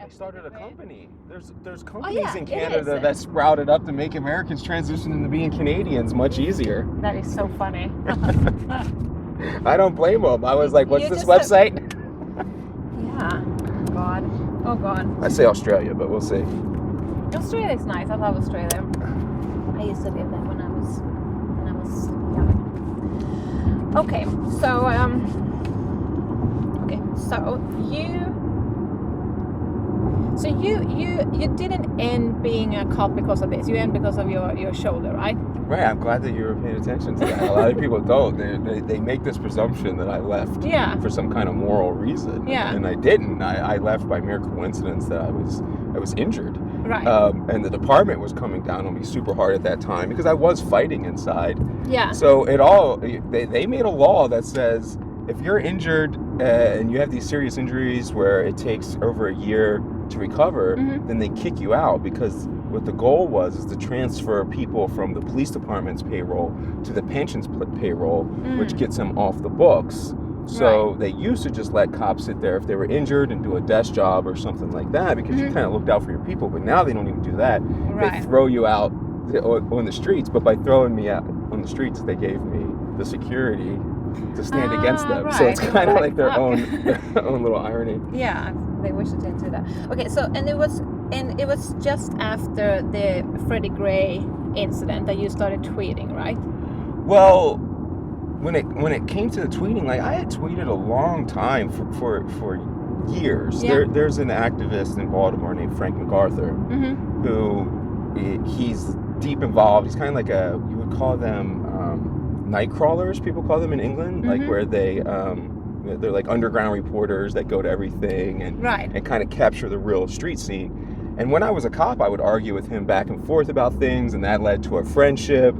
They started a company. There's Oh, companies yeah, in it Canada is. that sprouted up to make Americans transition into being Canadians much easier. That is so funny. I don't blame them. I was like, what's You this just have- website? Yeah. God. Oh, God. I say Australia, but we'll see. Australia is nice. I love Australia. I used to live there when I was young. Okay, so you didn't end being a cop because of this. You end because of your shoulder, right? Right, I'm glad that you were paying attention to that. A lot of people don't. They make this presumption that I left for some kind of moral reason. Yeah. And I didn't. I left by mere coincidence that I was injured. Right. And the department was coming down on me super hard at that time because I was fighting inside. Yeah. So they made a law that says if you're injured and you have these serious injuries where it takes over a year to recover, then they kick you out, because what the goal was is to transfer people from the police department's payroll to the pensions payroll, which gets them off the books. So they used to just let cops sit there if they were injured and do a desk job or something like that, because you kind of looked out for your people. But now they don't even do that. They throw you out on the streets. But by throwing me out on the streets, they gave me the security to stand against them. So it's kind of like their own little irony. Yeah, they wish it didn't do that. Okay, so and it was just after the Freddie Gray incident that you started tweeting, right? Well, when it came to the tweeting, like, I had tweeted a long time for years. Yeah. There's an activist in Baltimore named Frank MacArthur who he's deep involved. He's kind of like you would call them night crawlers, people call them in England, like where they're like underground reporters that go to everything and kind of capture the real street scene. And when I was a cop, I would argue with him back and forth about things, and that led to a friendship.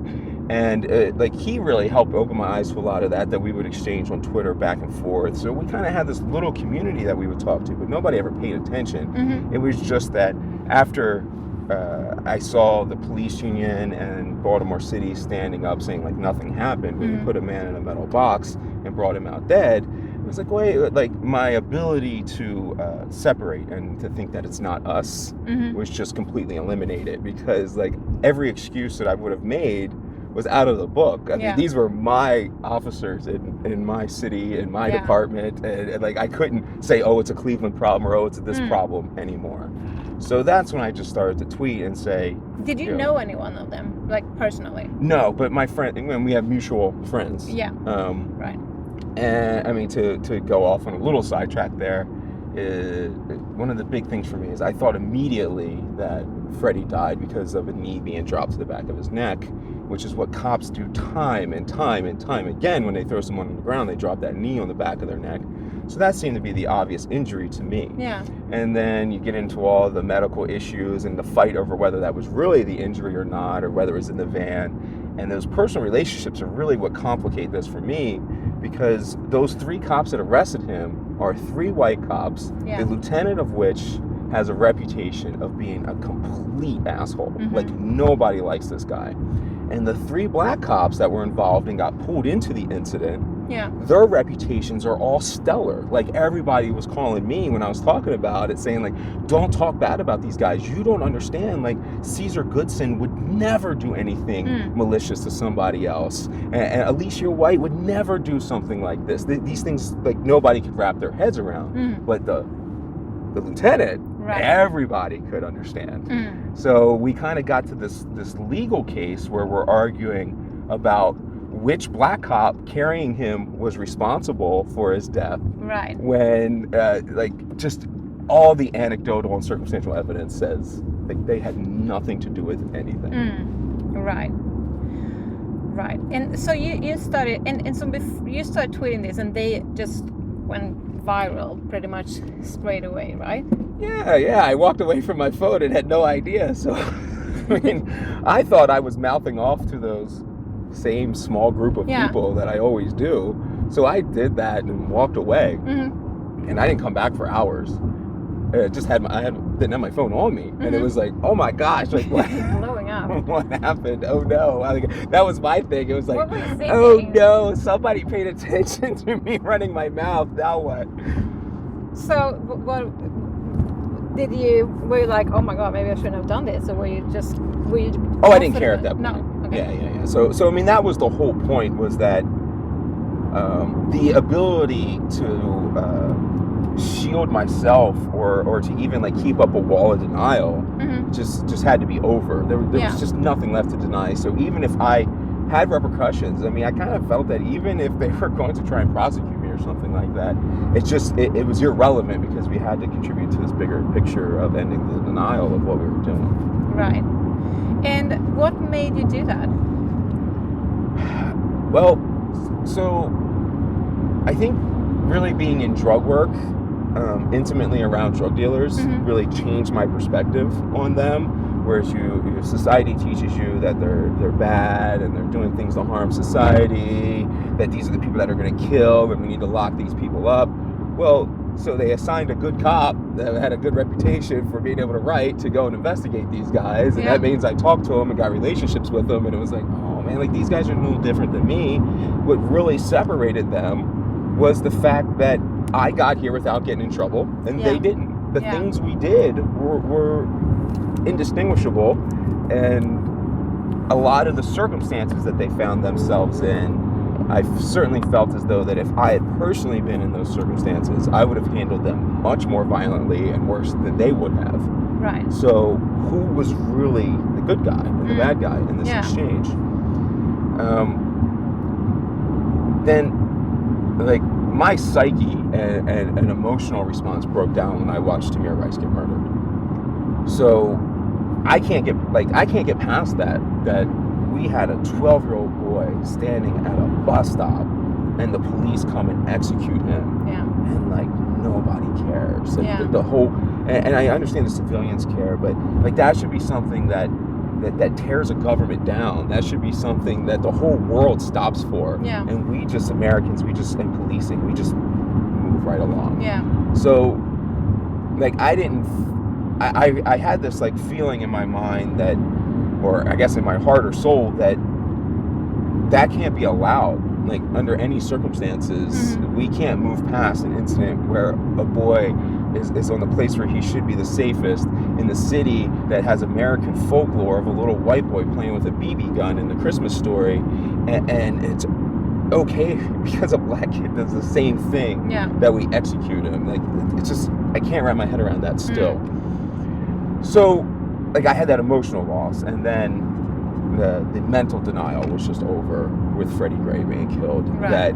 And like, he really helped open my eyes to a lot of that we would exchange on Twitter back and forth. So we kind of had this little community that we would talk to, but nobody ever paid attention. It was just that after I saw the police union and Baltimore City standing up saying like nothing happened when you put a man in a metal box and brought him out dead, it was like, wait, like my ability to separate and to think that it's not us was just completely eliminated, because like every excuse that I would have made was out of the book. I mean, these were my officers in my city, in my department, and like I couldn't say, oh, it's a Cleveland problem, or oh, it's this problem anymore. So that's when I just started to tweet and say... Did you know any one of them, like personally? No, but my friend, when we have mutual friends. Yeah. Right. And I mean, to go off on a little sidetrack there, one of the big things for me is I thought immediately that Freddie died because of a knee being dropped to the back of his neck, which is what cops do time and time and time again. When they throw someone on the ground, they drop that knee on the back of their neck. So that seemed to be the obvious injury to me. Yeah. And then you get into all the medical issues and the fight over whether that was really the injury or not, or whether it was in the van. And those personal relationships are really what complicate this for me, because those 3 cops that arrested him are 3 white cops, the lieutenant of which has a reputation of being a complete asshole. Like, nobody likes this guy. And the 3 black cops that were involved and got pulled into the incident, their reputations are all stellar. Like, everybody was calling me when I was talking about it, saying like, don't talk bad about these guys. You don't understand. Like, Caesar Goodson would never do anything malicious to somebody else. And Alicia White would never do something like this. These things, like, nobody could wrap their heads around. But the lieutenant, everybody could understand. So we kind of got to this legal case where we're arguing about which black cop carrying him was responsible for his death. Right. When like, just all the anecdotal and circumstantial evidence says like they had nothing to do with anything. Right. Right. And so you started, and so you started tweeting this, and they just went viral pretty much straight away, right? Yeah. I walked away from my phone and had no idea. So, I mean, I thought I was mouthing off to those same small group of people that I always do. So I did that and walked away. And I didn't come back for hours. I didn't have my phone on me. And it was like, oh my gosh, like what? Blowing up. What happened? Oh no. That was my thing. It was like, oh no, somebody paid attention to me running my mouth. Now what? So were you like, oh my god, maybe I shouldn't have done this, or were you Oh, I didn't care at that point. No. Okay. Yeah. So I mean, that was the whole point, was that the ability to shield myself or to even like keep up a wall of denial just had to be over. There was just nothing left to deny. So even if I had repercussions, I mean, I kind of felt that even if they were going to try and prosecute me or something like that, it was irrelevant, because we had to contribute to this bigger picture of ending the denial of what we were doing. Right. And what made you do that? Well, so I think really being in drug work, intimately around drug dealers, really changed my perspective on them. Whereas society teaches you that they're bad and they're doing things to harm society, that these are the people that are going to kill, and we need to lock these people up. Well, so they assigned a good cop that had a good reputation for being able to write to go and investigate these guys, and that means I talked to them and got relationships with them, and it was like, oh man, like these guys are no different than me. What really separated them was the fact that I got here without getting in trouble, and they didn't. The things we did were indistinguishable, and a lot of the circumstances that they found themselves in, I've certainly felt as though that if I had personally been in those circumstances, I would have handled them much more violently and worse than they would have. Right. So who was really the good guy and the bad guy in this exchange? Then, like, my psyche and an emotional response broke down when I watched Tamir Rice get murdered. So I can't get past that we had a 12-year-old boy standing at a bus stop and the police come and execute him. Yeah. And like nobody cares. And the whole, and I understand the civilians care, but like that should be something that tears a government down. That should be something that the whole world stops for. Yeah. And we just, Americans, in policing, we just move right along. Yeah. So like I had this like feeling in my mind that, or I guess in my heart or soul, that can't be allowed. Like under any circumstances, we can't move past an incident where a boy is on the place where he should be the safest, in the city that has American folklore of a little white boy playing with a BB gun in the Christmas Story, and it's okay because a black kid does the same thing that we execute him. Like, it's just, I can't wrap my head around that still. So like I had that emotional loss, and then the mental denial was just over with Freddie Gray being killed. Right. That,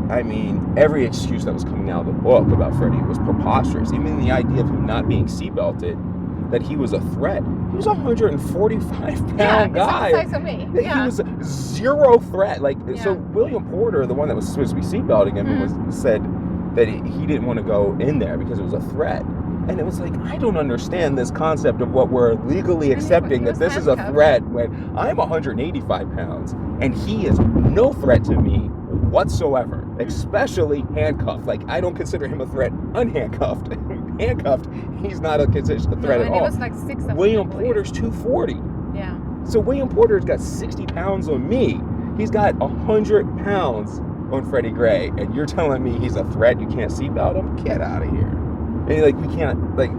I mean, every excuse that was coming out of the book about Freddie was preposterous. Even the idea of him not being seatbelted, that he was a threat. He was a 145-pound guy. Yeah, size of me. He was zero threat. Like, so William Porter, the one that was supposed to be seatbelting him, said that he didn't want to go in there because it was a threat. And it was like, I don't understand this concept of what we're legally accepting, that this is a threat, when I'm 185 pounds and he is no threat to me whatsoever, especially handcuffed. Like, I don't consider him a threat unhandcuffed. Handcuffed, he's not a threat at all. He was like 6 William Porter's 240. Yeah. So William Porter's got 60 pounds on me. He's got 100 pounds on Freddie Gray, and you're telling me he's a threat? You can't seatbelt him? Get out of here. And like, we can't, like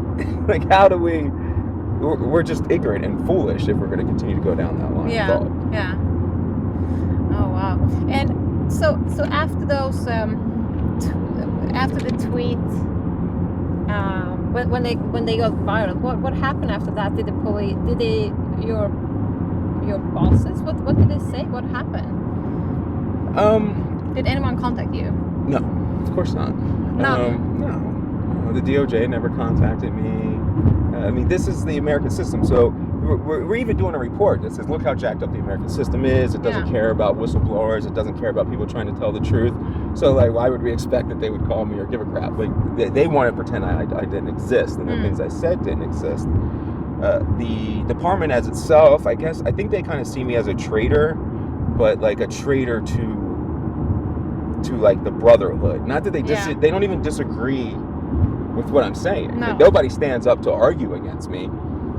how do we're just ignorant and foolish if we're going to continue to go down that line. Yeah. Oh wow. And so after those after the tweet, when they got viral, what happened after that? Did your bosses, what did they say? What happened? Did anyone contact you? No, of course not. No. The DOJ never contacted me. I mean, this is the American system. So we're even doing a report that says, look how jacked up the American system is. It doesn't care about whistleblowers. It doesn't care about people trying to tell the truth. So, like, why would we expect that they would call me or give a crap? Like, they want to pretend I didn't exist, and the things I said didn't exist. The department as itself, I think they kind of see me as a traitor, but like a traitor to like the brotherhood. Not that they they don't even disagree with what I'm saying. No. Like, nobody stands up to argue against me.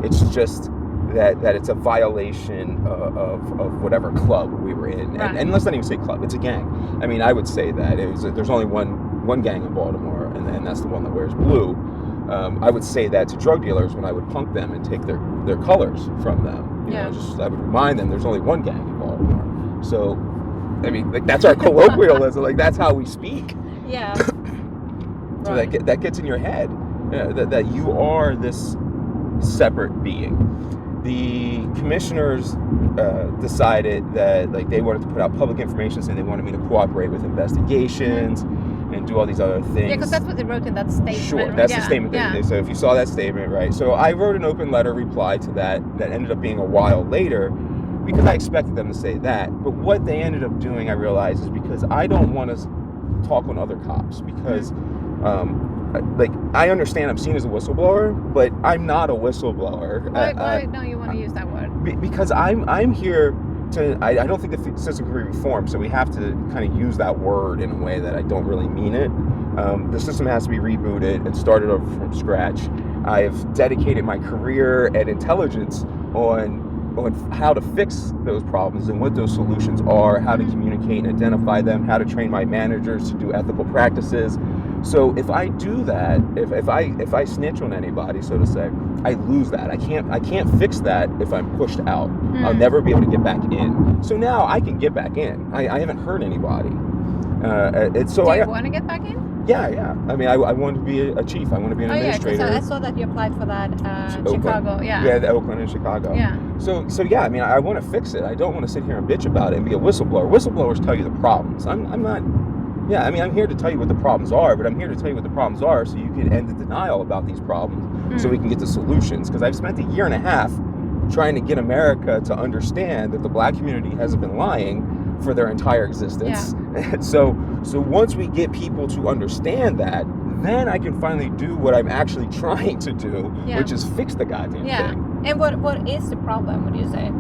It's just that it's a violation of whatever club we were in. Right. And let's not even say club, it's a gang. I mean, I would say that there's only one gang in Baltimore, and that's the one that wears blue. I would say that to drug dealers when I would punk them and take their colors from them. You know, just I would remind them there's only one gang in Baltimore. So, I mean, like, that's our colloquialism. Like, that's how we speak. Yeah. So that gets in your head, that you are this separate being. The commissioners decided that, like, they wanted to put out public information saying they wanted me to cooperate with investigations and do all these other things. Yeah, because that's what they wrote in that statement. Sure, that's the statement. So if you saw that statement, right? So I wrote an open letter reply to that ended up being a while later, because I expected them to say that. But what they ended up doing, I realized, is because I don't want to talk on other cops, because like, I understand I'm seen as a whistleblower, but I'm not a whistleblower. Why don't you want to use that word? Because I'm here to, I don't think the system can be reformed, so we have to kind of use that word in a way that I don't really mean it. The system has to be rebooted and started over from scratch. I've dedicated my career and intelligence on how to fix those problems and what those solutions are, how to communicate and identify them, how to train my managers to do ethical practices. So if I do that, if I snitch on anybody, so to say, I lose that. I can't fix that if I'm pushed out. I'll never be able to get back in. So now I can get back in. I haven't hurt anybody. Do you want to get back in? Yeah. I mean, I want to be a chief. I want to be an administrator. Yeah, I saw that you applied for that Chicago. Yeah, the Oakland and Chicago. Yeah. So yeah, I mean, I want to fix it. I don't want to sit here and bitch about it and be a whistleblower. Whistleblowers tell you the problems. I'm not. Yeah, I mean, I'm here to tell you what the problems are, but I'm here to tell you what the problems are so you can end the denial about these problems, so we can get to solutions. Because I've spent a year and a half trying to get America to understand that the black community hasn't been lying for their entire existence. Yeah. So once we get people to understand that, then I can finally do what I'm actually trying to do, which is fix the goddamn thing. And what is the problem, would you say?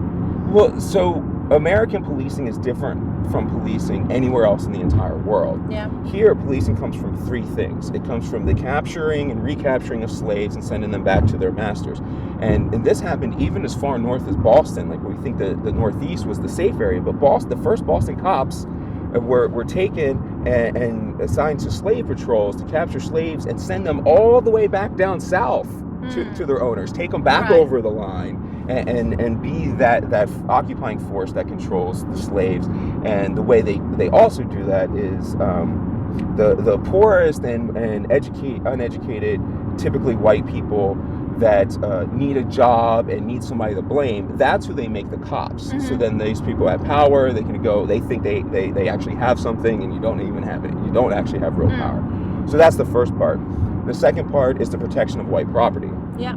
Well, so American policing is different from policing anywhere else in the entire world. Yeah. Here, policing comes from three things. It comes from the capturing and recapturing of slaves and sending them back to their masters. And this happened even as far north as Boston. Like, we think that the Northeast was the safe area, but the first Boston cops were taken and assigned to slave patrols to capture slaves and send them all the way back down south to their owners, take them back over the line, and be that occupying force that controls the slaves. And the way they also do that is the poorest and uneducated, typically white people that need a job and need somebody to blame, that's who they make the cops. So then these people have power, they can go, they think they actually have something, and you don't even have it. You don't actually have real power. So that's the first part. The second part is the protection of white property. Yeah.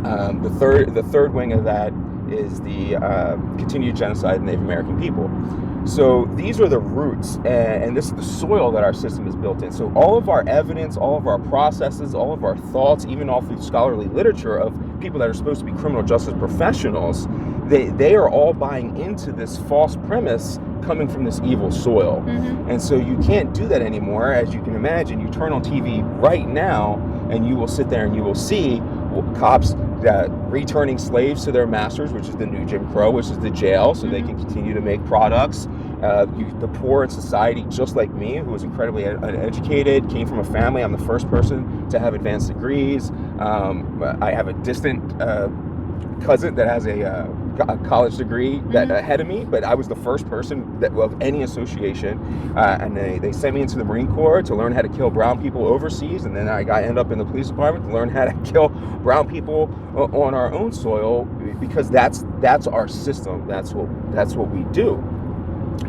The third wing of that is the continued genocide of Native American people. So these are the roots, and this is the soil that our system is built in. So all of our evidence, all of our processes, all of our thoughts, even all through scholarly literature of people that are supposed to be criminal justice professionals, they are all buying into this false premise coming from this evil soil. And so you can't do that anymore. As you can imagine, you turn on TV right now and you will sit there and you will see cops returning slaves to their masters, which is the new Jim Crow, which is the jail, so they can continue to make products. The poor in society, just like me, who was incredibly uneducated, came from a family. I'm the first person to have advanced degrees. I have a distant cousin that has a college degree that ahead of me, but I was the first person that of any association, and they sent me into the Marine Corps to learn how to kill brown people overseas, and then I ended up in the police department to learn how to kill brown people on our own soil, because that's our system. That's what we do.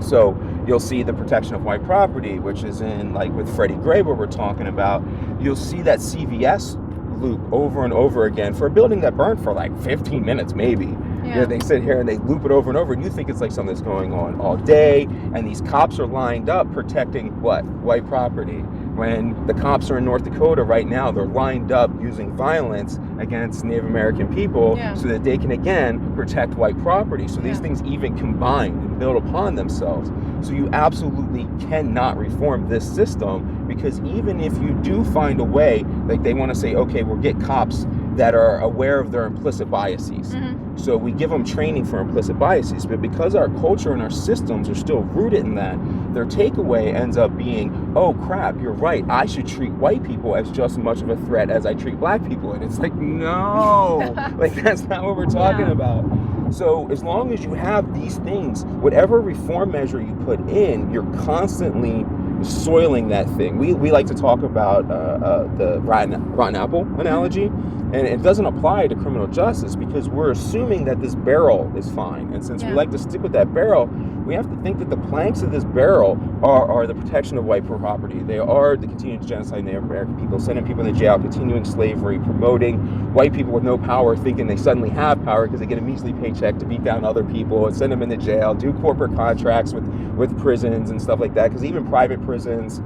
So you'll see the protection of white property, which is in, like with Freddie Gray, what we're talking about. You'll see that CVS loop over and over again for a building that burned for like 15 minutes maybe. You know, they sit here and they loop it over and over, and you think it's like something that's going on all day, and these cops are lined up protecting what? White property. When the cops are in North Dakota right now, they're lined up using violence against Native American people so that they can again protect white property. So these things even combine and build upon themselves. So you absolutely cannot reform this system, because even if you do find a way, like they want to say, okay, we'll get cops that are aware of their implicit biases. So we give them training for implicit biases, but because our culture and our systems are still rooted in that, their takeaway ends up being, oh crap, you're right, I should treat white people as just as much of a threat as I treat black people. And it's like, no, like that's not what we're talking about. So as long as you have these things, whatever reform measure you put in, you're constantly soiling that thing. We like to talk about the rotten apple analogy, and it doesn't apply to criminal justice because we're assuming that this barrel is fine. And since we like to stick with that barrel, we have to think that the planks of this barrel are the protection of white property. They are the continued genocide of Native American people, sending people into jail, continuing slavery, promoting white people with no power, thinking they suddenly have power because they get a measly paycheck to beat down other people and send them into jail, do corporate contracts with prisons and stuff like that. Because even private prisons,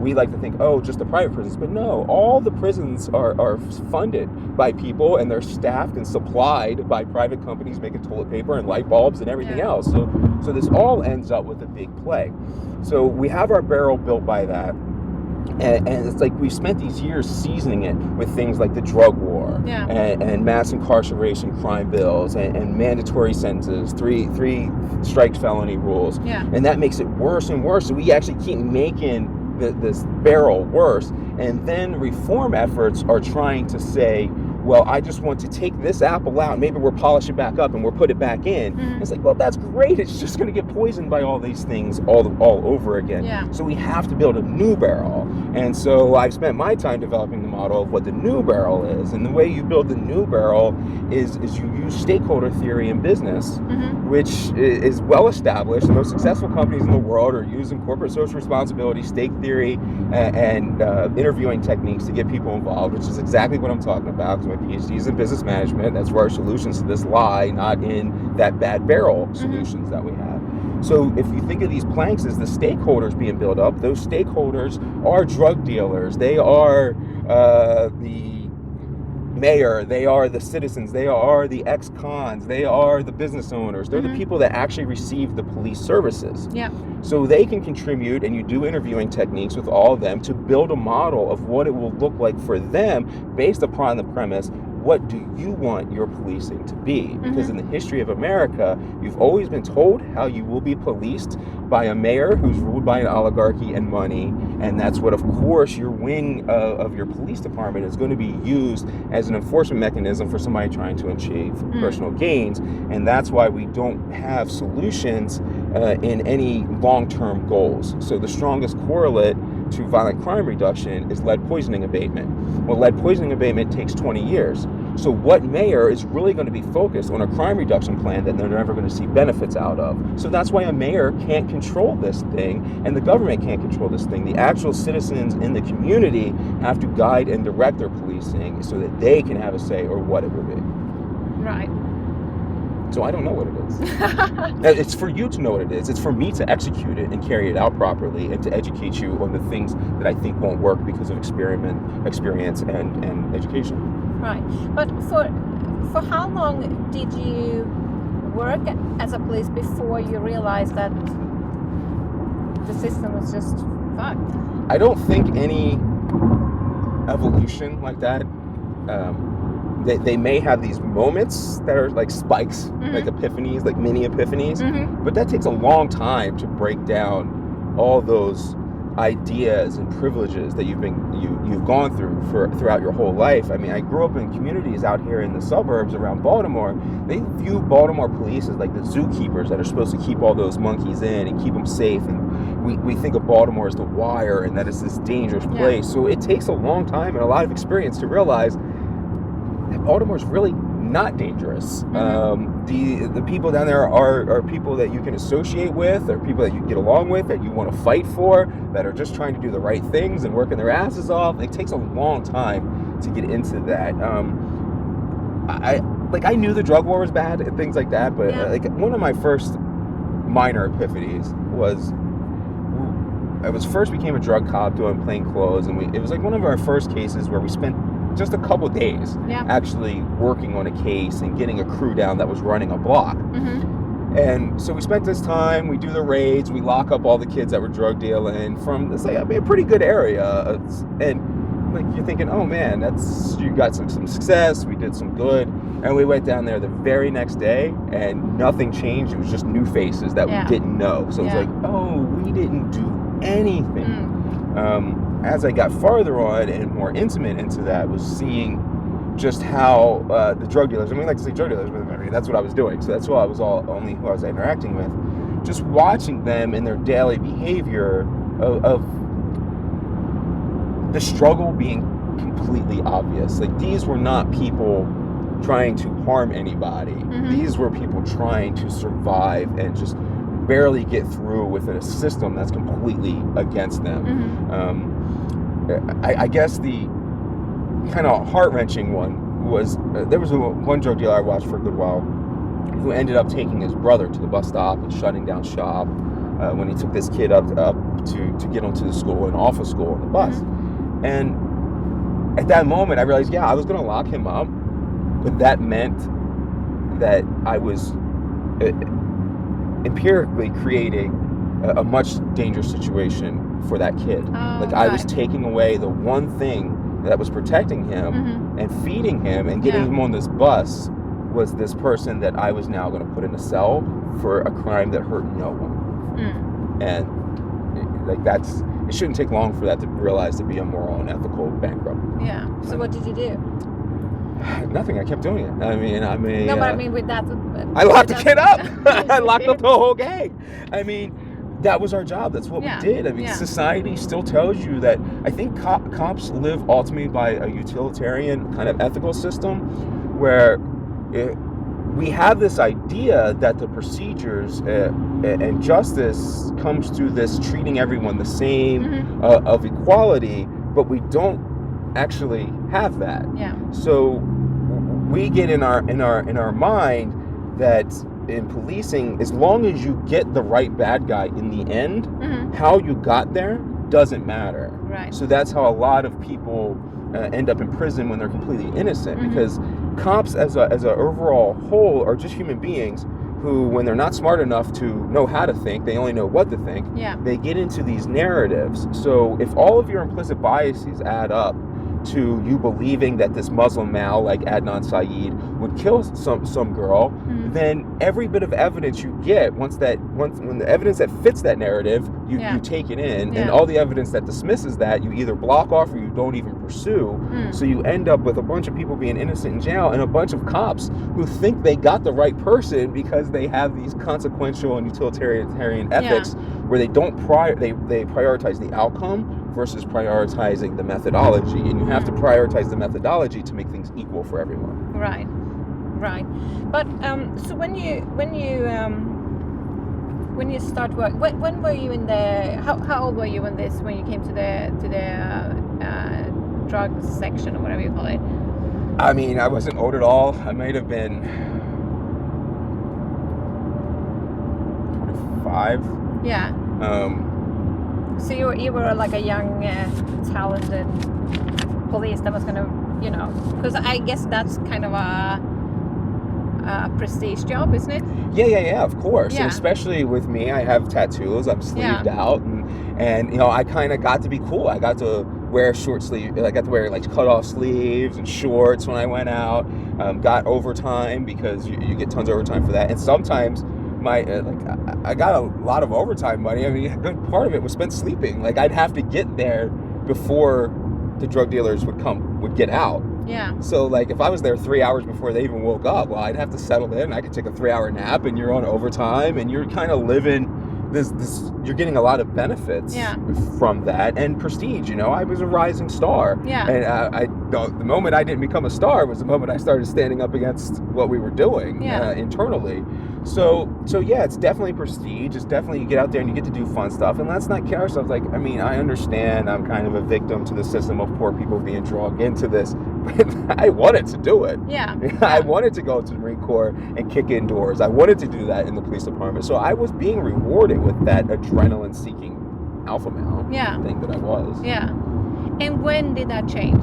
we like to think, oh, just the private prisons. But no, all the prisons are funded by people, and they're staffed and supplied by private companies making toilet paper and light bulbs and everything else. So this all ends up with a big play. So we have our barrel built by that. And it's like we've spent these years seasoning it with things like the drug war and mass incarceration crime bills and mandatory sentences, three strike felony rules. And that makes it worse and worse. So we actually keep making this barrel worse. And then reform efforts are trying to say, well, I just want to take this apple out, maybe we'll polish it back up and we'll put it back in. It's like, well, that's great. It's just going to get poisoned by all these things all over again. So we have to build a new barrel. And so I've spent my time developing the model of what the new barrel is. And the way you build the new barrel is you use stakeholder theory in business, which is well established. The most successful companies in the world are using corporate social responsibility, stake theory, and interviewing techniques to get people involved, which is exactly what I'm talking about. My PhD is in business management. That's where our solutions to this lie, not in that bad barrel solutions that we have. So if you think of these planks as the stakeholders being built up, those stakeholders are drug dealers. They are the mayor. They are the citizens. They are the ex-cons. They are the business owners. They're the people that actually receive the police services. So they can contribute, and you do interviewing techniques with all of them to build a model of what it will look like for them based upon the premise, what do you want your policing to be? Because in the history of America, you've always been told how you will be policed by a mayor who's ruled by an oligarchy and money. And that's what, of course, your wing of your police department is going to be used as an enforcement mechanism for somebody trying to achieve personal gains. And that's why we don't have solutions in any long-term goals. So the strongest correlate to violent crime reduction is lead poisoning abatement. Well, lead poisoning abatement takes 20 years. So what mayor is really going to be focused on a crime reduction plan that they're never going to see benefits out of? So that's why a mayor can't control this thing, and the government can't control this thing. The actual citizens in the community have to guide and direct their policing so that they can have a say or what it will be. Right. So I don't know what it is. It's for you to know what it is. It's for me to execute it and carry it out properly and to educate you on the things that I think won't work because of experience and education. Right. But for how long did you work as a police before you realized that the system was just fucked? I don't think any evolution like that. They may have these moments that are like spikes, like epiphanies, like mini epiphanies, but that takes a long time to break down all those ideas and privileges that you've gone through throughout your whole life. I mean, I grew up in communities out here in the suburbs around Baltimore. They view Baltimore police as like the zookeepers that are supposed to keep all those monkeys in and keep them safe. And we think of Baltimore as the wire and that it's this dangerous place. So it takes a long time and a lot of experience to realize that Baltimore's really not dangerous. The people down there are people that you can associate with, or people that you get along with, that you want to fight for, that are just trying to do the right things and working their asses off. It takes a long time to get into that. I knew the drug war was bad and things like that, but like one of my first minor epiphanies was I first became a drug cop doing plain clothes, and it was like one of our first cases where we spent just a couple of days actually working on a case and getting a crew down that was running a block. And so we spent this time, we do the raids, we lock up all the kids that were drug dealing from, let's say, a pretty good area. And like you're thinking, oh man, you got some success, we did some good, and we went down there the very next day and nothing changed. It was just new faces that we didn't know. So it was like, oh, we didn't do anything. As I got farther on and more intimate into that, was seeing just how the drug dealers, I mean, like to say drug dealers, but I mean, that's what I was doing. So that's who I was only who I was interacting with. Just watching them in their daily behavior of the struggle being completely obvious. Like, these were not people trying to harm anybody. These were people trying to survive and just barely get through within a system that's completely against them. I guess the kind of heart-wrenching one was there was one drug dealer I watched for a good while who ended up taking his brother to the bus stop and shutting down shop when he took this kid up to get him to the school and off of school on the bus. And at that moment I realized, I was going to lock him up, but that meant that I was empirically creating a much dangerous situation for that kid. I was taking away the one thing that was protecting him and feeding him and getting him on this bus was this person that I was now going to put in a cell for a crime that hurt no one. And it shouldn't take long for that to realize to be a moral and ethical bankrupt. So what did you do? Nothing. I kept doing it. I mean, no, but I mean with that. I locked the kid up. I locked up the whole gang. I mean, that was our job. That's what we did. I mean, society still tells you that. I think cops live ultimately by a utilitarian kind of ethical system where we have this idea that the procedures and justice comes through this treating everyone the same of equality, but we don't actually have that. So we get in our mind that in policing, as long as you get the right bad guy in the end, how you got there doesn't matter. So that's how a lot of people end up in prison when they're completely innocent, because cops as a overall whole are just human beings who, when they're not smart enough to know how to think, they only know what to think. They get into these narratives. So if all of your implicit biases add up to you believing that this Muslim male like Adnan Syed would kill some girl, then every bit of evidence you get, when the evidence that fits that narrative, you take it in, and all the evidence that dismisses that, you either block off or you don't even pursue. So you end up with a bunch of people being innocent in jail and a bunch of cops who think they got the right person because they have these consequential and utilitarian ethics where they don't they prioritize the outcome versus prioritizing the methodology, and you have to prioritize the methodology to make things equal for everyone. Right. But so when you start work, when were you in the? How old were you when you came to the drug section or whatever you call it? I mean, I wasn't old at all. I might have been 25. So you were like a young, talented police that was gonna, because I guess that's kind of a prestige job, isn't it? Yeah, of course. And especially with me, I have tattoos. I'm sleeved out, and I kind of got to be cool. I got to wear short sleeve. I got to wear like cut off sleeves and shorts when I went out. Got overtime because you get tons of overtime for that, and sometimes. I got a lot of overtime money. I mean, a good part of it was spent sleeping. Like, I'd have to get there before the drug dealers would get out. So, like, if I was there 3 hours before they even woke up, well, I'd have to settle in. I could take a 3-hour nap, and you're on overtime, and you're kind of living this. You're getting a lot of benefits from that, and prestige. I was a rising star. And the moment I didn't become a star was the moment I started standing up against what we were doing internally. So yeah, it's definitely prestige. It's definitely, you get out there and you get to do fun stuff. And let's not kid ourselves. Like, I mean, I understand I'm kind of a victim to the system of poor people being dragged into this, but I wanted to do it. I wanted to go to the Marine Corps and kick in doors. I wanted to do that in the police department. So I was being rewarded with that adrenaline-seeking alpha male thing that I was. And when did that change?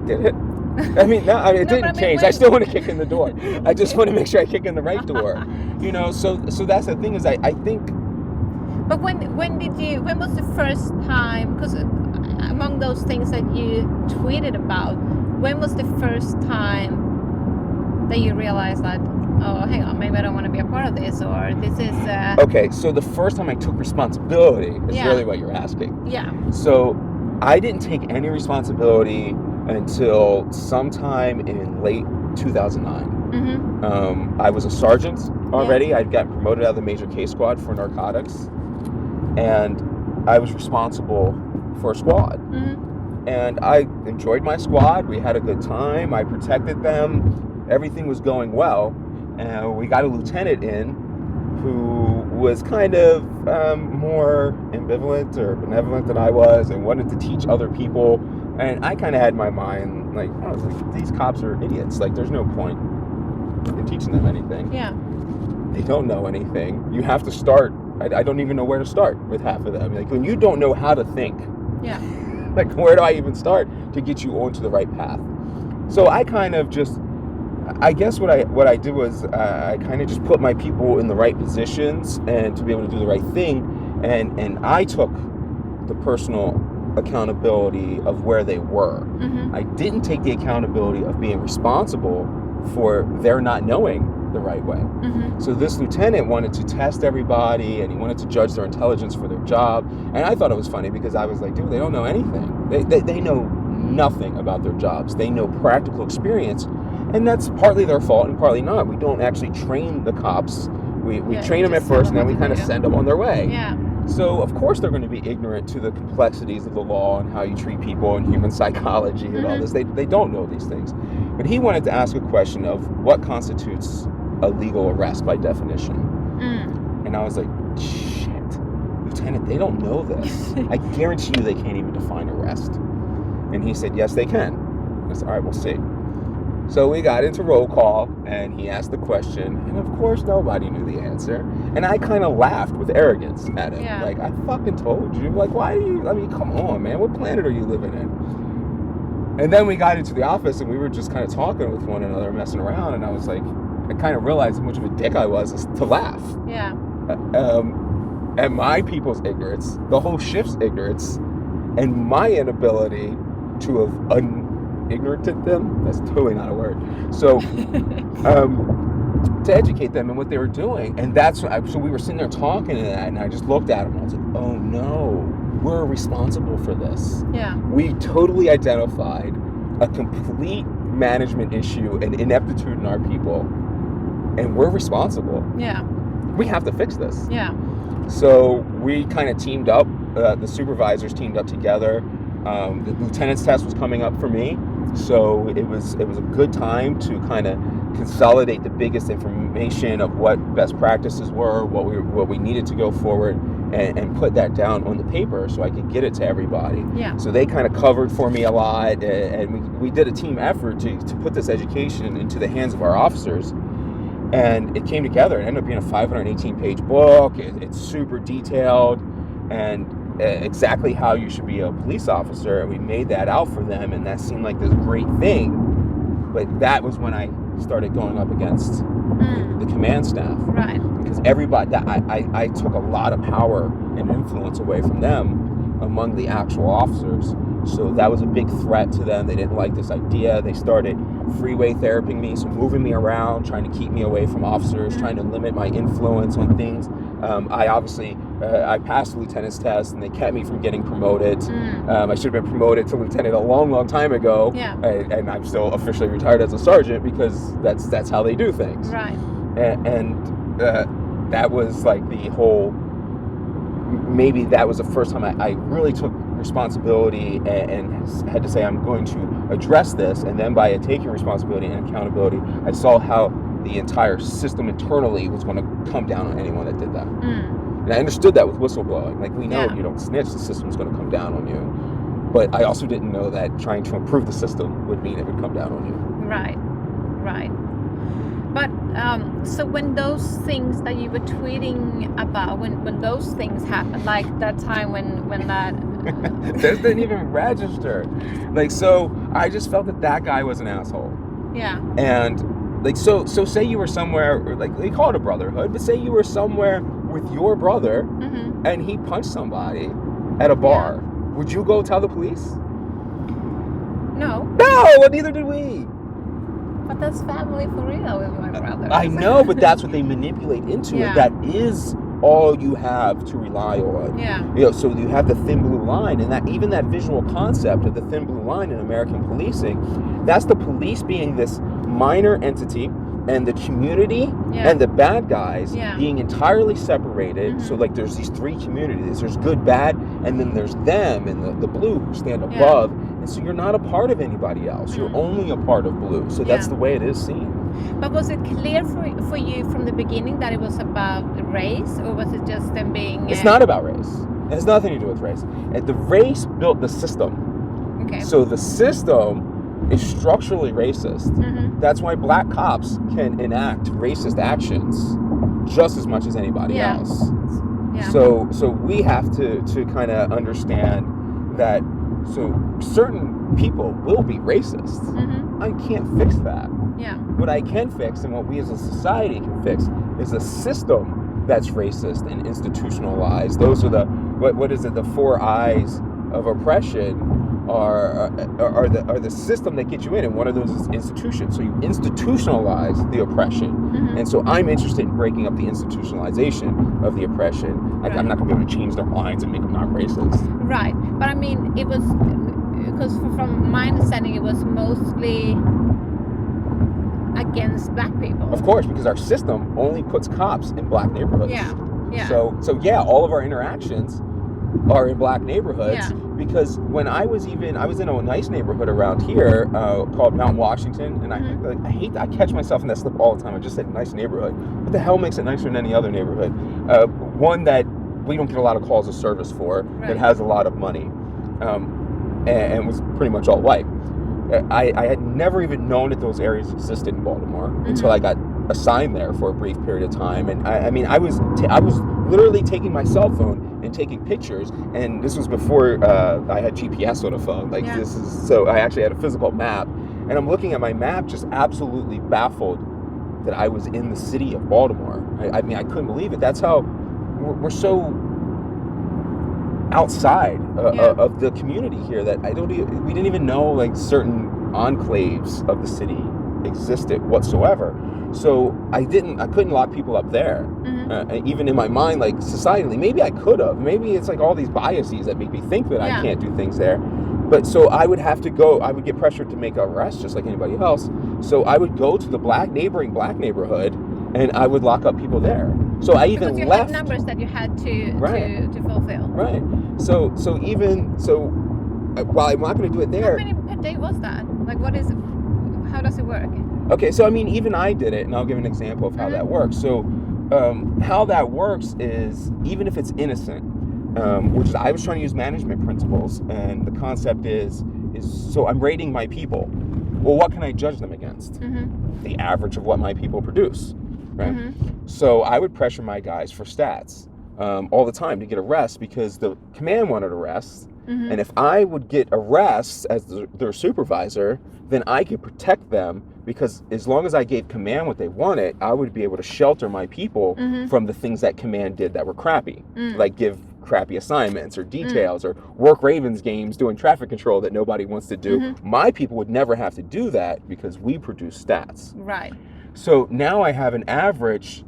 Did it? I mean, no, it didn't change. I still want to kick in the door. I just want to make sure I kick in the right door. So that's the thing, is I think But when was the first time, because among those things that you tweeted about, when was the first time that you realized that, oh, hang on, maybe I don't want to be a part of this, or this is... Okay, so the first time I took responsibility is Yeah. really what you're asking. Yeah. So I didn't take any responsibility until sometime in late 2009. I was a sergeant already. Yeah. I'd gotten promoted out of the major case squad for narcotics, and I was responsible for a squad. And I enjoyed my squad. We had a good time. I protected them. Everything was going well. And we got a lieutenant in who was kind of more ambivalent or benevolent than I was, and wanted to teach other people. And I kind of had my mind, like, I was like, these cops are idiots. Like, there's no point in teaching them anything. Yeah. They don't know anything. You have to start. I don't even know where to start with half of them. Like, when you don't know how to think, Yeah. like, where do I even start to get you onto the right path? So I kind of just, I guess what I did was I kind of just put my people in the right positions and to be able to do the right thing, and I took the personal accountability of where they were. I didn't take the accountability of being responsible for their not knowing the right way. So this lieutenant wanted to test everybody, and he wanted to judge their intelligence for their job. And I thought it was funny because I was like, dude, they don't know anything. They know nothing about their jobs. They know practical experience, and that's partly their fault and partly not. We don't actually train the cops. We train them at first, and then we kind of send them on their way. Yeah. So of course they're going to be ignorant to the complexities of the law and how you treat people and human psychology and all this. They don't know these things. But he wanted to ask a question of what constitutes a legal arrest by definition. And I was like, shit, Lieutenant, they don't know this. I guarantee you they can't even define arrest. And he said, yes, they can. I said, all right, we'll see. So we got into roll call, and he asked the question, and of course nobody knew the answer. And I kind of laughed with arrogance at him. Yeah. Like, I fucking told you. Like, why do you, I mean, come on, man. What planet are you living in? And then we got into the office, and we were just kind of talking with one another, messing around, and I was like, I kind of realized how much of a dick I was to laugh. Yeah. At my people's ignorance, the whole shift's ignorance, and my inability to have ignoranted them. That's totally not a word. So, to educate them in what they were doing, and that's so we were sitting there talking and that, and I just looked at him and I was like, oh no, we're responsible for this. Yeah. We totally identified a complete management issue and ineptitude in our people, and we're responsible. Yeah. We have to fix this. Yeah. So we kind of teamed up. The supervisors teamed up together. The lieutenant's test was coming up for me, so it was a good time to kind of consolidate the biggest information of what best practices were, what we needed to go forward, and put that down on the paper so I could get it to everybody. Yeah. So they kind of covered for me a lot, and we did a team effort to put this education into the hands of our officers. And it came together. It ended up being a 518-page book. It's super detailed, and exactly how you should be a police officer. And we made that out for them, and that seemed like this great thing. But that was when I started going up against the command staff. Right. Because everybody, I took a lot of power and influence away from them among the actual officers. So that was a big threat to them. They didn't like this idea. They started freeway therapying me, so moving me around, trying to keep me away from officers, trying to limit my influence on things. I passed the lieutenant's test, and they kept me from getting promoted. I should have been promoted to lieutenant a long, long time ago. Yeah. And I'm still officially retired as a sergeant because that's how they do things. Right. And that was like the whole. Maybe that was the first time I really took responsibility and had to say, I'm going to address this. And then by taking responsibility and accountability, I saw how the entire system internally was going to come down on anyone that did that. And I understood that with whistleblowing. Like, we know you don't snitch, the system's going to come down on you. But I also didn't know that trying to improve the system would mean it would come down on you. Right. Right. But so when those things that you were tweeting about, when those things happened, like that time when that This didn't even register. Like, so I just felt that guy was an asshole. Yeah. And like, so say you were somewhere, or like, they call it a brotherhood, but say you were somewhere with your brother, and he punched somebody at a bar, would you go tell the police? No. No, well, neither did we. But that's family for real with my brother. I know, but that's what they manipulate into it. That is all you have to rely on. Yeah. You know, so you have the thin blue line, and that even that visual concept of the thin blue line in American policing, that's the police being this minor entity, and the community and the bad guys being entirely separated. So like there's these three communities. There's good, bad, and then there's them and the blue who stand above. And so you're not a part of anybody else. You're only a part of blue. So that's the way it is seen. But was it clear for you from the beginning that it was about race, or was it just them being... It's not about race. It has nothing to do with race. And the race built the system. Okay. So the system is structurally racist. That's why black cops can enact racist actions just as much as anybody else. So we have to kind of understand that. So certain people will be racist. I can't fix that. What I can fix, and what we as a society can fix, is a system that's racist and institutionalized. Those are the what is it? The 4 eyes of oppression are the system that gets you in, and one of those is institutions. So you institutionalize the oppression, and so I'm interested in breaking up the institutionalization of the oppression. Like I'm not going to be able to change their minds and make them not racist. Right, but I mean, it was because from my understanding, it was mostly against black people. Of course, because our system only puts cops in black neighborhoods. So all of our interactions are in black neighborhoods. Because when I was in a nice neighborhood around here called Mount Washington, and I catch myself in that slip all the time. I just said nice neighborhood. What the hell makes it nicer than any other neighborhood? One that we don't get a lot of calls of service for, that has a lot of money, and was pretty much all white. I had never even known that those areas existed in Baltimore until I got assigned there for a brief period of time. And I was literally taking my cell phone and taking pictures, and this was before I had GPS on a phone. So I actually had a physical map, and I'm looking at my map just absolutely baffled that I was in the city of Baltimore. I mean, I couldn't believe it. That's how we're so outside of the community here that we didn't even know like certain enclaves of the city existed whatsoever. So I couldn't lock people up there. Even in my mind, like societally, maybe I could have. Maybe it's like all these biases that make me think that I can't do things there. But so I would have to go. I would get pressured to make arrests just like anybody else. So I would go to the neighboring black neighborhood, and I would lock up people there. So I even because you left had numbers that you had to fulfill. Right. So while I'm not going to do it there. How many per day was that? Like, what is it? How does it work? Okay, so I mean, even I did it, and I'll give an example of how that works. So, how that works is, even if it's innocent, which is I was trying to use management principles, and the concept is so I'm rating my people. Well, what can I judge them against? The average of what my people produce, right? So I would pressure my guys for stats all the time to get arrests because the command wanted arrests. And if I would get arrests as their supervisor, then I could protect them, because as long as I gave command what they wanted, I would be able to shelter my people from the things that command did that were crappy, like give crappy assignments or details or work Ravens games doing traffic control that nobody wants to do. My people would never have to do that because we produce stats. Right. So now I have an average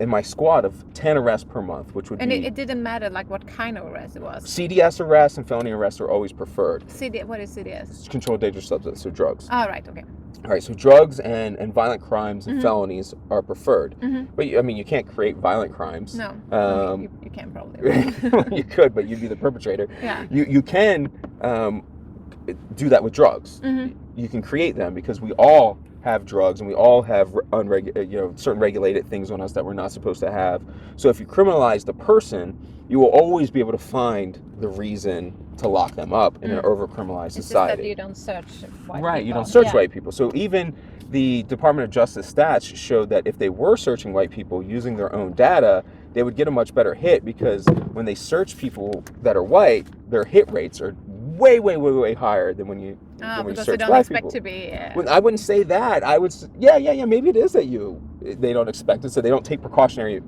in my squad of 10 arrests per month, which would be... And it didn't matter like what kind of arrest it was? CDS arrests and felony arrests are always preferred. What is CDS? Controlled dangerous substance, so drugs. Oh, right, okay. All right, so drugs and violent crimes and felonies are preferred. But I mean, you can't create violent crimes. No, you can probably. You could, but you'd be the perpetrator. Yeah. You can do that with drugs. You can create them because we all have drugs and we all have certain regulated things on us that we're not supposed to have. So if you criminalize the person, you will always be able to find the reason to lock them up in an over-criminalized society. It's just that you don't search white people. Right, you don't search white people. So even the Department of Justice stats showed that if they were searching white people using their own data, they would get a much better hit, because when they search people that are white, their hit rates are way, way, way, way higher than when you because search they don't black expect people. to be. Well, I wouldn't say that. I would, maybe it is that they don't expect it, so they don't take precautionary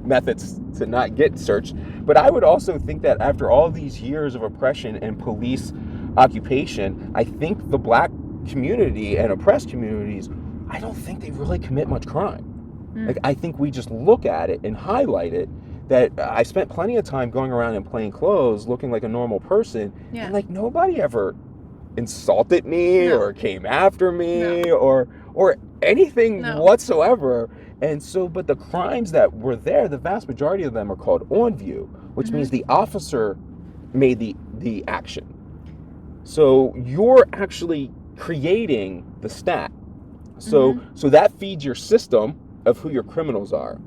methods to not get searched. But I would also think that after all these years of oppression and police occupation, I think the black community and oppressed communities, I don't think they really commit much crime. Like, I think we just look at it and highlight it. That I spent plenty of time going around in plain clothes looking like a normal person, and like nobody ever insulted me or came after me or anything whatsoever. And so, but the crimes that were there, the vast majority of them are called on view, which means the officer made the action. So you're actually creating the stat. So so that feeds your system of who your criminals are.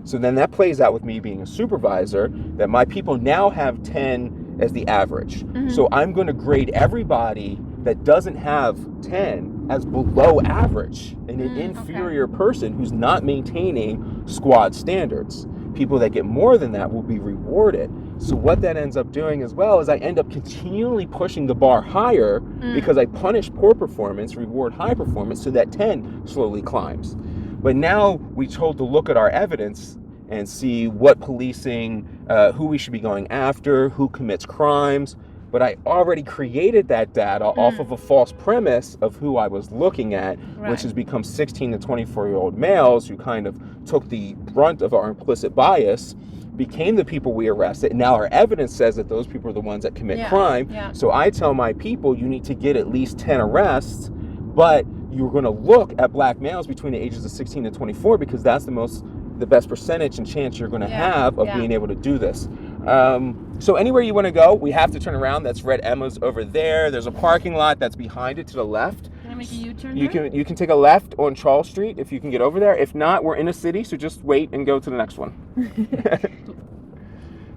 So then that plays out with me being a supervisor, that my people now have 10 as the average. So I'm going to grade everybody that doesn't have 10 as below average and an inferior person who's not maintaining squad standards. People that get more than that will be rewarded. So what that ends up doing as well is I end up continually pushing the bar higher because I punish poor performance, reward high performance, so that 10 slowly climbs. But now we told to look at our evidence and see what policing, who we should be going after, who commits crimes. But I already created that data off of a false premise of who I was looking at, which has become 16 to 24-year-old males who kind of took the brunt of our implicit bias, became the people we arrested. And now our evidence says that those people are the ones that commit crime. So I tell my people, you need to get at least 10 arrests, but you're going to look at black males between the ages of 16 and 24 because that's the best percentage and chance you're going to have of being able to do this. So anywhere you want to go, we have to turn around. That's Red Emma's over there. There's a parking lot that's behind it to the left. Can I make a U-turn? You can take a left on Charles Street if you can get over there. If not, we're in a city, so just wait and go to the next one.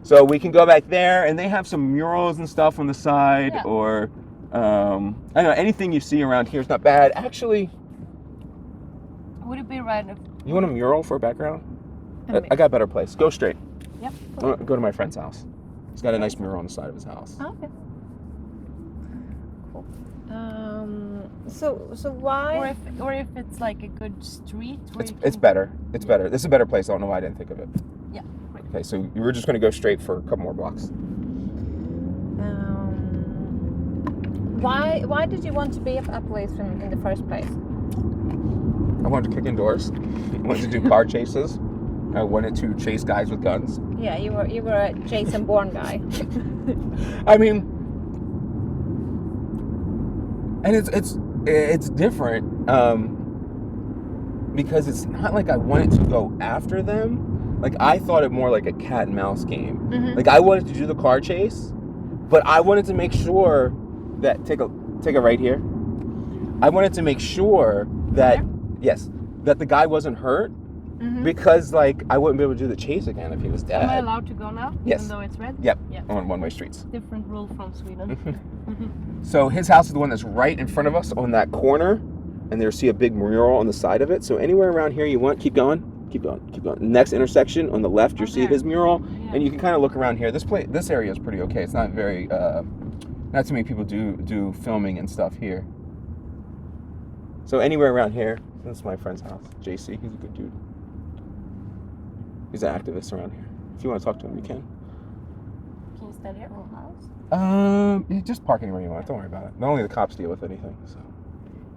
So we can go back there, and they have some murals and stuff on the side, or I don't know, anything you see around here is not bad. Actually, would it be right if you want a mural for a background? I got a better place. Go straight. Yep. Go to my friend's house. He's got a nice mural on the side of his house. Oh, okay. Cool. So why? Or if it's like a good street. It's better. It's better. This is a better place. I don't know why I didn't think of it. Yeah. Right. Okay, so you were just going to go straight for a couple more blocks. Why did you want to be a policeman in the first place? I wanted to kick indoors. I wanted to do car chases. I wanted to chase guys with guns. Yeah, you were a Jason Bourne guy. I mean, and it's different because it's not like I wanted to go after them. Like I thought it more like a cat and mouse game. Like I wanted to do the car chase, but I wanted to make sure that take a right here. I wanted to make sure that that the guy wasn't hurt. Because like I wouldn't be able to do the chase again if he was dead. Am I allowed to go now? Yes. Even though it's red? Yep. On one-way streets. Different rule from Sweden. So his house is the one that's right in front of us on that corner, and there's see a big mural on the side of it. So anywhere around here you want, keep going. Next intersection on the left, you see his mural, and you can kind of look around here. This area is pretty okay. It's not very not too many people do filming and stuff here. So anywhere around here, that's my friend's house, JC. He's a good dude. He's an activist around here. If you want to talk to him, you can. Can you stand here? House? You just park anywhere you want. Don't worry about it. Not only the cops deal with anything. So.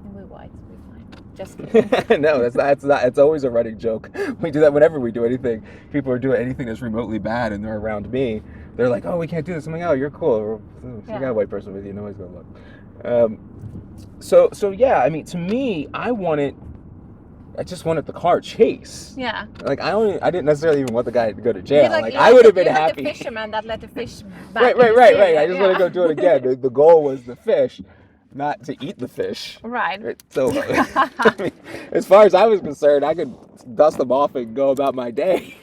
And we're white, so we're fine. Just kidding. No, that's not. It's always a running joke. We do that whenever we do anything. People are doing anything that's remotely bad, and they're around me. They're like, "Oh, we can't do this." I'm like, "Oh, you're cool. If you got a white person with you, nobody's gonna look." So yeah. I mean, to me, I just wanted the car chase. Yeah. Like I didn't necessarily even want the guy to go to jail. Like I would have been happy. The fisherman that let the fish back. Right. I just want to go do it again. The goal was the fish, not to eat the fish. Right. So, I mean, as far as I was concerned, I could dust them off and go about my day.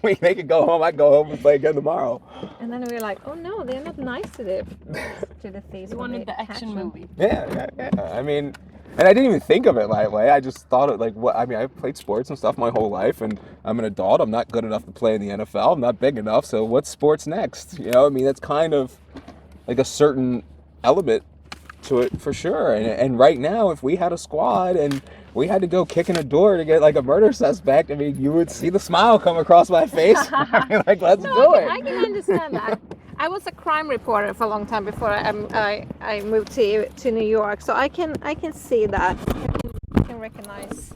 They could go home. I'd go home and play again tomorrow. And then we were like, oh no, they're not nice to the thieves. You wanted the action movie. Yeah. I mean. And I didn't even think of it that way. I just thought it like what I mean. I played sports and stuff my whole life, and I'm an adult. I'm not good enough to play in the NFL. I'm not big enough. So what's sports next? You know, I mean, that's kind of like a certain element to it for sure. And right now, if we had a squad and we had to go kicking a door to get like a murder suspect. I mean, you would see the smile come across my face. I mean, like, let's do it. I can understand that. I was a crime reporter for a long time before I moved to New York, so I can see that. I can recognize.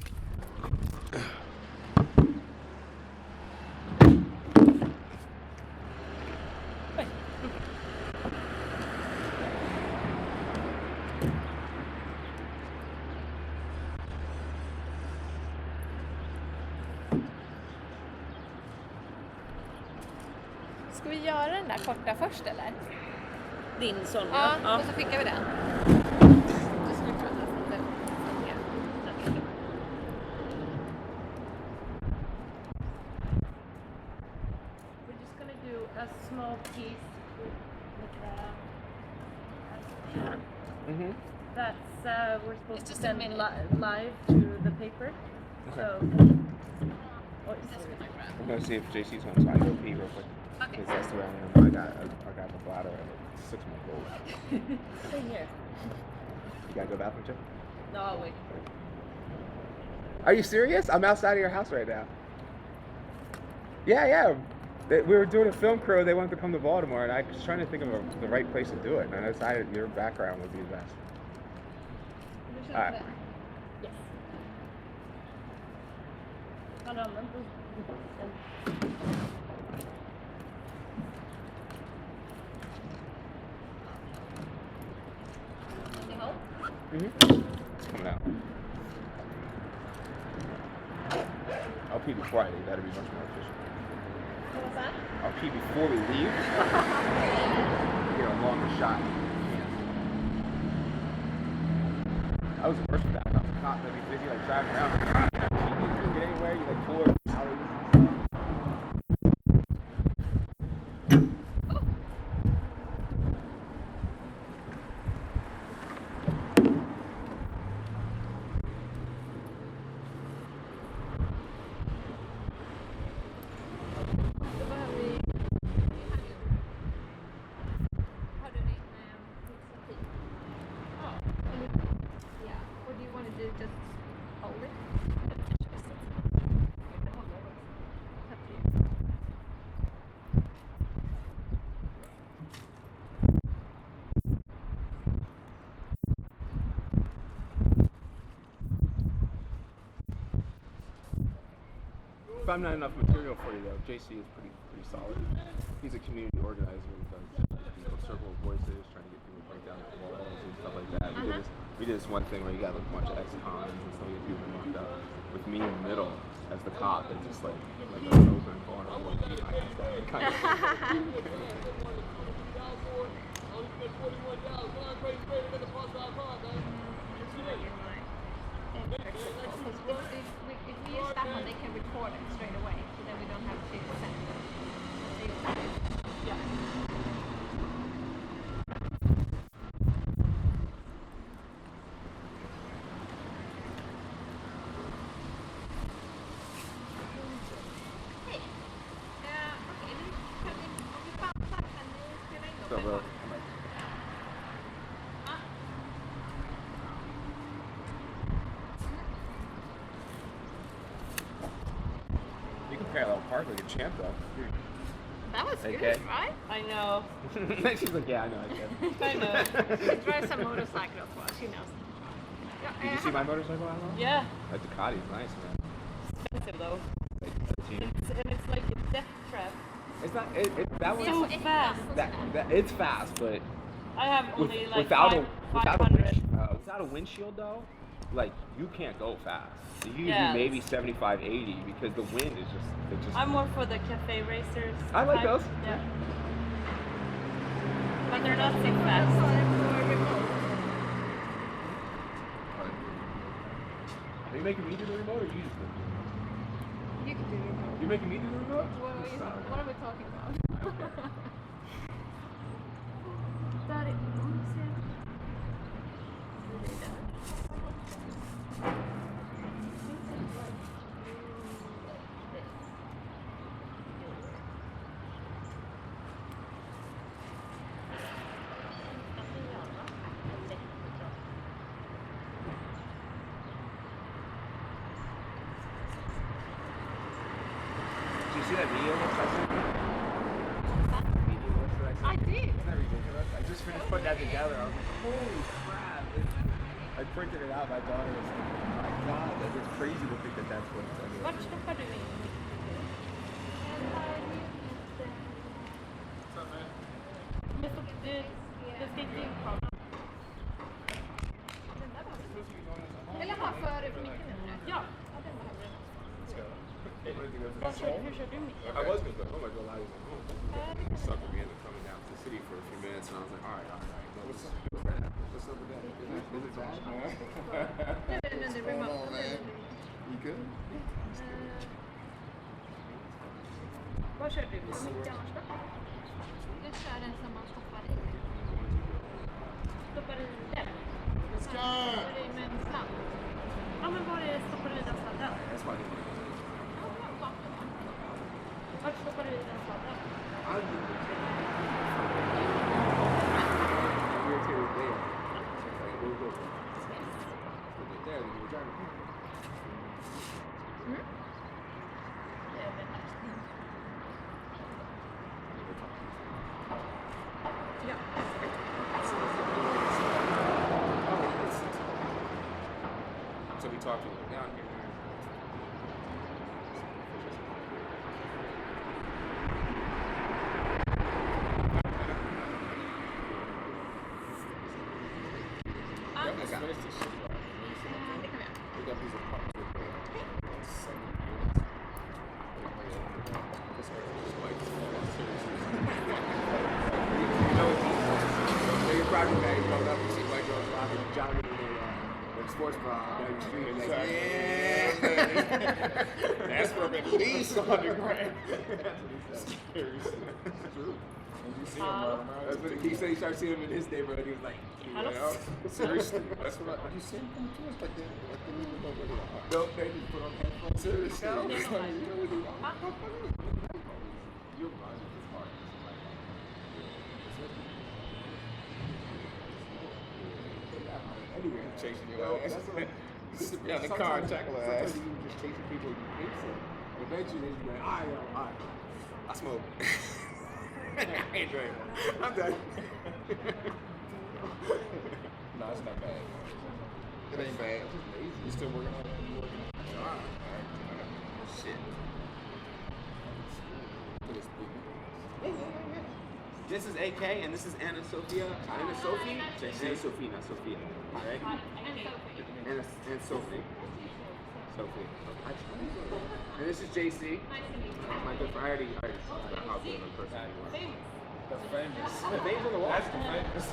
Ska vi göra den där korta först eller? Din sån, ja. Och så skickar vi den. We're just gonna do a small piece with that's we're supposed to send live to the paper. Okay. So. I'm gonna see if JC's on time. Go pee real quick. Okay. Because that's the way I am. I got the bladder at 6 months old. Same here. You gotta go bathroom too? No, I'll wait. Are you serious? I'm outside of your house right now. Yeah. We were doing a film crew. They wanted to come to Baltimore, and I was trying to think of the right place to do it. And I decided your background would be the best. All right. Yes. Hold on, It's coming out. I'll pee before I leave. That'll be much more efficient. What was that? I'll pee before we leave. Get a longer shot. I was the worst with that. I was a cop. I'd be busy like driving around. You couldn't get anywhere. You like pull over alleys and stuff. If I'm not enough material for you though, JC is pretty solid. He's a community organizer. He does circle of voices, trying to get people to break down the walls and stuff like that. We did this one thing where you got like a bunch of ex-cons and some of these people locked up with me in the middle as the cop and just like an open vulnerable kind of If we use that one, they can record it straight away, so then we don't have to send it. Yeah. Hey. Okej, nu kan vi, om vi bantar, kan ni spela in då? So, you can parallel park like a champ though. That was good, Okay. right? I know. She's like, yeah, I know. I know. She drives a motorcycle as well, she knows. Did you see my motorcycle out there? Yeah. That Ducati's nice, man. Expensive though. Like 13. It's like a death trap. It's not. That So was fast. that. It's fast, but I have only like without a 500. without a windshield though, like you can't go fast. So you Yeah. maybe 75, 80 because the wind is just. I'm more for the cafe racers. I like type. those. Yeah. But they're not so fast. Are you making me do the remote or you just do it? You can do it. You making me do the remote? What are we talking about? Okay. Där är, see that video list I sent you? Video list that I sent you? did. Isn't that ridiculous? I just finished putting that together. I was like, holy crap. I printed it out. My daughter was like, oh my god, that is crazy to think that that's what it's like. Vart stoppar du in? Men stopp, du ska inte in kameran. Eller ha för mycket nu. Ja. Hur kör du micken? I was going to go home. I drove out of home. It sucked me into coming down to the city for a few minutes, and I was like, all right. No, what's up with that? Is it bad? What's going on, man? You good? Vad kör du med micken annars då? Jag kör den som man stoppar i. Stoppar i den? Stoppar i med en sladd. Ja, men var är stoppar du i den sladden? That's why I didn't Vart stoppar du i den sladden? irritated there. Like, we'll go there, then you were driving. Ja. So we talked to them down here. Sports bra down the street and like, yeah, that's worth at least $100,000. That's true. You see him, that's what he said. He started seeing him in his neighborhood. He was like, seriously, that's what you see him come to us like that. Like they didn't know where they are. No, they just put on headphones. Seriously, you're right. It's hard. Anyway, chasing your ass. Sit down in the car and tackle her ass. You just chasing people you hate. So eventually, you go, all right. I smoke. I ain't drinking. I'm done. No, it's not bad. It ain't bad. It's just lazy. You still working on it? All right. Shit. This is AK and this is Anna Sophia. Anna Sophie? Anna Sophie, not Sophia. Alright? And Sophie. Sophie. And this is JC. My good friend. I already how good of a person you are. The famous. The names on the wall. That's the famous.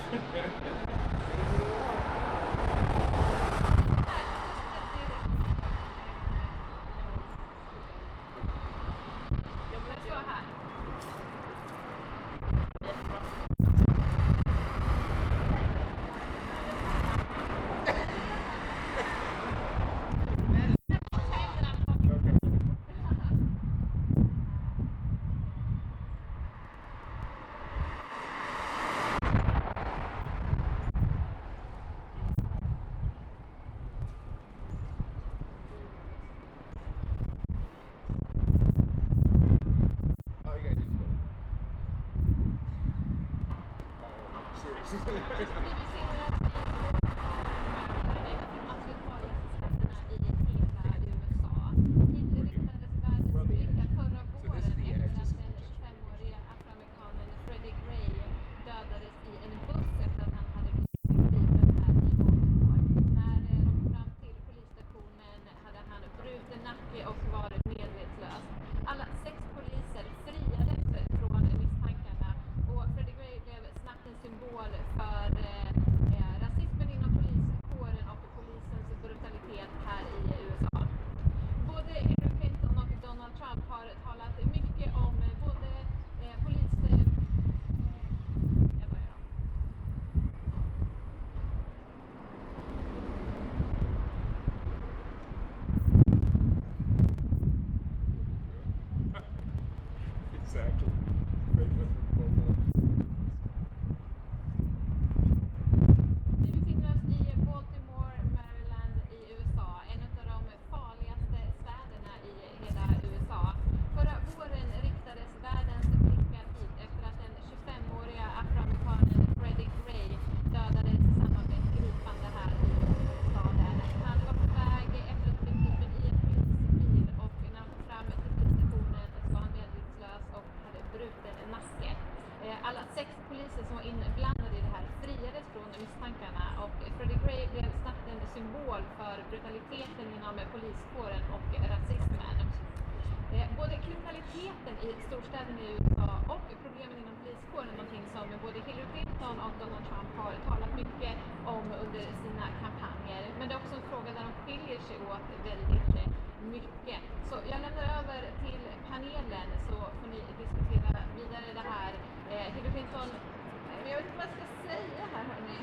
symbol för symbol för brutaliteten inom poliskåren och rasismen. Både kriminaliteten i storstäderna i USA och problemen inom poliskåren är någonting som både Hillary Clinton och Donald Trump har talat mycket om under sina kampanjer. Men det är också en fråga där de skiljer sig åt väldigt mycket. Så jag lämnar över till panelen så får ni diskutera vidare det här. Hillary Clinton, jag vet inte vad jag ska säga här hörni.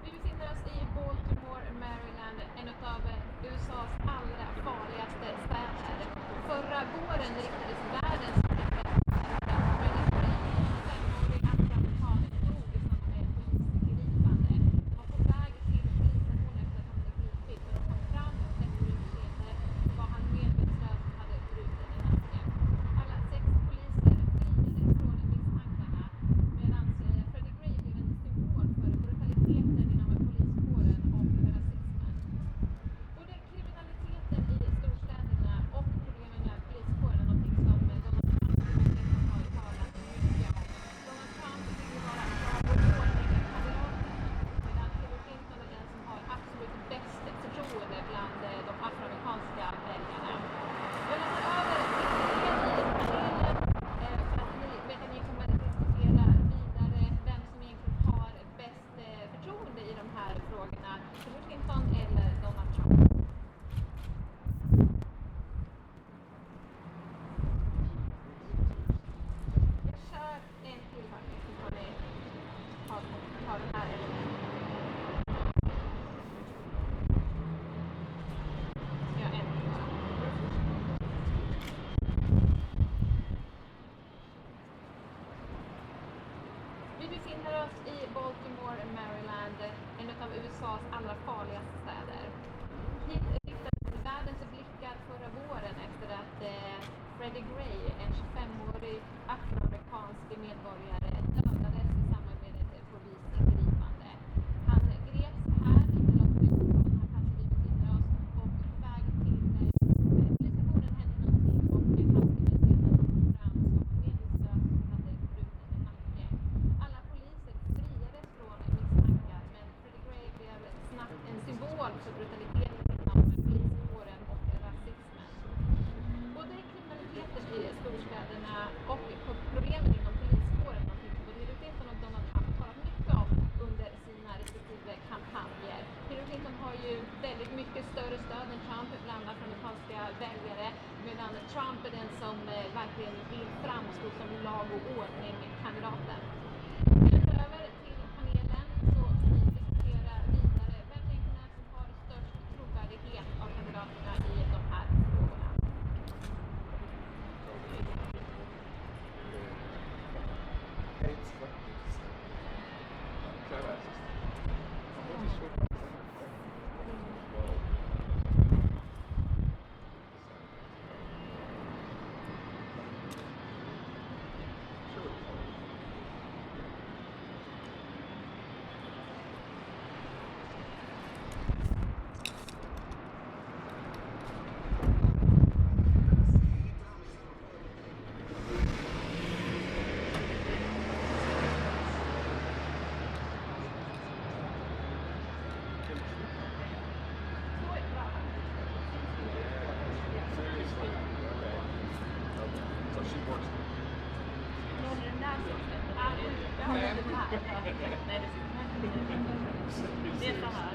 Vi befinner oss i Baltimore, Maryland, en av USAs allra farligaste städer. Förra våren riktades världens Baltimore, Maryland, en av USAs allra farligaste städer. Hit riktades världens blickar förra våren efter att Freddie Gray, en 25-årig afroamerikansk medborgare, dödades i samband med ett polisingripande. Han greps här, inte långt ifrån den här platsen vi befinner oss, och på väg till polisstationen hände någonting och en halvtimme senare kom fram som medvetslös och hade bruten nacke. Alla poliser friades från misstankar, men Freddie Gray blev snabbt en symbol för brutaliteten inom poliskåren och rasismen. Både kriminaliteten i storstäderna och problemen inom poliskåren, någonting som både Hillary Clinton och Donald Trump har talat mycket om under sina respektive kampanjer. Hillary Clinton har ju väldigt mycket större stöd än Trump bland afroamerikanska väljare, medan Trump är den som verkligen vill framstå som lag och ordning-kandidaten. Jag lämnar över till panelen så vi diskuterar vidare vem egentligen är som har störst trovärdighet av kandidaterna i de här frågorna. Det är så här.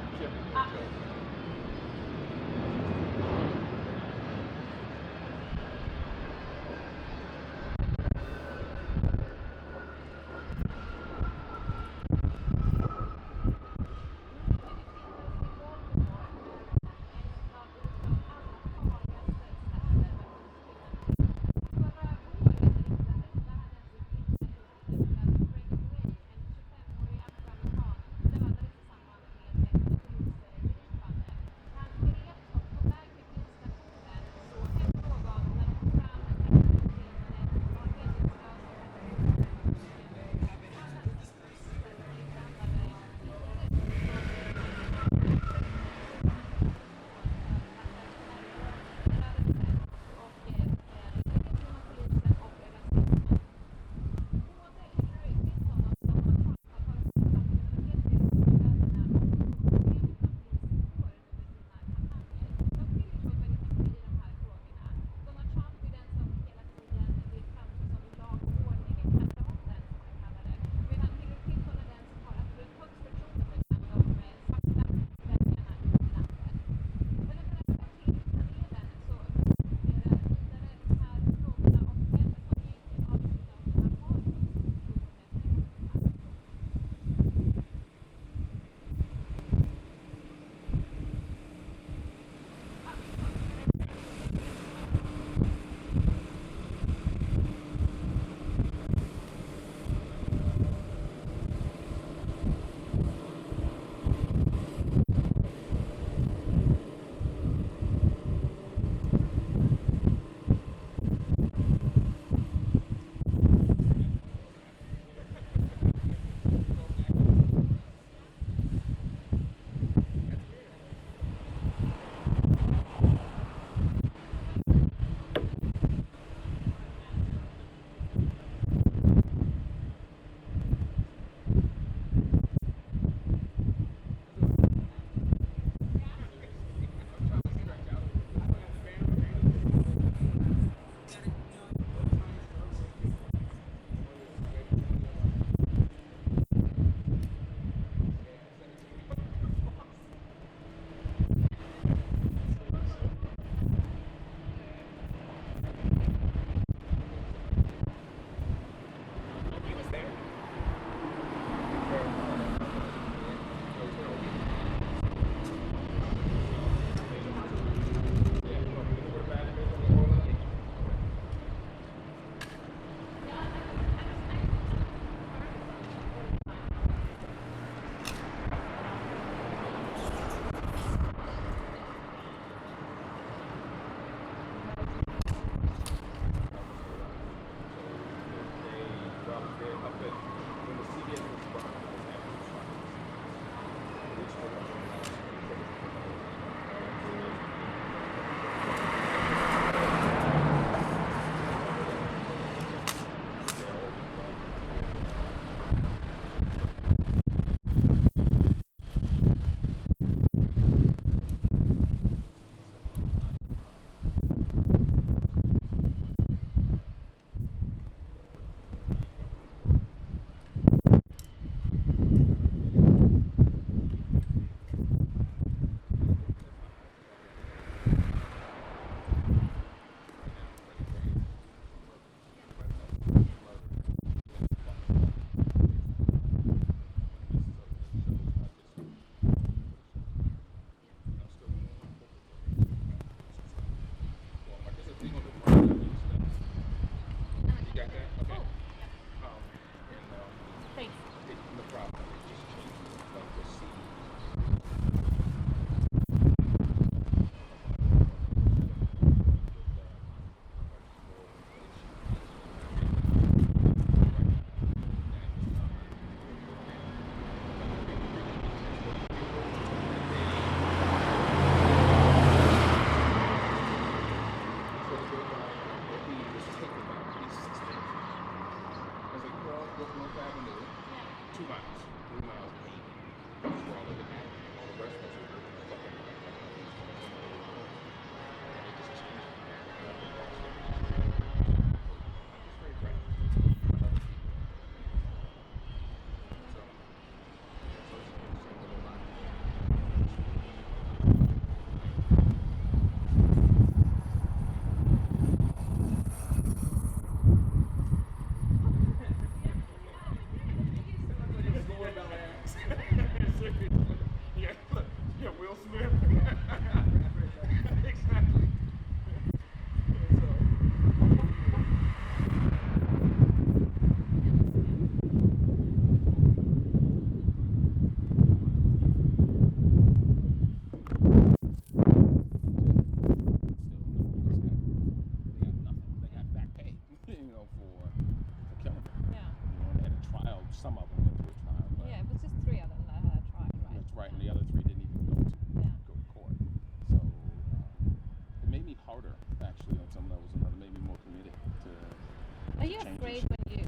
you changes. afraid when you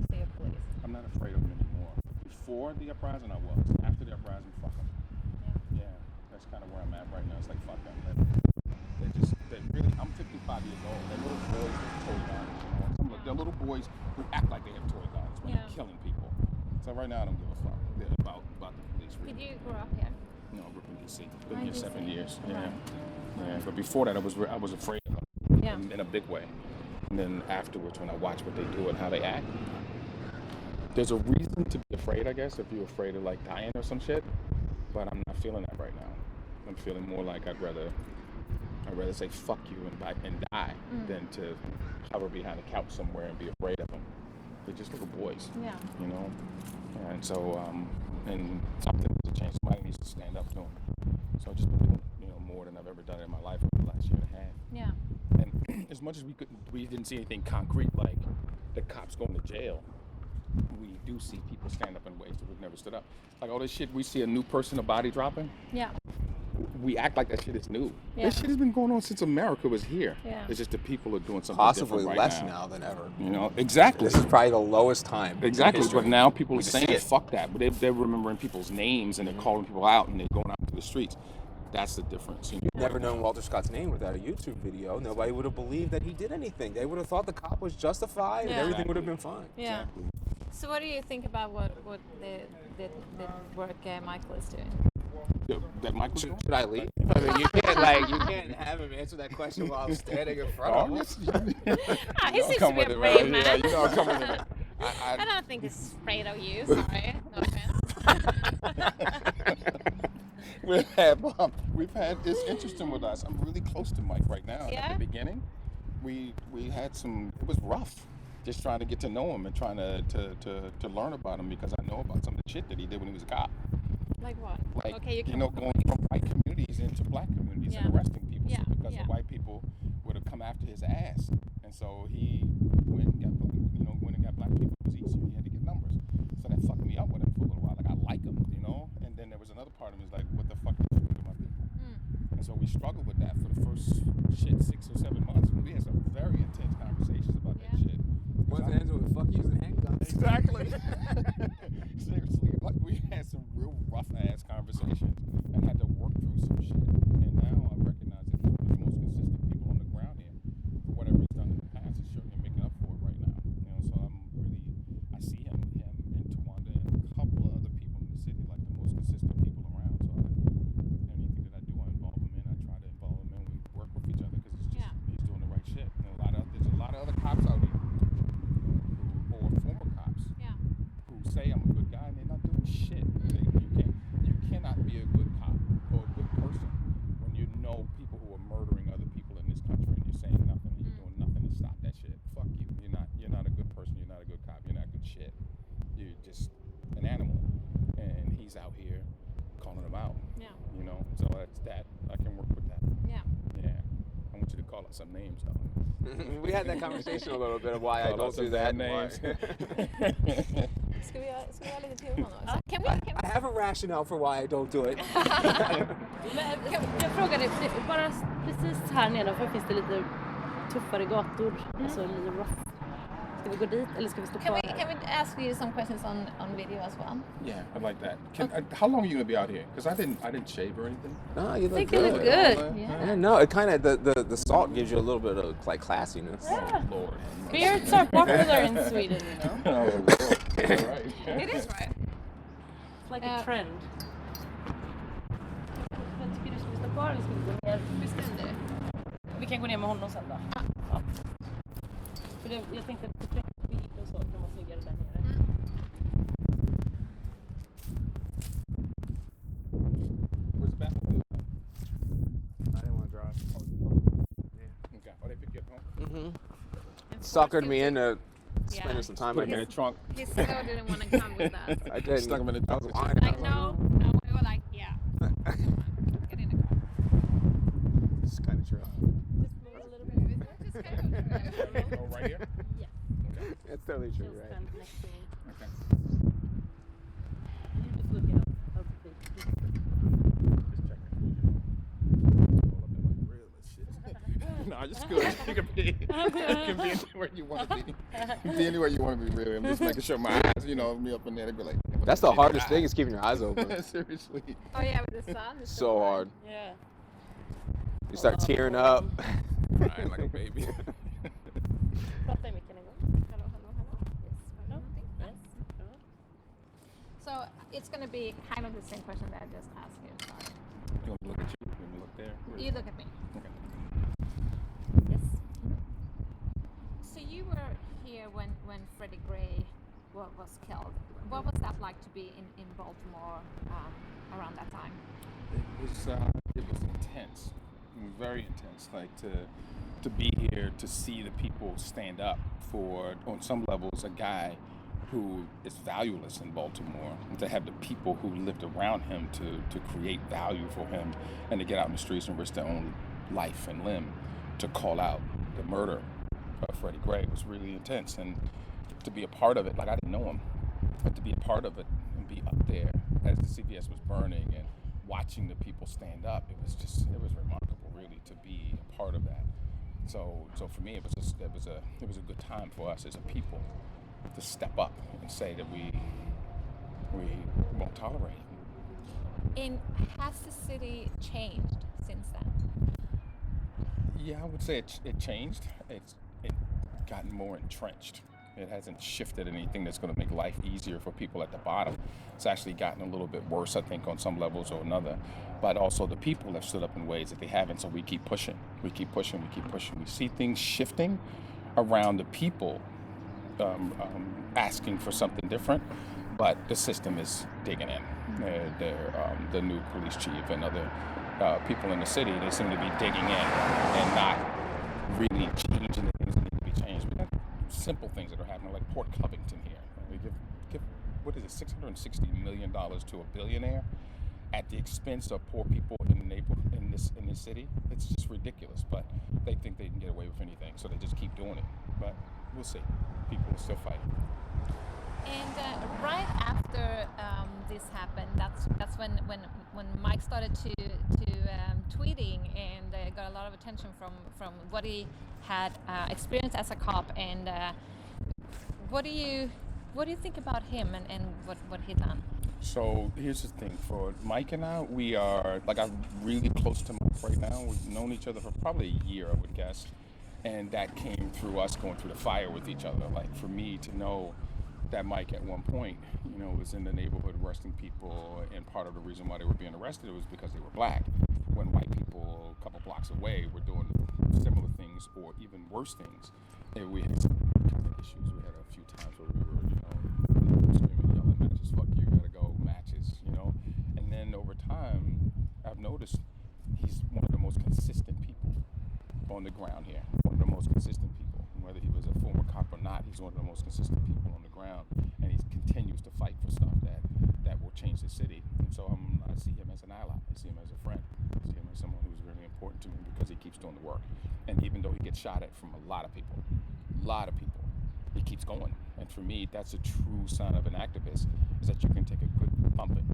see a police? I'm not afraid of them anymore. Before the uprising, I was. After the uprising, fuck them. Yeah, that's kind of where I'm at right now. It's like, fuck them. They're really, I'm 55 years old. They're little boys with toy guns. They're little boys who act like they have toy guns when they're killing people. So right now, I don't give a fuck about the police. Really. Did you grow up here? No, I grew up in D.C. Been here DC. 7 years. Right. Yeah. But before that, I was afraid of them. Yeah. In a big way. And then afterwards, when I watch what they do and how they act, there's a reason to be afraid, I guess, if you're afraid of like dying or some shit. But I'm not feeling that right now. I'm feeling more like I'd rather say fuck you and die than to hover behind a couch somewhere and be afraid of them. They're just little boys. Yeah. You know? And so, and something needs to change. Somebody needs to stand up to them. So I've just been doing, more than I've ever done in my life over the last year and a half. Yeah. And as much as we didn't see anything concrete like the cops going to jail, we do see people stand up in ways that we've never stood up. Like all this shit, we see a new person, a body dropping. Yeah. We act like that shit is new. Yeah. This shit has been going on since America was here. Yeah. It's just the people are doing something Possibly different less right now than ever. Exactly. This is probably the lowest time. Exactly. But now people are We just saying see it. fuck that. But they're remembering people's names and they're calling people out and they're going out to the streets. That's the difference. You've never known Walter Scott's name without a YouTube video. Nobody would have believed that he did anything. They would have thought the cop was justified and everything would have been fine. Yeah. Exactly. So what do you think about what the work Michael is doing? That Michael Should I leave? I mean, you can't have him answer that question while I'm standing in front of him. He seems to be a brave man. Yeah, you know I'm coming with it. I don't think he's afraid of you. Sorry, no offense. We've had it's interesting with us. I'm really close to Mike right now. Yeah? At the beginning, we had some. It was rough, just trying to get to know him and trying to learn about him because I know about some of the shit that he did when he was a cop. Like what? Like Okay, going from white communities into black communities and arresting people Yeah. because the white people would have come after his ass, and so he went and got black people. It was easier. He had to get numbers, so that fucked me up with him for a little while. Like I like him, and then there was another part of him is like, what the fuck did you do to my people? And so we struggled with that for the first 6 or 7 months. We had some very intense conversations about that shit. Once it ends with fuck yous and handguns. Exactly. Seriously, like we had some real rough ass conversations and had to work through some shit. And now I recognize that he's one of the most consistent people on the ground here. For whatever he's done in the past, he's certainly making up for it right now. So I see him and Tawanda and a couple of other people in the city like the most consistent people around. So anything that I do, I involve him in. I try to involve him in. We work with each other because he's doing the right shit. And there's a lot of other cops out here or former cops who say I'm a good guy and they're not doing shit. You cannot be a good cop or a good person when you know people who are murdering other people in this country and you're saying nothing and you're doing nothing to stop that shit. Fuck you. You're not a good person. You're not a good cop. You're not good shit. You're just an animal. And he's out here calling them out. Yeah. So that's that. I can work with that. Yeah. Yeah. I want you to call out some names though. We had that conversation a little bit of why I don't do that. Names. Ska vi göra lite till honom också? Can we? I have a rationale for why I don't do it. Men jag frågade, bara precis här nedanför finns det lite tuffare gator, alltså lite rough. Ska vi gå dit eller ska vi stå kvar här? Can we ask you some questions on video as well? Yeah, I like that. How long are you gonna be out here? Because I didn't shave or anything. No, you I look think you good. look good. Yeah, no, it kind of the salt gives you a little bit of like classiness. Yeah. Oh Lord. Beards are popular in Sweden, Oh Lord. Right. It is right. It's like a trend. Jag tycker du ska stå kvar, vi ska gå ner. Bestäm dig. Vi kan gå ner med honom sen då. Ja. För jag tänkte att det är bild och så kan man snyggare där nere. Where's the bathroom? I didn't want to drive. Okay. Oh, they pick you up home? Suckered me into spending some time Put in him in here. the trunk. He still didn't want to come with us. I didn't. Stuck him in the I was trunk. lying. Like no. We were like yeah. Get in the car. It's kind of true. Just move a little bit. Just kind of. Oh, right here? Yeah. Okay. It's totally true, Just right? stand next to me. Okay. You just look it up. Just checking. All up in my grill and shit. No, No, it's good. You can be anywhere you want to be. Be anywhere you want to be, really. I'm just making sure my eyes, me up in there, they be like. That's the hardest thing is keeping your eyes open. Seriously. Oh yeah, with the sun. It's So hard. Yeah. You start tearing up. Crying like a baby. Prata i micken en gång. Hello. Yes. Yes. Ja. So it's going to be kind of the same question that I just asked you. Sorry. You want me to look at you? You want me to look there? You look at me. Okay. Yes. So you were here when Freddie Gray was killed. What was that like to be in Baltimore around that time? It was intense, very intense. Like to be here, to see the people stand up for, on some levels, a guy who is valueless in Baltimore, and to have the people who lived around him to create value for him and to get out in the streets and risk their own life and limb to call out the murder of Freddie Gray was really intense. And to be a part of it, like I didn't know him, but to be a part of it and be up there as the CVS was burning and watching the people stand up, it was remarkable, really, to be a part of that. So for me, it was a good time for us as a people to step up and say that we won't tolerate it. And has the city changed since then? Yeah, I would say it changed. It gotten more entrenched. It hasn't shifted anything that's going to make life easier for people at the bottom. It's actually gotten a little bit worse, I think, on some levels or another. But also the people have stood up in ways that they haven't, so we keep pushing. We see things shifting around the people asking for something different, but the system is digging in. The new police chief and other people in the city, they seem to be digging in and not really changing the things that need to be changed. We got simple things that are happening, like Port Covington here. We give what is it, $660 million to a billionaire at the expense of poor people in the neighborhood in this city. It's just ridiculous, but they think they can get away with anything, so they just keep doing it. But we'll see. People will still fight. And right after this happened, that's when Mike started to tweeting and got a lot of attention from what he had experienced as a cop. And what do you think about him and what he done? So here's the thing, for Mike and I, we are, like, I'm really close to Mike right now. We've known each other for probably a year, I would guess. And that came through us going through the fire with each other. Like, for me to know that Mike at one point, was in the neighborhood arresting people, and part of the reason why they were being arrested was because they were black, when white people a couple blocks away were doing similar things or even worse things. And we had some kind of issues. We had a few times where we were, screaming, yelling matches, fuck you, gotta go, matches, And then over time, I've noticed he's one of the most consistent people on the ground here, one of the most consistent people. Whether he was a former cop or not, he's one of the most consistent people on the ground, and he continues to fight for stuff that will change the city. And so I see him as an ally. I see him as a friend. I see him as someone who's really important to me because he keeps doing the work. And even though he gets shot at from a lot of people, he keeps going. And for me, that's a true sign of an activist, is that you can take a good thumping,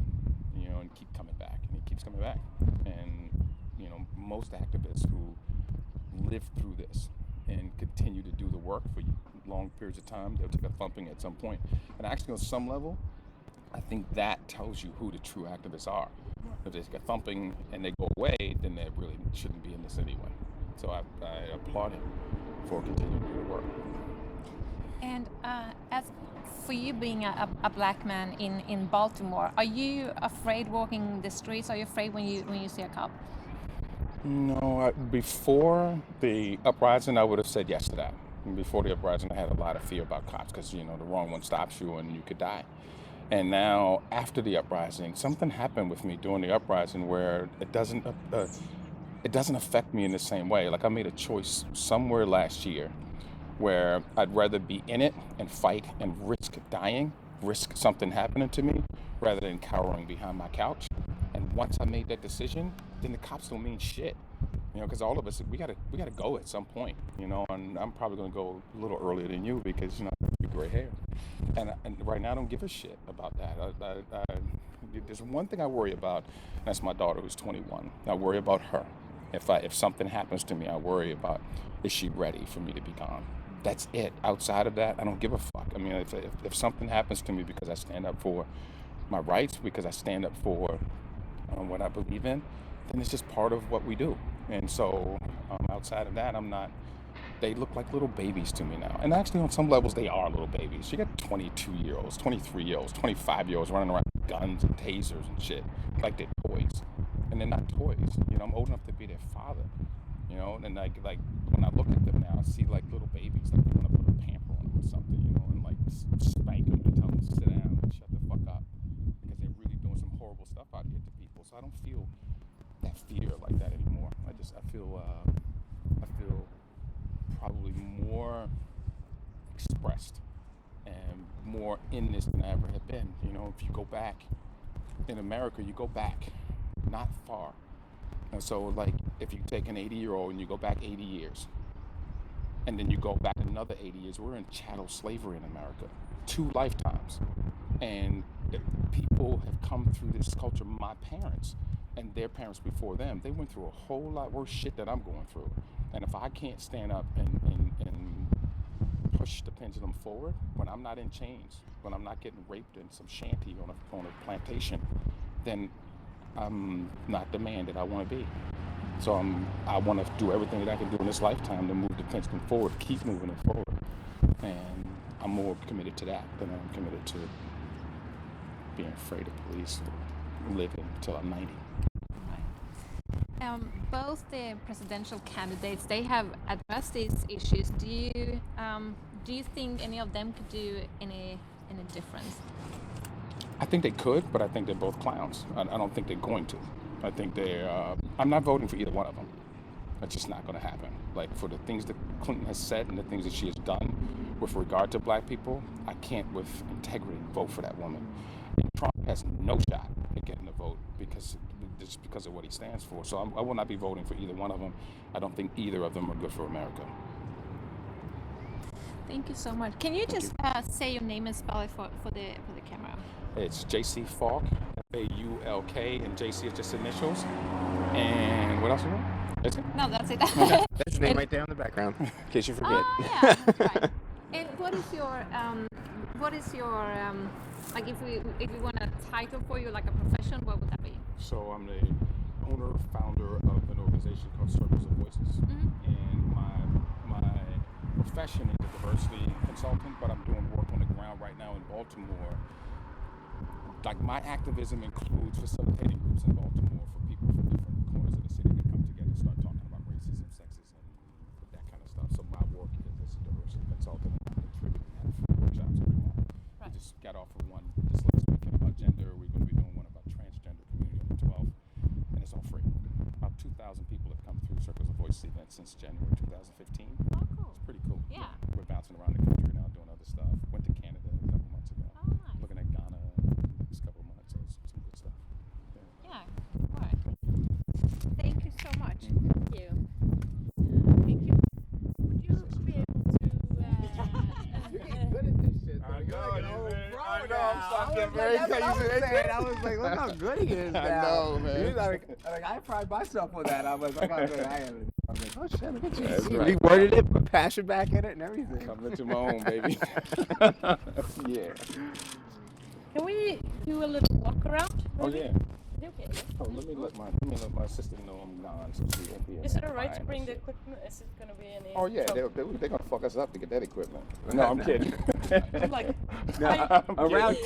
and keep coming back. And he keeps coming back. And, most activists who live through this and continue to do the work for long periods of time, they'll take a thumping at some point. And actually, on some level, I think that tells you who the true activists are. If they take a thumping and they go away, then they really shouldn't be in this anyway. So I applaud him for continuing to do the work. And as for you being a black man in Baltimore, are you afraid walking the streets? Are you afraid when you see a cop? No, before the uprising, I would have said yes to that. And before the uprising, I had a lot of fear about cops because, the wrong one stops you and you could die. And now, after the uprising, something happened with me during the uprising where it doesn't affect me in the same way. Like, I made a choice somewhere last year where I'd rather be in it and fight and risk dying, risk something happening to me, rather than cowering behind my couch. And once I made that decision, then the cops don't mean shit, because all of us, we gotta go at some point, and I'm probably gonna go a little earlier than you because, I have gray hair, and right now I don't give a shit about that. There's one thing I worry about, and that's my daughter who's 21. I worry about her. If something happens to me, I worry about, is she ready for me to be gone? That's it. Outside of that, I don't give a fuck. I mean, if something happens to me because I stand up for my rights, because I stand up for what I believe in, then it's just part of what we do. And so outside of that, I'm not. They look like little babies to me now. And actually, on some levels, they are little babies. You got 22-year-olds, 23-year-olds, 25-year-olds running around with guns and tasers and shit like they're toys. And they're not toys. You know, I'm old enough to be their father. You know, and like when I look at them now, I see like little babies, like you want to put a pamper on them or something, you know, and like spank them and tell them to sit down and shut the fuck up, because they're really doing some horrible stuff out here to people. So I don't feel that fear like that anymore. I feel probably more expressed and more in this than I ever had been. You know, if you go back in America, you go back not far. And so, like, if you take an 80-year-old and you go back 80 years, and then you go back another 80 years, we're in chattel slavery in America, 2 lifetimes. And people have come through this culture. My parents and their parents before them, they went through a whole lot worse shit that I'm going through. And if I can't stand up and push the pendulum forward, when I'm not in chains, when I'm not getting raped in some shanty on a plantation, then I'm not the man that I want to be. So I want to do everything that I can do in this lifetime to move the pendulum forward, keep moving it forward. And I'm more committed to that than I'm committed to being afraid of police or living until I'm 90. Both the presidential candidates, they have addressed these issues. Do you think any of them could do any difference? I think they could, but I think they're both clowns. I don't think they're going to. I think I'm not voting for either one of them. That's just not going to happen. Like, for the things that Clinton has said and the things that she has done with regard to black people, I can't with integrity vote for that woman. And Trump has no shot at getting a vote because of what he stands for. So I will not be voting for either one of them. I don't think either of them are good for America. Thank you so much. Can you just say your name and spell it for the camera? It's JC Faulk, Faulk, and JC is just initials. And what else you want? That's it? No, that's it. That's his name right there in the background, in case you forget. Oh, yeah, that's right. And what is your like, if you want a title for you, like a profession, what would that be? So I'm the owner, founder of an organization called Circles of Voices. Mm-hmm. And my profession is a diversity consultant, but I'm doing work on the ground right now in Baltimore. Like, my activism includes facilitating groups in Baltimore for people from different corners of the city to come together and start talking about racism, sexism, that kind of stuff. So my work is as a diversity consultant, and I'm contributing that for workshops every month. Right. We just got off of one this last weekend about gender. We're going to be doing one about transgender community on the 12th, and it's all free. About 2,000 people have come through Circles of Voice events since January 2015. Oh, cool. It's pretty cool. Yeah. We're bouncing around the country now doing other stuff. Went to Canada a couple months ago. Oh, nice. Looking at Ghana next couple of months. So it's some good stuff. Yeah. All right. Thank you so much. Thank you. Thank you. Would you be able to... Good at this shit. I was like, look how good he is now. I know, man. I pride myself on that. I was like, look how good I am. I was like, oh shit, look at you. That's right. He worded it, put passion back in it and everything. Coming into my own, baby. Yeah. Can we do a little walk around? Oh, yeah. Okay. Oh, let me let my assistant know I'm gone, so she won't be. Is it alright to bring the equipment? Is it going to be any? Oh yeah, they're gonna fuck us up to get that equipment. No, I'm kidding. I'm like, Around.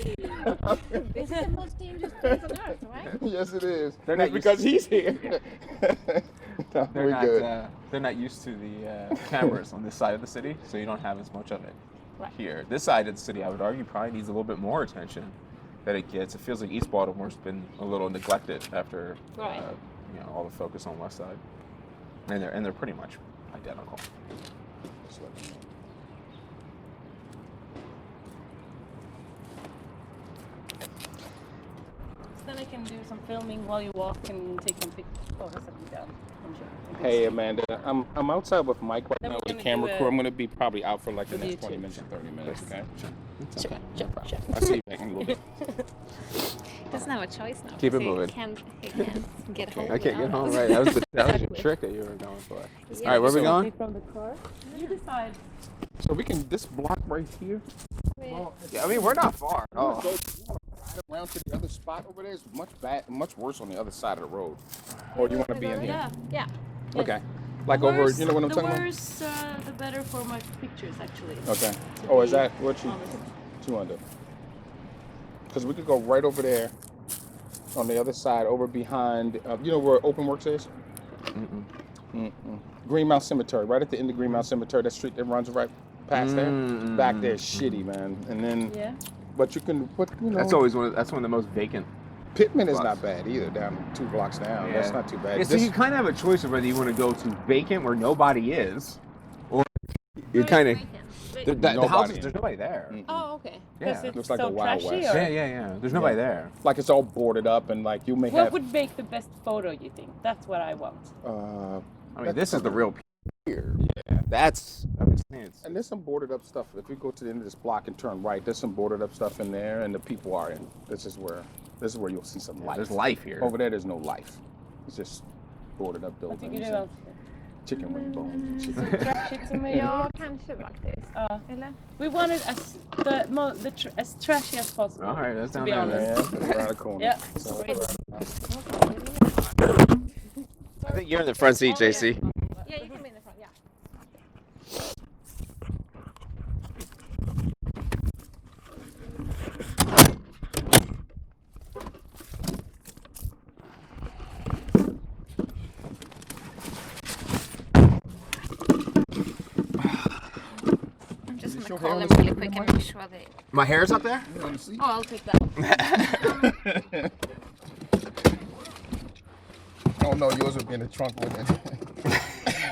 This is the most dangerous place on earth, right? Yes, it is. They're not because he's here. No, we're good. They're not used to the cameras on this side of the city, so you don't have as much of it Right. here. This side of the city, I would argue, probably needs a little bit more attention that it gets. It feels like East Baltimore's been a little neglected after Right. All the focus on West Side, and they're pretty much identical. Just let me know. so then I can do some filming while you walk and take some pictures. Oh, that's something down. I'm sure. Hey Amanda, I'm outside with Mike right Then now we're with the gonna camera do crew. I'm gonna be probably out for like the with next 20 YouTube. minutes or 30 minutes, okay? It's okay. Sure. I'll see you back in a little bit. Doesn't have a choice now. Keep it 'cause moving. He can't get home. I can't get without home. us. Right, that was the Exactly. trick that you were going for. Yeah. All right, where we going? From the car. You decide. So we can, this block right here. Yeah, I mean we're not far. Oh. Go right around to the other spot over there is much worse on the other side of the road. Or do you want to be in here? Yeah. Yeah. Okay. Like over, you know what I'm talking The about? worse, the better for my pictures, actually. Okay. To Oh, is be that what you honest. 200? Because we could go right over there on the other side, over behind, you know where Open Works is? Greenmount Cemetery, right at the end of Greenmount Cemetery, that street that runs right past there. Back there is shitty, man. And then, Yeah. but you can put, you know. That's always one of the most vacant. Pittman is blocks. not bad either, down 2 blocks down. That's not too bad. Yeah, so This- you kind of have a choice of whether you want to go to vacant where nobody is, or you Where kind of is vacant? the houses. Nobody. There's nobody there. Oh, okay. Yeah, It's looks like so the Wild trashy, West. or- yeah. There's nobody there. like it's all boarded up and like you may What have. would make the best photo, you think? That's what I want. I mean, this is the real here. Yeah. That's I mean, it's, And there's some boarded up stuff. If you go to the end of this block and turn right, there's some boarded up stuff in there, and the people are in. This is where you'll see some life. there's life here. Over there, there's no life. It's just boarded up Vad tycker buildings, du and alltså? chicken wing bones. and shit. Trashigt som möjligt. Ja, kanske faktiskt. Ja. Eller? We want it as trashy as possible. All right, that's to down be there. honest. Yeah, that's around the corner. Yeah. So, I think you're in the front seat, JC. Yeah, you can be in the front. Yeah. I'm just Is gonna your call hair them on really the quick mic? and make sure they. My hair's up there. you wanna see? Oh, I'll take that. Oh no, yours would be in the trunk with it.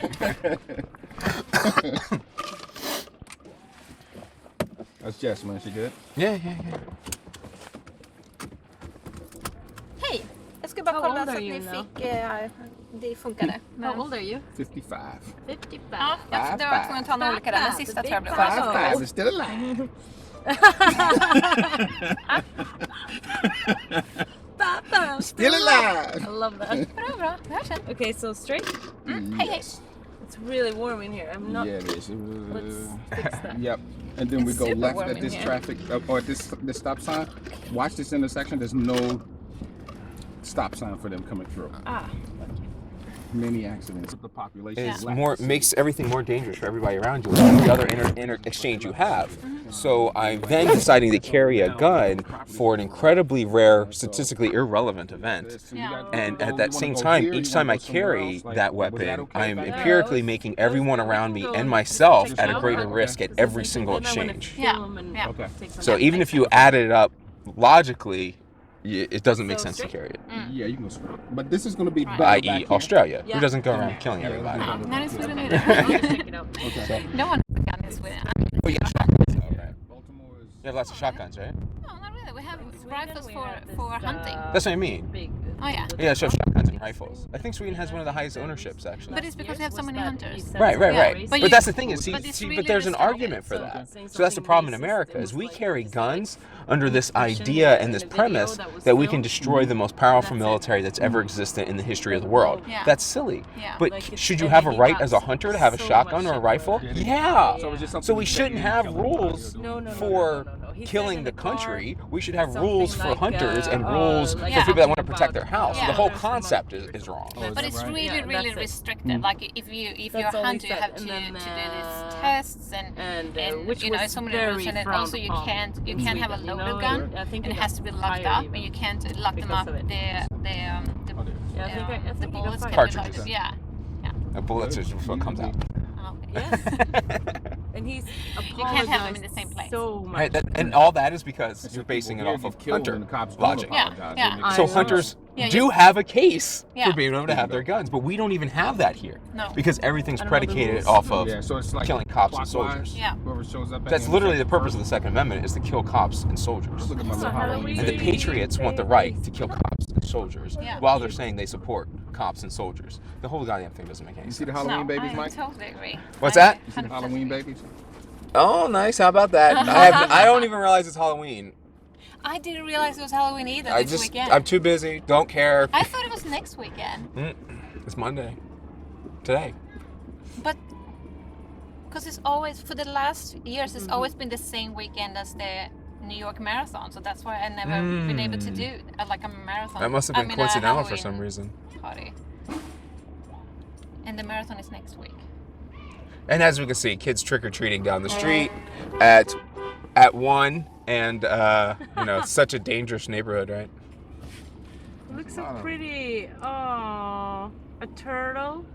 That's Jess, man. She good? Yeah. Hej! Jag ska bara How kolla old så are att you ni now? fick... det funkade. How old are you? 55. 55. Ja, jag var tvungen att ta några olika där. Den sista tror jag blev 55 is still alive. Still alive. I love that. Bra. Vi hörs sen. Okay, so straight. Hej. Yes. It's really warm in here. I'm not. Yeah, it is. Let's fix that. Yep. And then we It's go super left warm at in this here. traffic, or at this stop sign. Watch this intersection. There's no stop sign for them coming through. Ah. Many accidents. The population It's left more the city. makes everything more dangerous for everybody around you. The other exchange you have. So I'm then deciding to carry a gun for an incredibly rare, statistically irrelevant event. Yeah. And at that same time, each time I carry that weapon, I'm empirically making everyone around me and myself at a greater risk at every single exchange. Yeah. Okay. So even if you added it up logically, it doesn't make sense to carry it. Yeah, you can go straight. But this is going to be better I.e. back here. Australia, Yeah. who doesn't go around killing everybody. Ja, när är Sweden är Check it out. Okay. No one has a gun in Sweden. Oh, yeah, shotguns. Oh, right. Baltimore is. You have lots of shotguns, right? No, not really. We have Sweden rifles we for have this, hunting. That's what I mean. Big. Oh, yeah. Yeah, so shotguns and rifles. I think Sweden has one of the highest ownerships, actually. But it's because we have so many hunters. Right. But But you- that's the thing is, but it's but really there's an restricted, argument for so that. saying So that's the something problem in racist, America it is was we like carry this, guns under this Russian idea and in this the video premise that was that we can filmed. destroy the most powerful That's it. military that's ever existed in the history of the world. Yeah. That's silly. Yeah. But Like it's- should you and have a he right got as a hunter to have a so shotgun much or a rifle? shit. Yeah. So it's just something So we you shouldn't say have you kill rules No. for He said killing in the the car, country. We should have something rules for like, hunters and uh, rules like for people that want to something protect their about- house. Yeah. The whole There's concept is wrong. Oh, is But that it's right? really, Yeah, really that's it. restricted. Like if you're That's a all he hunter, you said. have to And then, do these uh, tests and which you know was so many very rules. And then frowned also you upon can't in have a Sweden, you loaded know, gun, I think and it it has got to be locked higher up, even and you can't lock them because up. of it. Yeah, I think The it got bullets can be Cartridges. loaded. Yeah. The bullets is what comes out. Oh, okay. Yes. And he's You can't have them in the same place. so much. Right, and all that is because you're basing it People off here of get killed hunter when the cops don't logic. Yeah, apologize. yeah. They make So I know. hunters Yeah, do have a case Yeah. for being able to have their guns, but we don't even have that here No. because everything's I don't know the predicated rules. off of Yeah, so it's like killing cops and clockwise, soldiers. Yeah. Whoever shows up. at That's the literally the intersection purpose of the Second Amendment is to kill cops and soldiers. Look at my little Halloween. And the baby. patriots want the right to kill cops and soldiers Yeah. while they're saying they support cops and soldiers. The whole goddamn thing doesn't make any You see the sense. Halloween babies, I Mike? totally agree. What's that? You see the Halloween babies? Oh, nice. How about that? I don't even realize it's Halloween. I didn't realize it was Halloween either this weekend. I'm too busy. Don't care. I thought it was next weekend. It's Monday. Today. But because it's always, for the last years, it's always been the same weekend as the New York Marathon. So that's why I never been able to do like a marathon. That must have been coincidental for some reason. Party. And the marathon is next week. And as we can see, kids trick-or-treating down the street at 1, and it's such a dangerous neighborhood, right? It looks so pretty. Oh, a turtle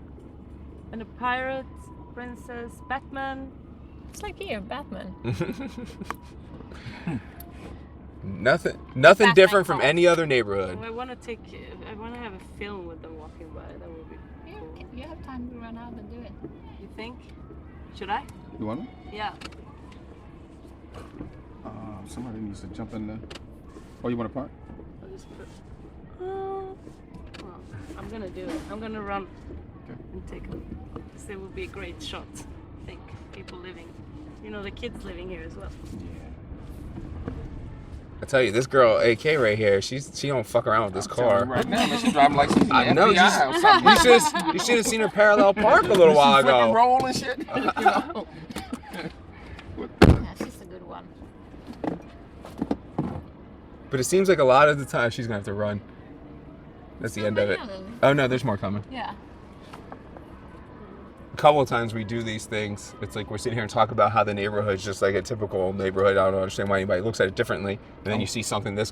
and a pirate, princess, Batman. It's like you, Batman. Nothing Batman different from call. any other neighborhood. I want to have a film with them walking by. That would be cool. You have time to run out and do it. You think? Should I? You want me? Yeah. Somebody needs to jump in the... Oh, you want to park? I'll just put... well, I'm gonna do it. I'm gonna run and take them. Because it would be a great shot. I think people living, the kids living here as well. Yeah. I tell you, this girl AK right here, she don't fuck around with this car. Right now, man, she's driving like she's I know. You should have seen her parallel park a little while ago. Roll and shit. Yeah, she's a good one. But it seems like a lot of the time she's gonna have to run. That's the end of it. Oh no, there's more coming. Yeah. A couple of times we do these things. It's like we're sitting here and talk about how the neighborhood's just like a typical neighborhood. I don't understand why anybody looks at it differently. And then you see something, this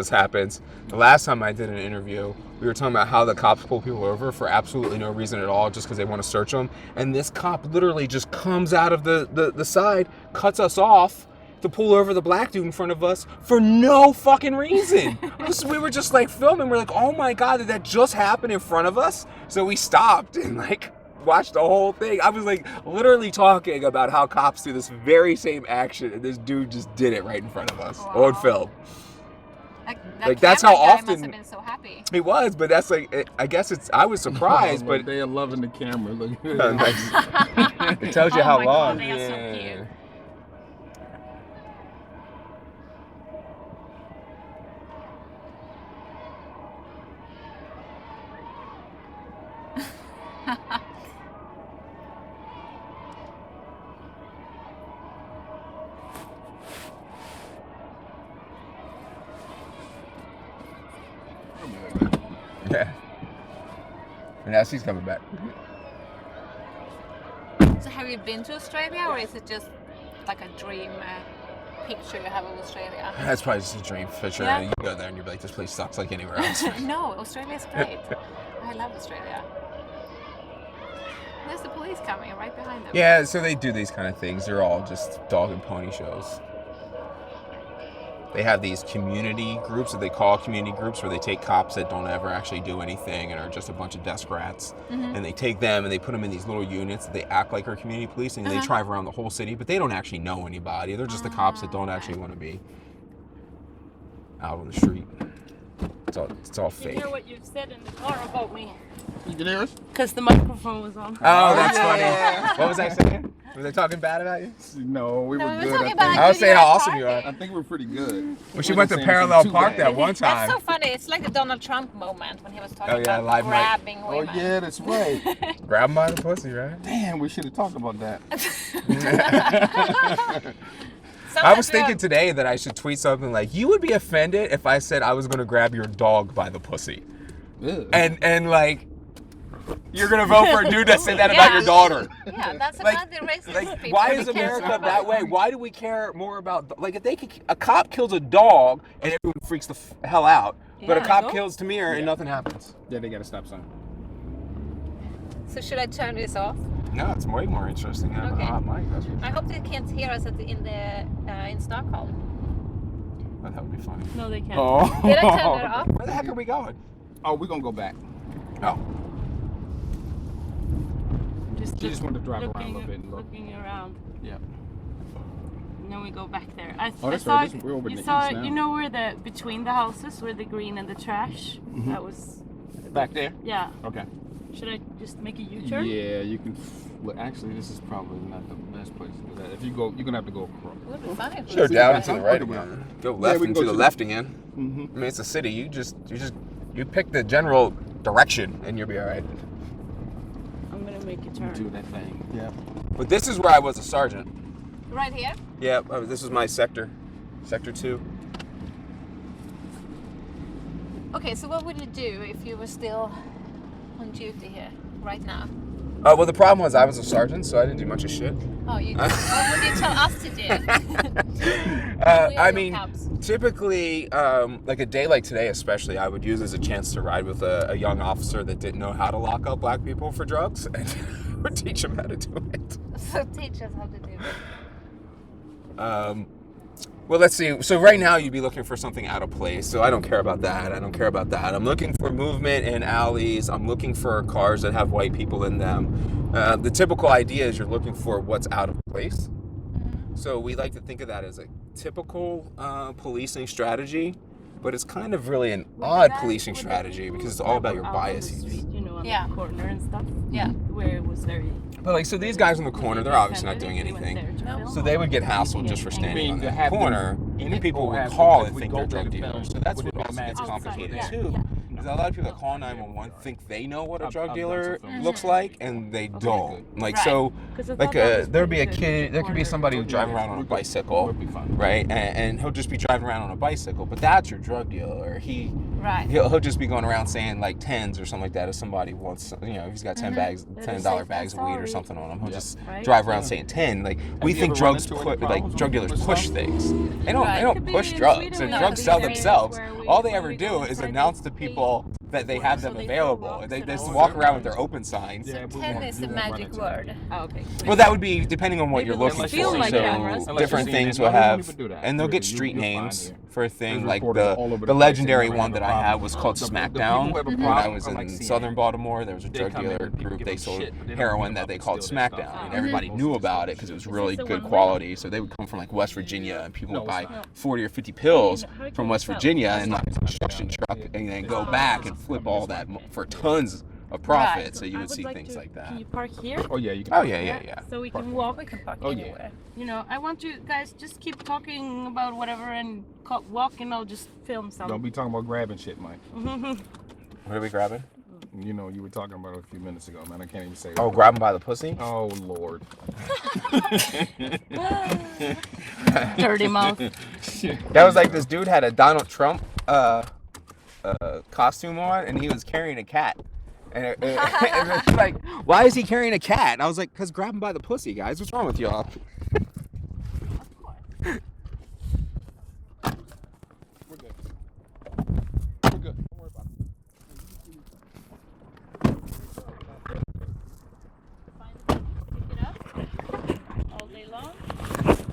happens. The last time I did an interview, we were talking about how the cops pull people over for absolutely no reason at all, just because they want to search them. And this cop literally just comes out of the side, cuts us off to pull over the black dude in front of us for no fucking reason. We were just like filming. We're like, oh my God, did that just happen in front of us? So we stopped and like watched the whole thing. I was like literally talking about how cops do this very same action, and this dude just did it right in front of us on film. Like that's how often must have been so happy. He was, but that's like, I guess I was surprised, but they are loving the camera. Look at it tells you how long. God, they are so cute. Yeah. And now she's coming back. So have you been to Australia, or is it just like a dream picture you have of Australia? That's probably just a dream picture. Yeah. And you go there and you're like, this place sucks like anywhere else. No, Australia's great. I love Australia. There's the police coming right behind them. Yeah, so they do these kind of things. They're all just dog and pony shows. They have these community groups that they call community groups, where they take cops that don't ever actually do anything and are just a bunch of desk rats. And they take them and they put them in these little units that they act like are community policing, and they drive around the whole city, but they don't actually know anybody. They're just the cops that don't actually want to be out on the street. It's all fake. You hear what you've said in the car about me? You can hear us? Because the microphone was on. Oh, that's funny. What was I saying? Was I talking bad about you? No, we were No, we were good. talking about I was saying how awesome you I are. think we're pretty good. Well, she went to Parallel Park that one That's time. so funny. It's like the Donald Trump moment when he was talking Oh, yeah, about live mic. grabbing Oh women. yeah, that's right. Grab him by the pussy, right? Damn, we should have talked about that. I was thinking today that I should tweet something like, you would be offended if I said I was going to grab your dog by the pussy. Ugh. And like, you're going to vote for a dude that said that about your daughter. Yeah, that's Like- about the racist Like, people. why We is can't America talk that about way? Why do we care more about, like, if a cop kills a dog and everyone freaks the hell out, but a Yeah, cop no. kills Tamir and nothing happens? Yeah, they got to stop sign. So should I turn this off? No, it's way more interesting than Okay. a hot mic. That's for I sure. hope they can't hear us in Stockholm. But that would be funny. No, they can't. Oh. Did I turn it off? Where the heck are we going? Oh, we're going to go back. Oh. She just wanted to drive around a looking, little bit and look. looking around. Yeah. And then we go back there. I that's saw, right. We're over in you the saw, east now. you know where between the houses, where the green and the trash, that was, Back there? yeah. Okay. Should I just make a U-turn? Yeah, you can. Well, actually, this is probably not the best place to do that. If you go, you're gonna have to go across. Would be funny. if we Sure, did down that. and to the right again. Go left we and can to go the to left again. Mm-hmm. I mean, it's a city. You pick the general direction, and you'll be all right. I'm gonna make a turn. Do that thing. Yeah. But this is where I was a sergeant. Right here? Yeah, this was my sector, Sector 2. Okay, so what would you do if you were still on duty here right now? Well, the problem was I was a sergeant, so I didn't do much of shit. Oh, you what would you tell us to do? I mean, typically, like a day like today especially, I would use as a chance to ride with a young officer that didn't know how to lock up black people for drugs and would teach them how to do it. So teach us how to do it. Well, let's see. So right now you'd be looking for something out of place. So I don't care about that. I'm looking for movement in alleys. I'm looking for cars that have white people in them. The typical idea is you're looking for what's out of place. So we like to think of that as a typical policing strategy, but it's kind of really an odd policing strategy because it's all about your biases. You know, on Yeah. the corner and stuff. Yeah. Where it was very. But like, so these guys in the corner, they're obviously not doing anything. So they would get hassled just for standing on that corner, and people would call and think they're drug dealers. So that's what also gets complicated too. Because a lot of people that call 911 think they know what a drug dealer looks like, and they don't. Like, so, like, there'd be a kid, there could be somebody who's driving around on a bicycle, right? And he'll just be driving around on a bicycle, but that's your drug dealer. He'll just be going around saying like tens or something like that if somebody wants, you know, if he's got $10 bags of weed or something on him, he'll just drive around saying 10. Like, we think drug dealers push things. They don't push drugs, and drugs sell themselves. All they ever do is announce to people that they have them available. They just walk around with their open signs. So 10 is the magic word. Oh, okay. Well, that would be depending on what you're looking for. feel like cameras. So different things will have, and they'll get street names for a thing. Like the legendary one that I had was called Smackdown. When I was in southern Baltimore, there was a drug dealer group. They sold heroin that they called Smackdown, and everybody knew about it because it was really good quality. So they would come from like West Virginia, and people would buy 40 or 50 pills from West Virginia in like a construction truck, and then go back and flip all that for tons of profit. Right. So you would see things like that. Can you park here? Oh yeah, you can. Oh yeah. So we can walk. We can park Oh, yeah. anywhere. You know, I want you guys just keep talking about whatever and walk, and I'll just film some. Don't be talking about grabbing shit, Mike. What are we grabbing? You know, you were talking about it a few minutes ago, man. I can't even say it. Oh, grab him by the pussy? Oh Lord. Dirty mouth. That was like this dude had a Donald Trump costume on, and he was carrying a cat. And it's like, why is he carrying a cat? And I was like, because grab him by the pussy, guys. What's wrong with y'all? We're good. We're good. Don't worry about it. All day long.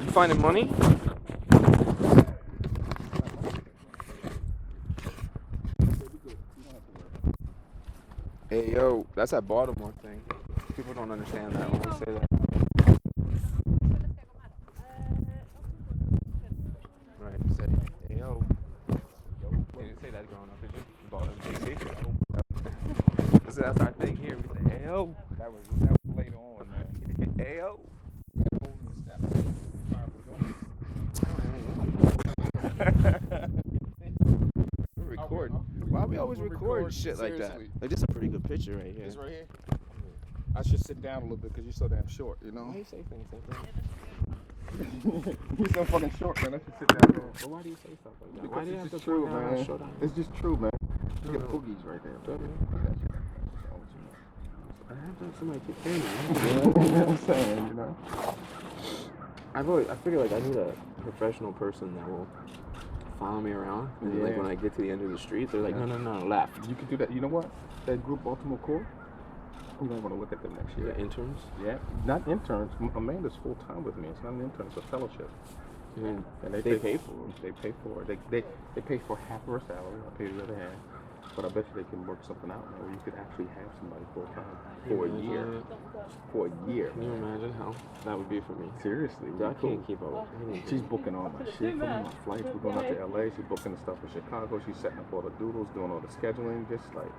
You finding money? Hey, yo, that's that Baltimore thing. People don't understand that when I say that. Right, say, hey, yo. You didn't say that growing up, did you? That's our thing here. We say, hey, yo. That was later on, man. Hey, yo. We're recording. Why we always record shit like that? Like, this is a pretty good picture right here. This right here? I should sit down a little bit because you're so damn short, you know? Why you say things like that? You're so fucking short, man. I should sit down there. Well, why do you say stuff like that? Because Why do you have it's to just true, point out how man. short I am? It's just true, man. You get boogies right there. I have to have somebody keep carrying me. You know what I'm saying, you know? I figure like I need a professional person that will follow me around. And like when I get to the end of the street, they're like, no, left. You can do that. You know what? That group Baltimore Core, I'm going to look at them next year. The interns? Yeah, not interns. Amanda's full time with me. It's not an intern. It's a fellowship. And they pay for it. They pay for it. They pay for half of her salary. I pay the other half. But I bet you they can work something out now where you could actually have somebody full time for a year. For a year. Can you imagine how that would be for me? Seriously, I can't keep up. She's booking all my shit for me, my flights. We're going out to LA. She's booking the stuff in Chicago. She's setting up all the doodles, doing all the scheduling. Just like,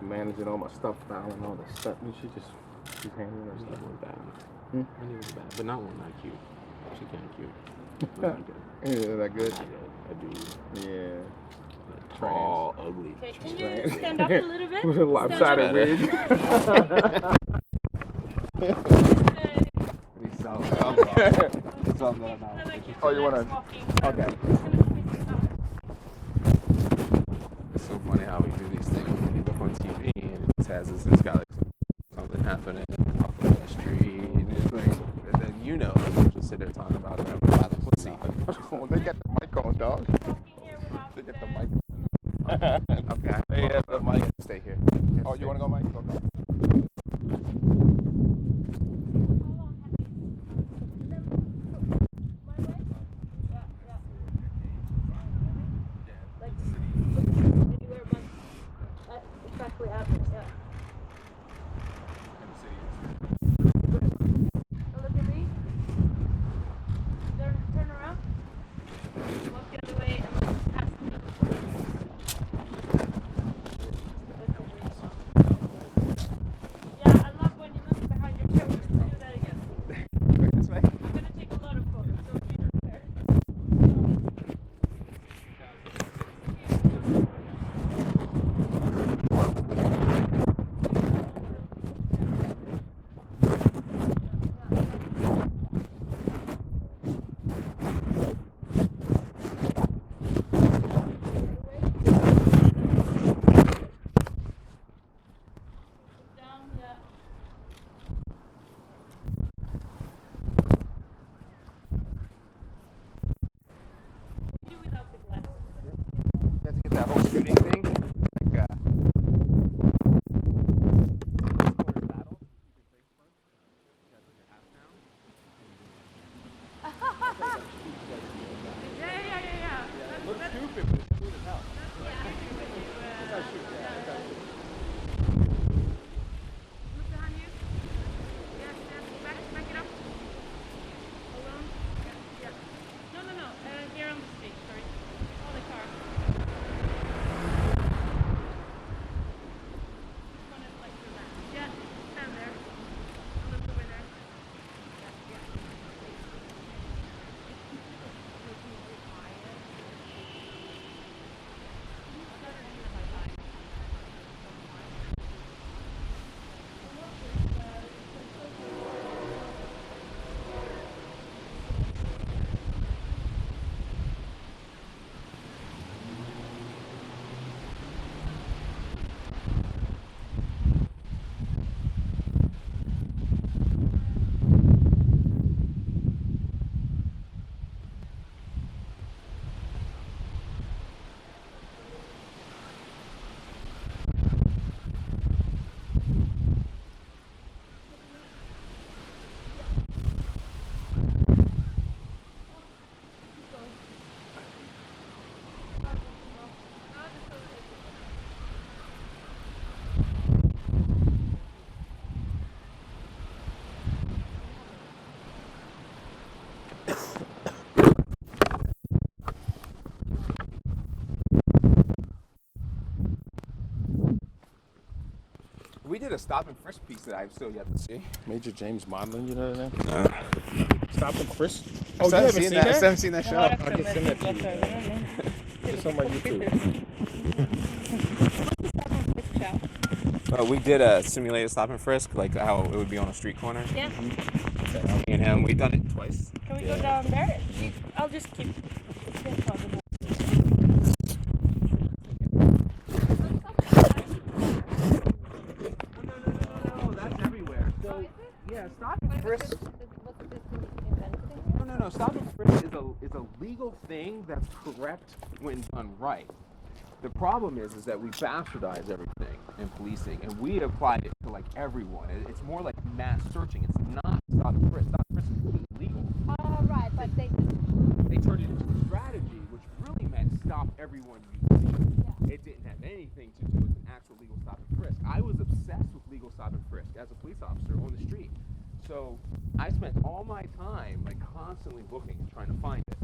managing all my stuff down and all that stuff. And she's handling her stuff. was bad. Hmm? Money was bad, but not one not cute. She kind of cute. Not good. Yeah, that good? Not good. I do. Yeah. Tall, ugly. Okay, can you Trans. stand up a little bit? With a lopsided wig. Oh, you wanna? Okay. It's so funny how we do these things. We look on TV and it just has this. It's got like something happening off of the street, and it's like, and then you know, we'll just sit there talking about it by the pussy. Oh, they got the mic on, dog. They got the mic. Okay. They have the mic. Stay here. Oh, you wanna go, Mike? Go. Exactly after, yeah. Look at me. Turn around. Walk the other way and look past me. Yeah, I love when you look behind your shoulder. Do that again. This way. I'm gonna take a lot of photos, so be prepared. Down, yeah. Do without the glasses. You have to get that whole shooting thing. Like, Yeah. looks stupid, but it's cool as hell. Look behind you. Yes. Back it up. Alone. Yeah. No. Here on the street. Sorry. Oh, the car. This one is like the left. Yeah. Stand there. And look over there. Yeah. We did a stop and frisk piece that I've still yet to see. Major James Modeling, you know that? Stop and Frisk. Oh, you haven't seen that? I haven't seen that show. I'll just send that to you. It's on my YouTube. We did a simulated stop and frisk, like how it would be on a street corner. Yeah. Me and him, we've done it twice. Can we go down there? I'll just keep. No, that's everywhere. So, yeah, stop and frisk. No. Stop and frisk is a legal thing that's correct when done right. The problem is that we bastardize everything in policing, and we apply it to like everyone. It's more like mass searching. It's not stop and frisk. Stop and frisk is completely legal. Right, but they They turned it into a strategy, which really meant stop everyone you see. Yeah. It didn't have anything to do with an actual legal stop and frisk. I was obsessed with legal stop and frisk as a police officer on the street. So I spent all my time like constantly looking and trying to find it.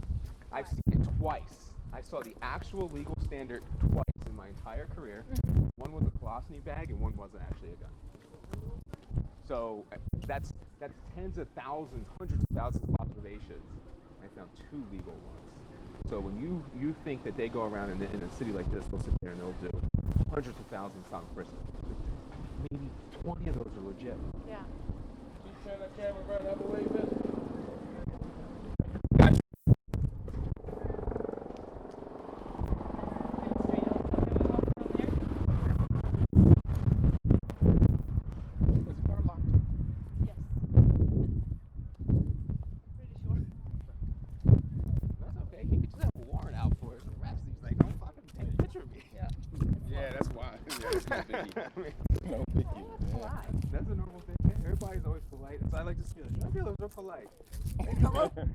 I've seen it twice. I saw the actual legal standard twice in my my entire career. One was a colostomy bag, and one wasn't actually a gun. So that's tens of thousands, hundreds of thousands of observations. I found 2 legal ones. So when you think that they go around in a city like this, they'll sit there and they'll do hundreds of thousands on Frisk. Maybe 20 of those are legit. Yeah. You turn that camera right out the way, man. Is the car locked? Yes. Pretty sure. That's okay. He could just have a warrant out for his arrest. He's like, don't fucking take a picture of me. Yeah. Yeah, that's why. Yeah, that's no biggie. No biggie. Yeah. That's a normal thing. Everybody's always polite. So I like to see drug dealers are polite.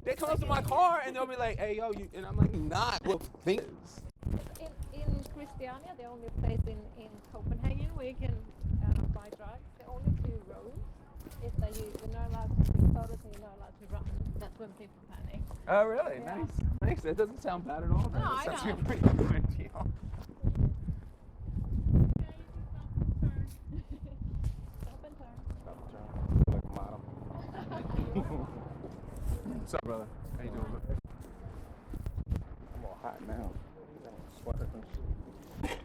They come up to my car and they'll be like, hey, yo, you, and I'm like, not what things. In Christiania, the only place in Copenhagen where you can buy drugs, the only 2 roads is that you're not allowed to take photos and you're not allowed to run. That's when people panic. Oh, really? Yeah. Nice. That doesn't sound bad at all. No, I That sounds know. like a pretty good deal. Stop and turn. Like a model. What's up, brother? How you doing? I'm all hot now. Sweater and shit.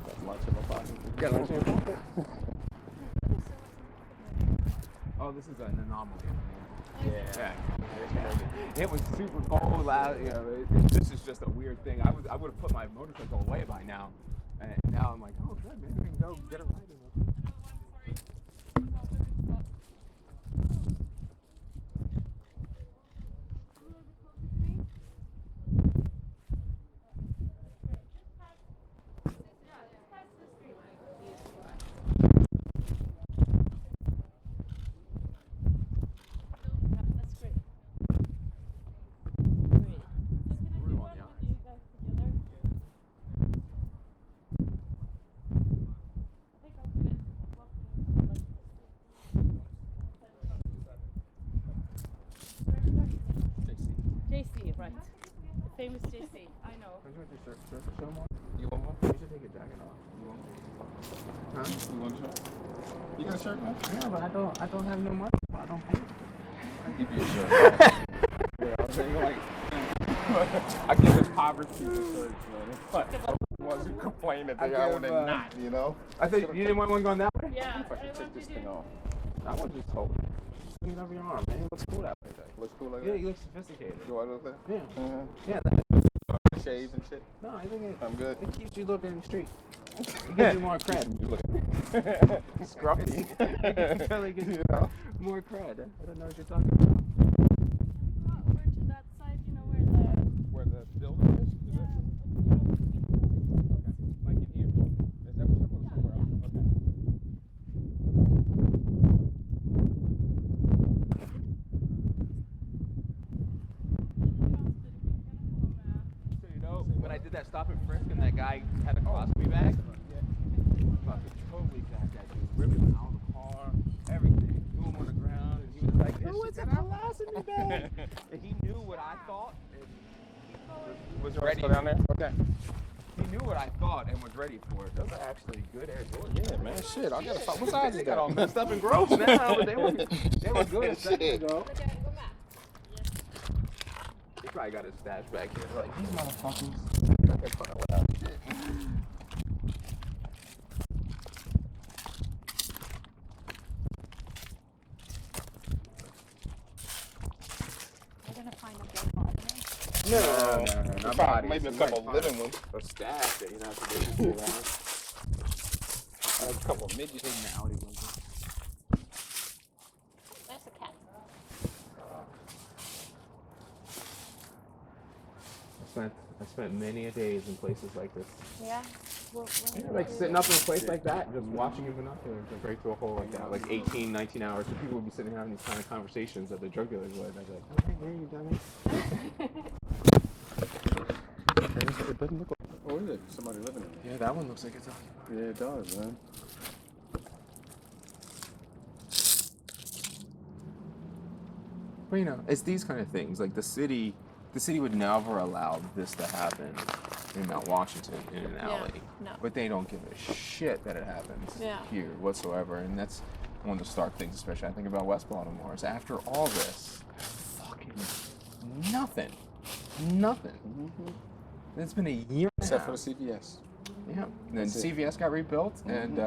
Got lunch in my pocket. Got lunch in your pocket? Oh, this is an anomaly. Yeah. It was super cold out. You know, this is just a weird thing. I would have put my motorcycle away by now, and now I'm like, oh, good, maybe we can go get a ride. That's great. Room on the eyes. JC, right. The famous JC. I know. You want one? You should take your jacket off. You want one? Huh? You want a shirt? You got a shirt, man? Yeah, but I don't have no money. I don't pay. I'll give you a shirt. Yeah, I was saying, like, I give impoverished people shirts, man. But the ones who complain that they are when they're not, you know? I think you didn't want one going that way? Yeah. If I should take this thing off. I was just told. Put it over your arm, man. It looks cool that way. Looks cool like Yeah, that? you look sophisticated. Do I look like Yeah. that? Yeah, Shades and shit? no, I think I'm good. it keeps you looking street. It gives you more cred. You look scruffy. It really gives You you know? more cred. I don't know what you're talking about. Over to that side, you know where the Where the building is? Is that like in here? Is that what you're talking about? Somewhere else? Okay. So you know, when I did that stop and frisk and that guy had a colostomy bag, fucking totally jacked that dude, ripped him out of the car, everything, threw him on the ground, and he was like, "Who is a colostomy bag?" And he knew what I thought. And was ready. Go down there? Okay. He knew what I thought and was ready for it. Those are actually good Air Jordans. Yeah, man. Shit. I gotta find. What size They is got all that? messed up and gross now, but they were good a second Shit. ago. Okay, go back. He probably got his stash back here. Like, These motherfuckers. Okay, fine, whatever. We're gonna find a dead body. No, not found bodies. maybe a You couple might living ones. a stash that you know have to do around. A couple of midgets. In the alley, wasn't it? There's a cat. I spent many a days in places like this. Yeah. Like sitting up in a place like that, just watching in binoculars, like right through a hole like that, like 18, 19 hours. So people would be sitting having these kind of conversations that the drug dealers would. And I'd be like, okay, here you dummy. It doesn't look like. Oh, is it? Somebody living in there. Yeah, that one looks like it's Yeah, it does, man. But you know, it's these kind of things. Like the city would never allow this to happen in Mount Washington in an alley. No. But they don't give a shit that it happens here whatsoever. And that's one of the stark things, especially I think about West Baltimore, is after all this, fucking nothing. It's been a year Except now. for the CVS. Yeah. And then That's it. CVS got rebuilt, and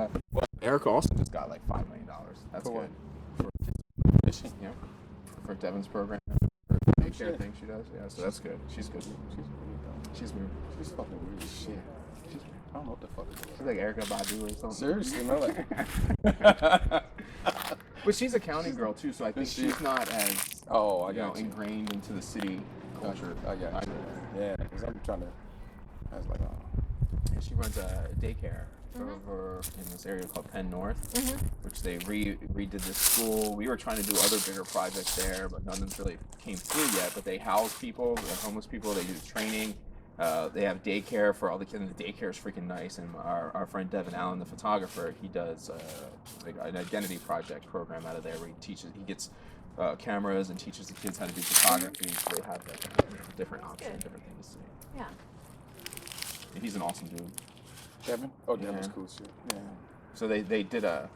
Erica also just got like $5 million. That's For good. what? Is she? Yeah. For Devin's program, for the daycare thing she does. Yeah, so that's good. She's good. She's weird. She's fucking weird as shit. I don't know what the fuck it is. She's like Erica Badu or something. Seriously, no, like. But she's a county girl too, so I think Is she? she's not as I you know, got you. ingrained into the city culture. I got you. Yeah, because I'm trying to. I was like, And she runs a daycare over in this area called Penn North, which they redid this school. We were trying to do other bigger projects there, but none of them really came through yet. But they house people, like homeless people. They do training. They have daycare for all the kids, and the daycare is freaking nice. And our friend Devin Allen, the photographer, he does like an identity project program out of there where he gets cameras and teaches the kids how to do photography. So they have like different options, different things to see. Yeah. And he's an awesome dude. Devin? Oh, Devin's Yeah. cool shit. Yeah. So they did the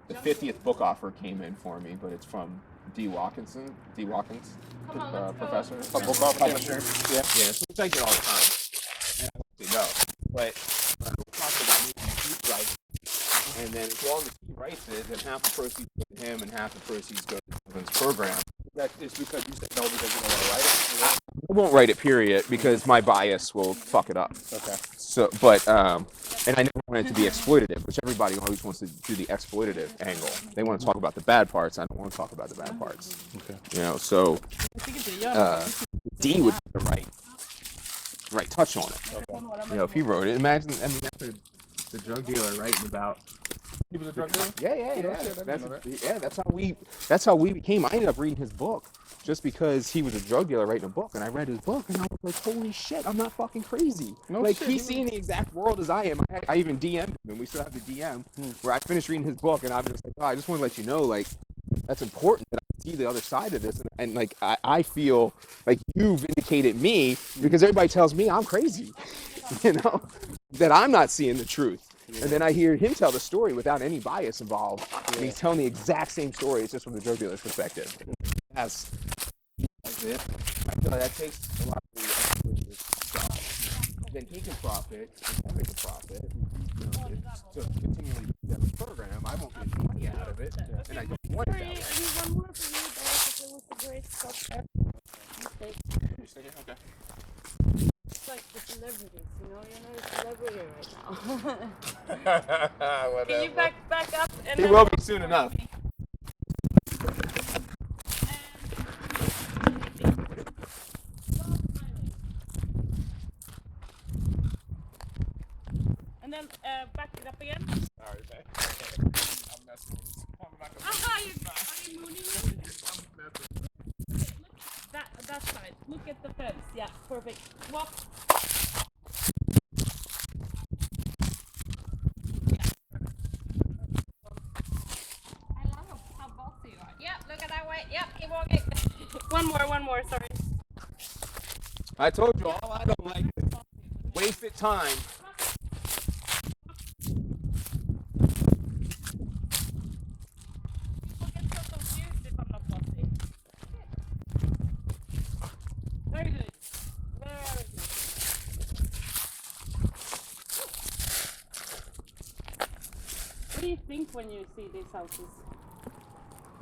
50th book offer came in for me, but it's from D. Watkins, professor. A book offer? Publisher. Yeah. Yeah, so which I get all the time. And I actually know. But we talked about maybe he writes, and then as long as he writes it, then half the proceeds go to him and half the proceeds go to Devin's program. That is because you said no because you don't want to write it? I won't write it, period, because my bias will fuck it up. Okay. So, but and I never want it to be exploitative, which everybody always wants to do the exploitative angle. They want to talk about the bad parts. I don't want to talk about the bad parts. Okay. You know, so D would be the right touch on it. You know, if he wrote it, imagine. I mean, after the drug dealer writing about. He was a drug dealer? Yeah. That's how we became. I ended up reading his book just because he was a drug dealer writing a book, and I read his book, and I was like, holy shit, I'm not fucking crazy. No like shit, he's seeing the exact world as I am. I even DM'd him, and we still have the DM where I finished reading his book, and I'm just like, oh, I just want to let you know, like, that's important that I see the other side of this, and like I feel like you vindicated me because everybody tells me I'm crazy, you know, that I'm not seeing the truth. And then I hear him tell the story without any bias involved. And he's telling the exact same story. It's just from the drug dealer's perspective. That's it. I feel like that takes a lot of the exploitative stuff. Then he can profit, and Kevin can profit. You know, to continually do that program, I won't get money out of it, and I don't want it that way. One more for you, guys. It was a great stop. Okay. It's like the celebrities, you know? You're not a celebrity right now. Whatever. Can you back up? And He then- will be soon enough. And then back it up again. Sorry, man. I'm messing with this. I'm not gonna Aha, are you mooning it? Okay, look that side. Look at the fence. Yeah, perfect. Walk. I love how bossy you are. Yep, look at that way. Yep, keep walking. One more, sorry. I told you all I don't like is wasted time. People get so confused if I'm not bossy. Very good. Very good. What do you think when you see these houses?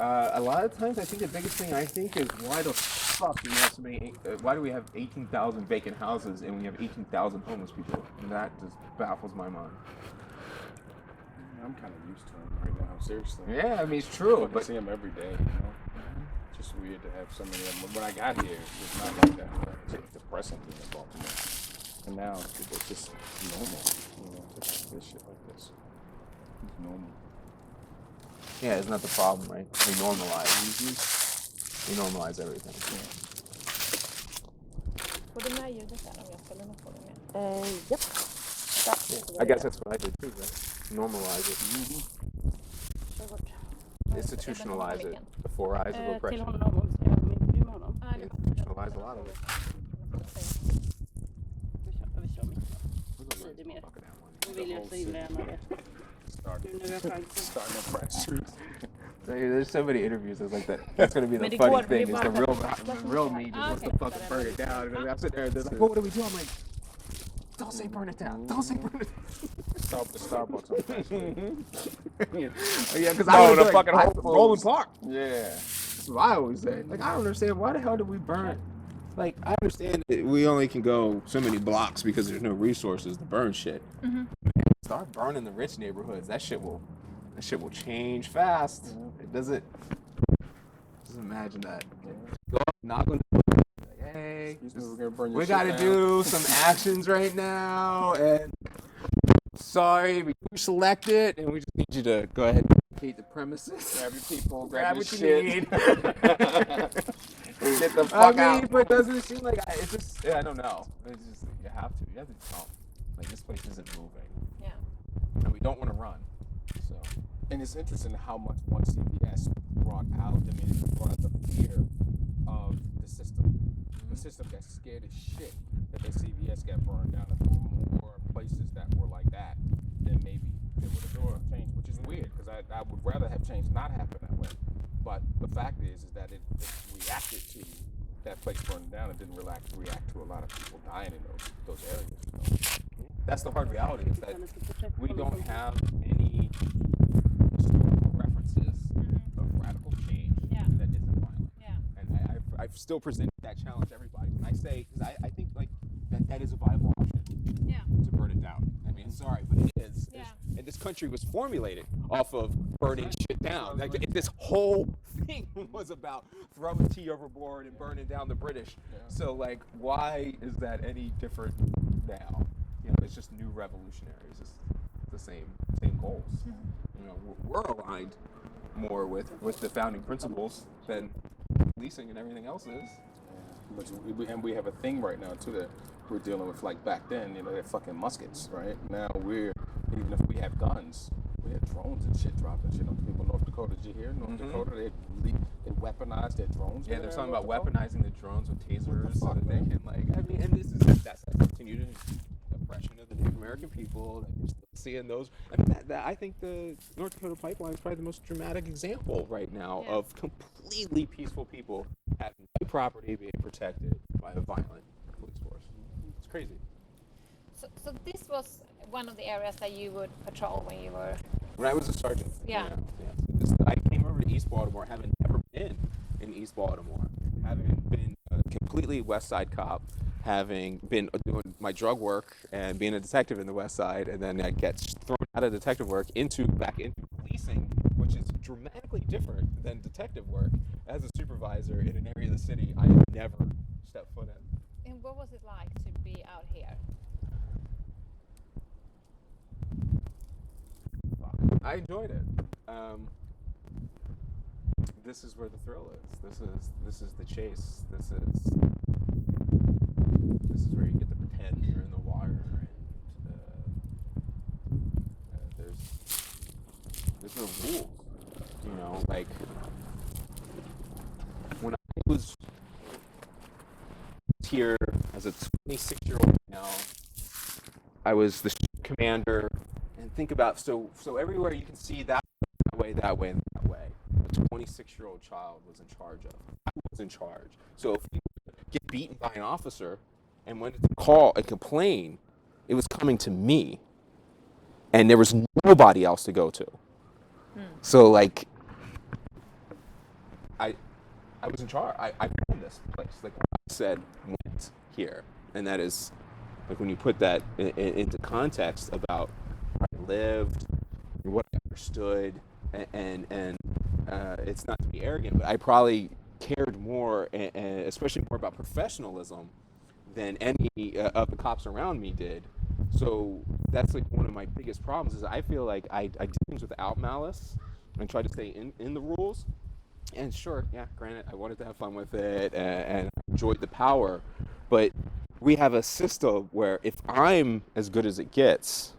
A lot of times, I think the biggest thing I think is why the fuck do we have so many? Why do we have 18,000 vacant houses and we have 18,000 homeless people? And that just baffles my mind. I'm kind of used to him right now, seriously. Yeah, I mean it's true, I but see him every day, you know? Just weird to have so many of them. When I got here, it's not like that. It's depressing to me in Baltimore. And now, it's just normal, you know, to have this shit like this. It's normal. yeah, isn't that the problem, right? We normalize everything. Får du med ljudet där om jag ställer mig på det med? Yep. Yeah, I guess that's what I did too, right? Normalize it, Kör bort. institutionalize it, the four eyes of Till oppression. honom om ska jag intervjua honom. Ja, det var Institutionalize a lot of it. mer. Fucking that one. Då vill jag så himla gärna det. Nu när vi har chansen. Starting a press. There's so many interviews that's like that. That's gonna be the Men det funny går- thing. det Is är the bara- real me just wants to fucking burn it down. And I'm sitting there and they're like, what do we do? I'm like, don't say burn it down. Don't say burn it down. The Starbucks on Frisk. Yeah, because No, I was the like, fucking I- Whole Foods. Roland Park. Yeah. That's what I always say. Like, I don't understand why the hell did we burn? Like, I understand that we only can go so many blocks because there's no resources to burn shit. Start burning the rich neighborhoods. That shit will change fast. It doesn't. Just imagine that. Go up, knock on the door, like, hey, Excuse me, we're gonna burn your we shit gotta down. do some actions right now, and sorry, we select it, and we just need you to go ahead and vacate the premises. Grab your people, Grab grab your what you shit. need. Get the I fuck mean, out. but doesn't it seem like it's just? Yeah, I don't know. It's just you have to jump. Like this place isn't moving, Yeah. and we don't want to run. So And it's interesting how much one CBS brought out, I mean, it brought out the fear of the system. The system got scared as shit that the CBS got burned down. If there were more places that were like that, then maybe it would have changed, which is weird because I would rather have change not happen that way. But the fact is that it reacted to that place burning down and didn't react to a lot of people dying in those areas. You know? that's the hard reality is that Kan inte fortsätta we hålla don't på. have any historical references of radical change Yeah. that isn't violent. Yeah. And I've still presented that challenge to everybody. When I say, because I think like that is a viable option Yeah. to burn it down. I mean, sorry, but it is. Yeah. And this country was formulated off of burning shit down. Like this whole thing was about throwing tea overboard and burning down the British. Yeah. So like, why is that any different now? You know, it's just new revolutionaries. It's the same goals. You know, we're aligned more with the founding principles than policing and everything else is. But we have a thing right now too that we're dealing with. Like back then, you know, they're fucking muskets, right? Now even if we have guns, we have drones and shit dropping. You know, people in North Dakota, did you hear? North Dakota, they weaponized their drones. Yeah, over they're there talking in about North Dakota. weaponizing the drones with tasers so fuck, that they man? can like. I mean, and that's that continued oppression of the Native American people. That you're still seeing those. I mean, that I think the North Dakota pipeline is probably the most dramatic example right now Yeah. of completely peaceful people having their property being protected by a violent police force. It's crazy. So this was one of the areas that you would patrol when you were. When I was a sergeant, Yeah. So I came over to East Baltimore, having never been in East Baltimore, having been a completely West Side cop, having been doing my drug work and being a detective in the West Side, and then I get thrown out of detective work back into policing, which is dramatically different than detective work. As a supervisor in an area of the city I had never stepped foot in. And what was it like to be out here? I enjoyed it. This is where the thrill is. This is the chase. This is where you get to pretend you're in the wire, and there's no rules. You know, like when I was here as a 26-year-old now, I was the commander. And think about so everywhere you can see that way, and that way. A 26-year-old child was in charge of. I was in charge. So if you get beaten by an officer and went to call and complain, it was coming to me, and there was nobody else to go to. So like, I was in charge. I ran this place. Like what I said went here, and that is like when you put that into context about where I lived, what I understood, and it's not to be arrogant, but I probably cared more, and especially more about professionalism than any of the cops around me did. So that's like one of my biggest problems is I feel like I did things without malice and tried to stay in the rules. And sure, yeah, granted, I wanted to have fun with it and I enjoyed the power, but we have a system where if I'm as good as it gets,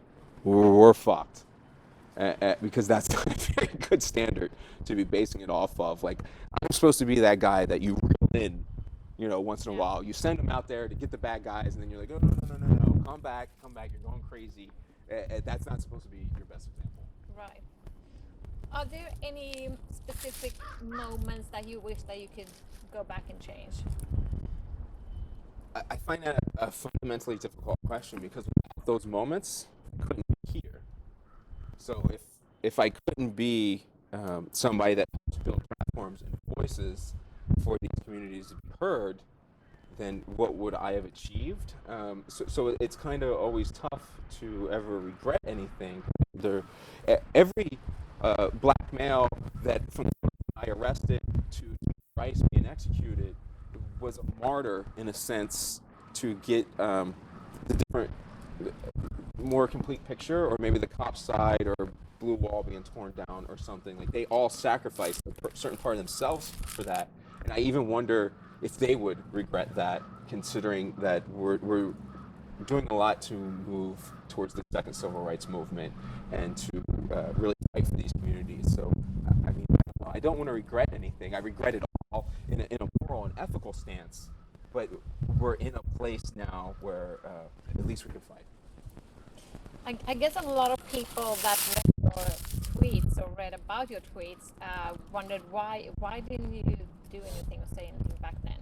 we're fucked. Because that's not a very good standard to be basing it off of. Like, I'm supposed to be that guy that you reel in, once in a while. You send them out there to get the bad guys, and then you're like, oh, no, come back, you're going crazy. That's not supposed to be your best example. Right. Are there any specific moments that you wish that you could go back and change? I find that a fundamentally difficult question because without those moments, I couldn't be here. So if I couldn't be somebody that helps build platforms and voices for these communities to be heard, then what would I have achieved? So it's kind of always tough to ever regret anything. Every black male that from the I arrested to Rice being executed was a martyr in a sense to get the different, more complete picture, or maybe the cop side or blue wall being torn down or something. Like they all sacrificed a certain part of themselves for that, and I even wonder if they would regret that, considering that we're doing a lot to move towards the second civil rights movement and to really fight for these communities. So, I mean, I don't want to regret anything. I regret it all in a moral and ethical stance, but we're in a place now where at least we can fight. I guess a lot of people that read your tweets or read about your tweets wondered why didn't you do anything or say anything back then?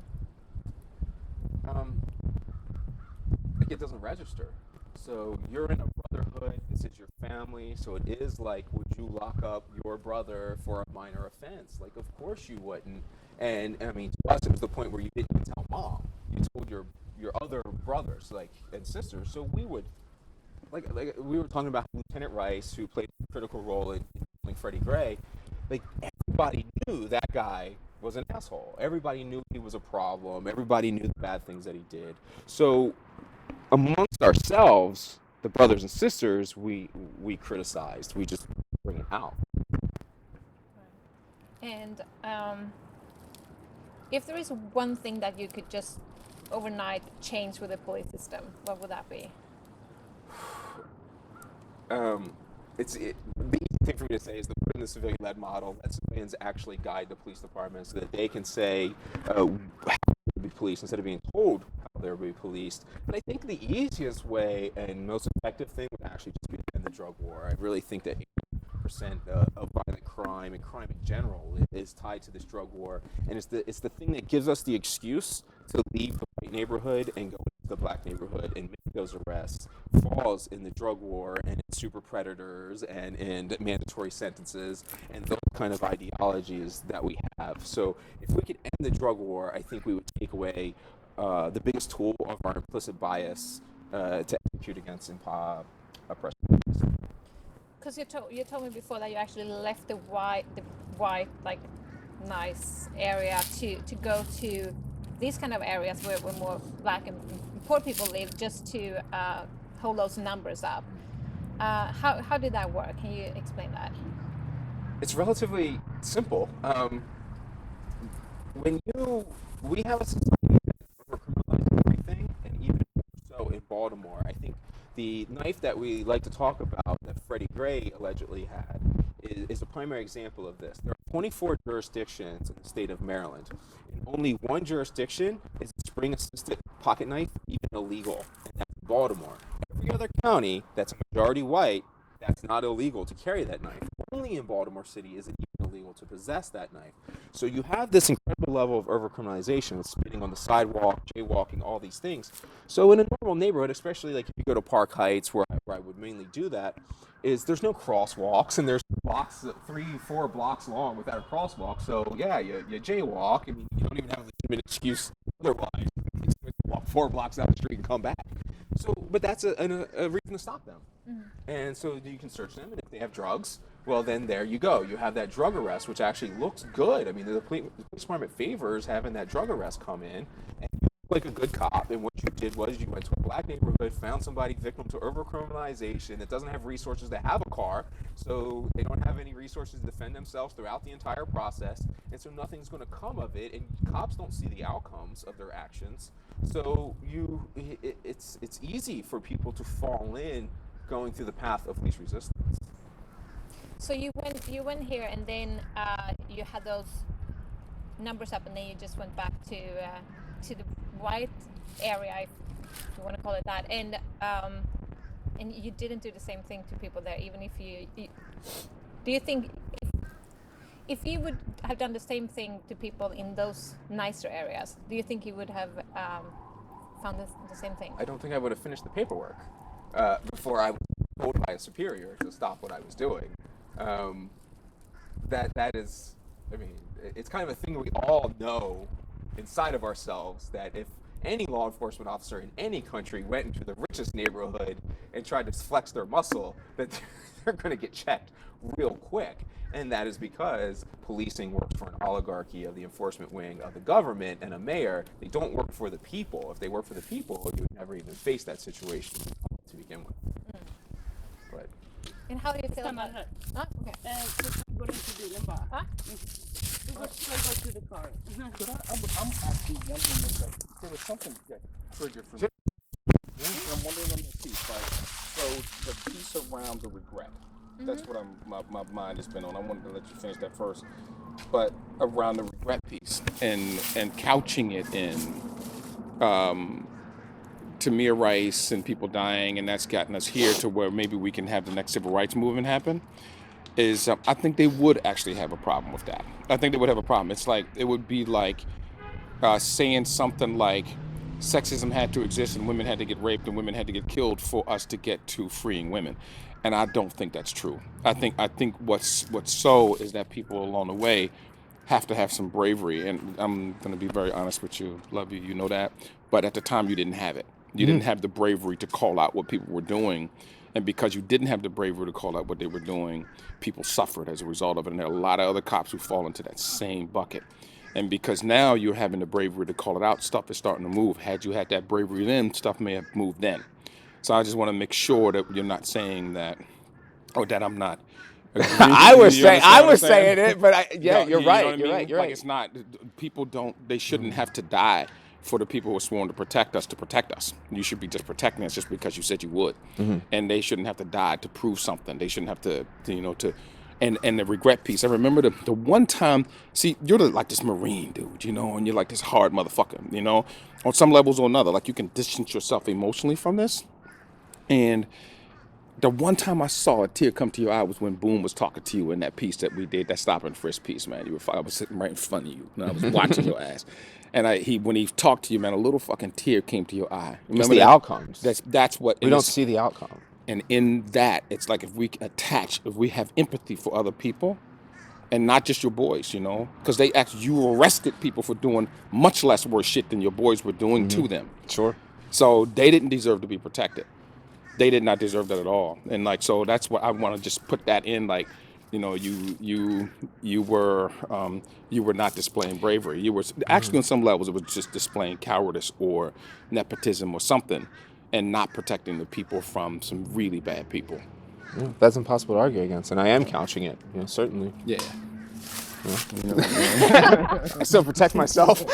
Like it doesn't register. So you're in a brotherhood, this is your family, so it is like, would you lock up your brother for a minor offense? Like, of course you wouldn't. And I mean, to us, it was the point where you didn't even tell mom. You told your other brothers, like, and sisters. So we would, like we were talking about Lieutenant Rice, who played a critical role in killing Freddie Gray. Like, everybody knew that guy was an asshole. Everybody knew he was a problem. Everybody knew the bad things that he did. So amongst ourselves, the brothers and sisters, we criticized. We just bring it out. And if there is one thing that you could just overnight change with the police system, what would that be? The easy thing for me to say is to put in the civilian-led model, that civilians actually guide the police department so that they can say how to be policed instead of being told how they'll be policed. But I think the easiest way and most effective thing would actually just be to end the drug war. I really think that 80% of violent crime and crime in general is tied to this drug war, and it's the thing that gives us the excuse to leave the white neighborhood and go into the black neighborhood and make those arrests falls in the drug war and in super predators and in mandatory sentences and those kind of ideologies that we have. So if we could end the drug war, I think we would take away the biggest tool of our implicit bias to execute against oppression. Because you told me before that you actually left the white like nice area to go to these kind of areas where more black and poor people live, just to hold those numbers up. How did that work? Can you explain that? It's relatively simple. We have a society that overcriminalizes everything, and even more so in Baltimore. I think the knife that we like to talk about that Freddie Gray allegedly had is a primary example of this. There are 24 jurisdictions in the state of Maryland, and only one jurisdiction is a spring-assisted pocket knife even illegal, and that's Baltimore. Every other county that's majority white, that's not illegal to carry that knife. Only in Baltimore City is it even illegal to possess that knife. So you have this incredible level of overcriminalization with spitting on the sidewalk, jaywalking, all these things. So in a normal neighborhood, especially like if you go to Park Heights, where I would mainly do that, is there's no crosswalks, and there's blocks 3-4 blocks long without a crosswalk. So yeah, you jaywalk. I mean, you don't even have a legitimate excuse otherwise. You just walk 4 blocks down the street and come back. So, but that's a reason to stop them. Mm-hmm. And so you can search them, and if they have drugs, well, then there you go. You have that drug arrest, which actually looks good. I mean, the police department favors having that drug arrest come in, and you look like a good cop. And what you did was you went to a black neighborhood, found somebody victim to overcriminalization that doesn't have resources to have a car, so they don't have any resources to defend themselves throughout the entire process, and so nothing's going to come of it, and cops don't see the outcomes of their actions. So it's easy for people to fall in going through the path of least resistance. So you went here, and then you had those numbers up, and then you just went back to the white area, if you want to call it that, and you didn't do the same thing to people there, even if you do you think if you would have done the same thing to people in those nicer areas, do you think you would have found the same thing? I don't think I would have finished the paperwork before I was told by a superior to stop what I was doing. That is, I mean, it's kind of a thing that we all know inside of ourselves, that if any law enforcement officer in any country went into the richest neighborhood and tried to flex their muscle, that they're going to get checked real quick. And that is because policing works for an oligarchy of the enforcement wing of the government and a mayor. They don't work for the people. If they work for the people, you would never even face that situation to begin with. But And how do you feel Stanna about här. okay. Så går du till bilen bara. Ah? Du går straight to the car. Could I'm actually wondering if there was something that triggered for me. I'm wondering on the piece, right? So the piece around the regret. That's what my mind has been on. I wanted to let you finish that first. But around the regret piece and couching it in Tamir Rice and people dying, and that's gotten us here to where maybe we can have the next civil rights movement happen, is I think they would actually have a problem with that. I think they would have a problem. It's like, it would be like saying something like sexism had to exist and women had to get raped and women had to get killed for us to get to freeing women. And I don't think that's true. I think what's so is that people along the way have to have some bravery. And I'm going to be very honest with you. Love you, you know that. But at the time, you didn't have it. You didn't have the bravery to call out what people were doing. And because you didn't have the bravery to call out what they were doing, people suffered as a result of it. And there are a lot of other cops who fall into that same bucket. And because now you're having the bravery to call it out, stuff is starting to move. Had you had that bravery then, stuff may have moved then. So I just want to make sure that you're not saying that, or that I'm not. I was saying it, but you're right. You're right. Like, it's not, people they shouldn't have to die for the people who are sworn to protect us. You should be just protecting us just because you said you would. And they shouldn't have to die to prove something. They shouldn't have to and the regret piece. I remember the one time, see, you're like this Marine dude, and you're like this hard motherfucker, on some levels or another. Like, you can distance yourself emotionally from this. And the one time I saw a tear come to your eye was when Boom was talking to you in that piece that we did, that Stop and Frisk piece, man. I was sitting right in front of you, and I was watching your ass. And when he talked to you, man, a little fucking tear came to your eye. Remember the outcomes. That's what We don't see the outcome. And in that, it's like if we have empathy for other people, and not just your boys, because you arrested people for doing much less worse shit than your boys were doing to them. Sure. So they didn't deserve to be protected. They did not deserve that at all. And so that's what I want to just put that in, you were not displaying bravery. You were actually, on some levels, it was just displaying cowardice or nepotism or something, and not protecting the people from some really bad people. Yeah, that's impossible to argue against, and I am couching it, certainly. Yeah. I still protect myself.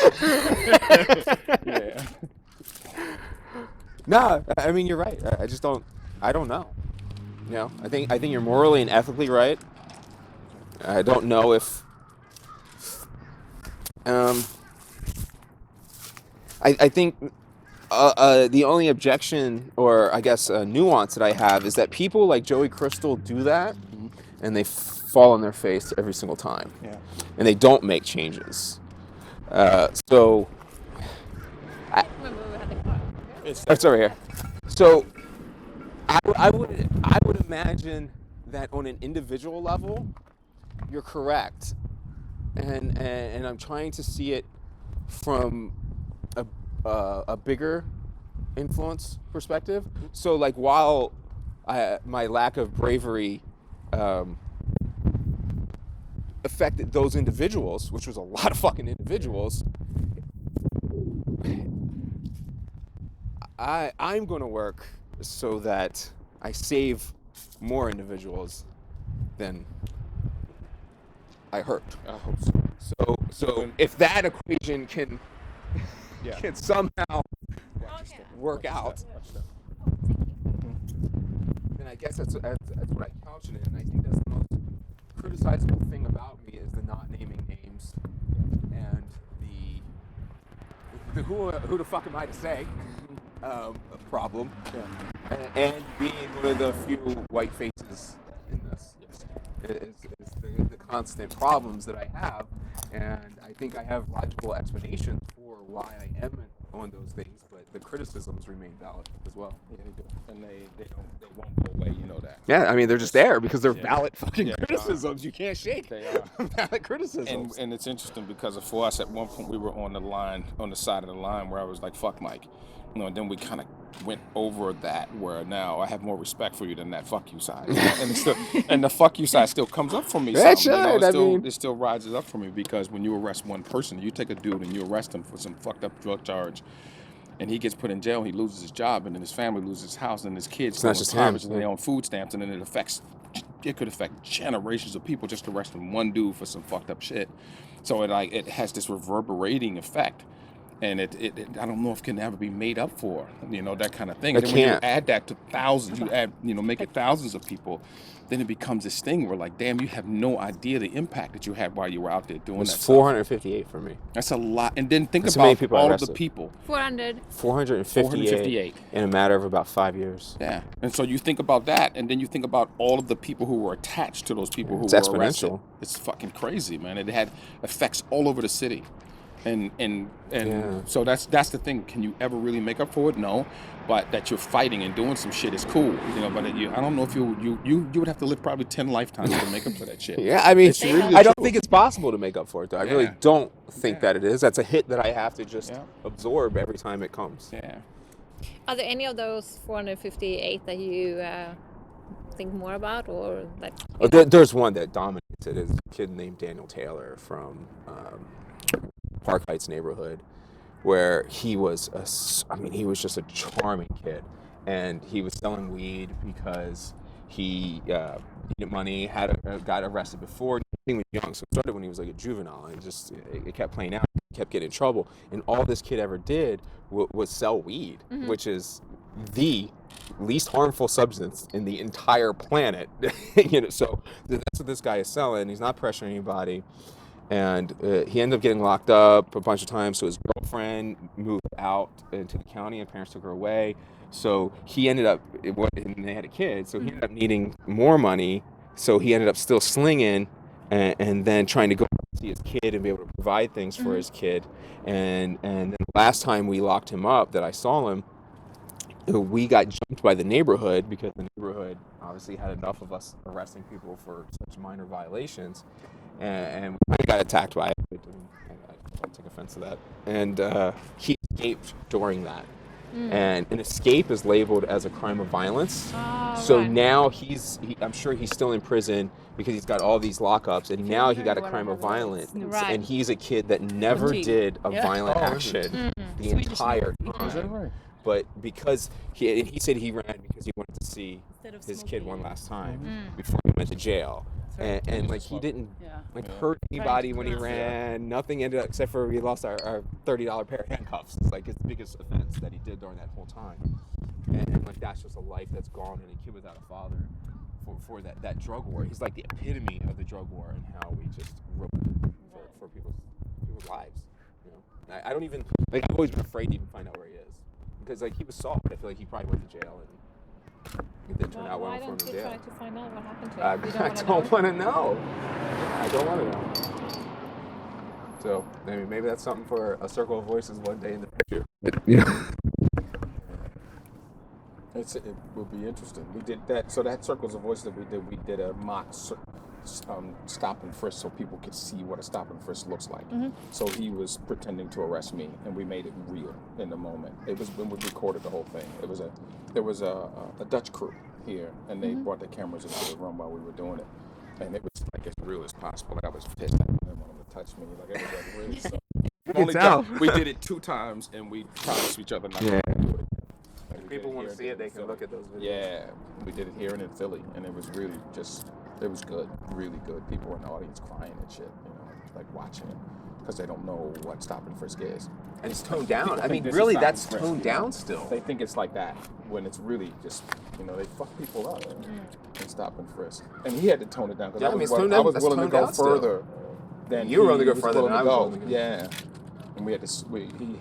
Yeah. No, I mean, you're right. I don't know. I think you're morally and ethically right. I don't know if I think the only objection, or I guess nuance that I have, is that people like Joey Crystal do that, and they fall on their face every single time. Yeah. And they don't make changes. So Remember we had the car. it's over here. So I would imagine that on an individual level, you're correct, and I'm trying to see it from a bigger influence perspective. So, like, while my lack of bravery affected those individuals, which was a lot of fucking individuals, I'm going to work so that I save more individuals than I hurt. I hope so. So if that equation can Yeah. can somehow Okay. work out, then I guess that's what I couch it in. And I think that's the most criticizable thing about me is the not naming names and the who the fuck am I to say? problem, and being one of the few white faces in this is the constant problems that I have, and I think I have logical explanations for why I am on those things, but the criticisms remain valid as well. Yeah, they do, and they won't go away. You know that. Yeah, I mean they're just there because they're Yeah. valid fucking Yeah, criticisms. You can't shake. They are. Valid criticisms. And it's interesting because for us at one point we were on the side of the line where I was like, fuck Mike. You know, and then we kind of went over that where now I have more respect for you than that fuck you side. You know? And it's still, and the fuck you side still comes up for me. That some, you know, should, it still rises up for me because when you arrest one person, you take a dude and you arrest him for some fucked up drug charge, and he gets put in jail, he loses his job, and then his family loses his house, and his kids It's not just him. and they on food stamps, and then it could affect generations of people just arresting one dude for some fucked up shit. So it has this reverberating effect. And it I don't know if it can ever be made up for, you know, that kind of thing. It And then when you can't. add that to thousands, make it thousands of people, then it becomes this thing where like, damn, you have no idea the impact that you had while you were out there doing It's that stuff. 458 for me. That's a lot. And then think That's how many about people all of arrested. the people. 400. 458 in a matter of about 5 years. Yeah. And so you think about that, and then you think about all of the people who were attached to those people who It's were arrested. exponential. It's fucking crazy, man. It had effects all over the city. And Yeah. so that's the thing. Can you ever really make up for it? No. But that you're fighting and doing some shit is cool, you know. But I don't know if you would have to live probably 10 lifetimes to make up for that shit. Yeah, I mean, It's really I don't true. think it's possible to make up for it, though. I really Yeah. don't think Yeah. that it is. That's a hit that I have to just Yeah. absorb every time it comes. Yeah. Are there any of those 458 that you think more about, or that? Oh, there's one that dominates it. Is a kid named Daniel Taylor from Park Heights neighborhood, where he was he was just a charming kid, and he was selling weed because he needed money, got arrested before. He was young, so it started when he was like a juvenile, and it kept playing out. He kept getting in trouble, and all this kid ever did was sell weed, which is the least harmful substance in the entire planet. You know, so that's what this guy is selling. He's not pressuring anybody. And he ended up getting locked up a bunch of times. So his girlfriend moved out into the county, and parents took her away. So he ended up, and they had a kid. So he ended up needing more money. So he ended up still slinging, and then trying to go see his kid and be able to provide things for his kid. And then the last time we locked him up, that I saw him, we got jumped by the neighborhood because the neighborhood obviously had enough of us arresting people for such minor violations. And we kind of got attacked by it. I take offense to that. And he escaped during that. And an escape is labeled as a crime of violence. So right. now I'm sure he's still in prison because he's got all these lockups, and now he got a crime of violence. Right. And he's a kid that never did a violent action the entire time. Right. But because he said he ran because he wanted to see his kid one last time before he went to jail. And like he didn't hurt anybody when he ran. Nothing ended up except for we lost our $30 pair of handcuffs. It's like his biggest offense that he did during that whole time. And like that's just a life that's gone, and a kid without a father for that drug war. He's like the epitome of the drug war and how we just ruined it for people's lives. You know, I don't even like. I've always been afraid to even find out where he is because like he was soft. I feel like he probably went to jail and. It didn't turn out well Why for him don't in you jail. try to find out what happened to him? I don't want to know. I don't want to know. So maybe that's something for a circle of voices one day in the future. Yeah. It will be interesting. We did that. So that Circles of Voice that we did a mock stop and frisk so people could see what a stop and frisk looks like. So he was pretending to arrest me, and we made it real in the moment. It was when we recorded the whole thing. There was a Dutch crew here, and they brought their cameras into the room while we were doing it, and it was like as real as possible. Like I was pissed. I didn't want him to touch me. Like it was like really. So we did it 2 times, and we promised each other not to do it. Like, we People did it want to here see it, and they in can Philly. look at those videos. Yeah, we did it here and in Philly, and it was really it was good, really good. People in the audience crying and shit, you know, like watching it because they don't know what stop and frisk is. And it's toned down. People I mean, think this is really, stop that's and frisk, toned you know? down still. They think it's like that when it's really just, you know, they fuck people up and stop and frisk. And he had to tone it down because Yeah, I I mean, was, it's toned I down- was that's willing to toned go down still. further than You were willing to he go further than I was willing to go. Yeah. And we had to.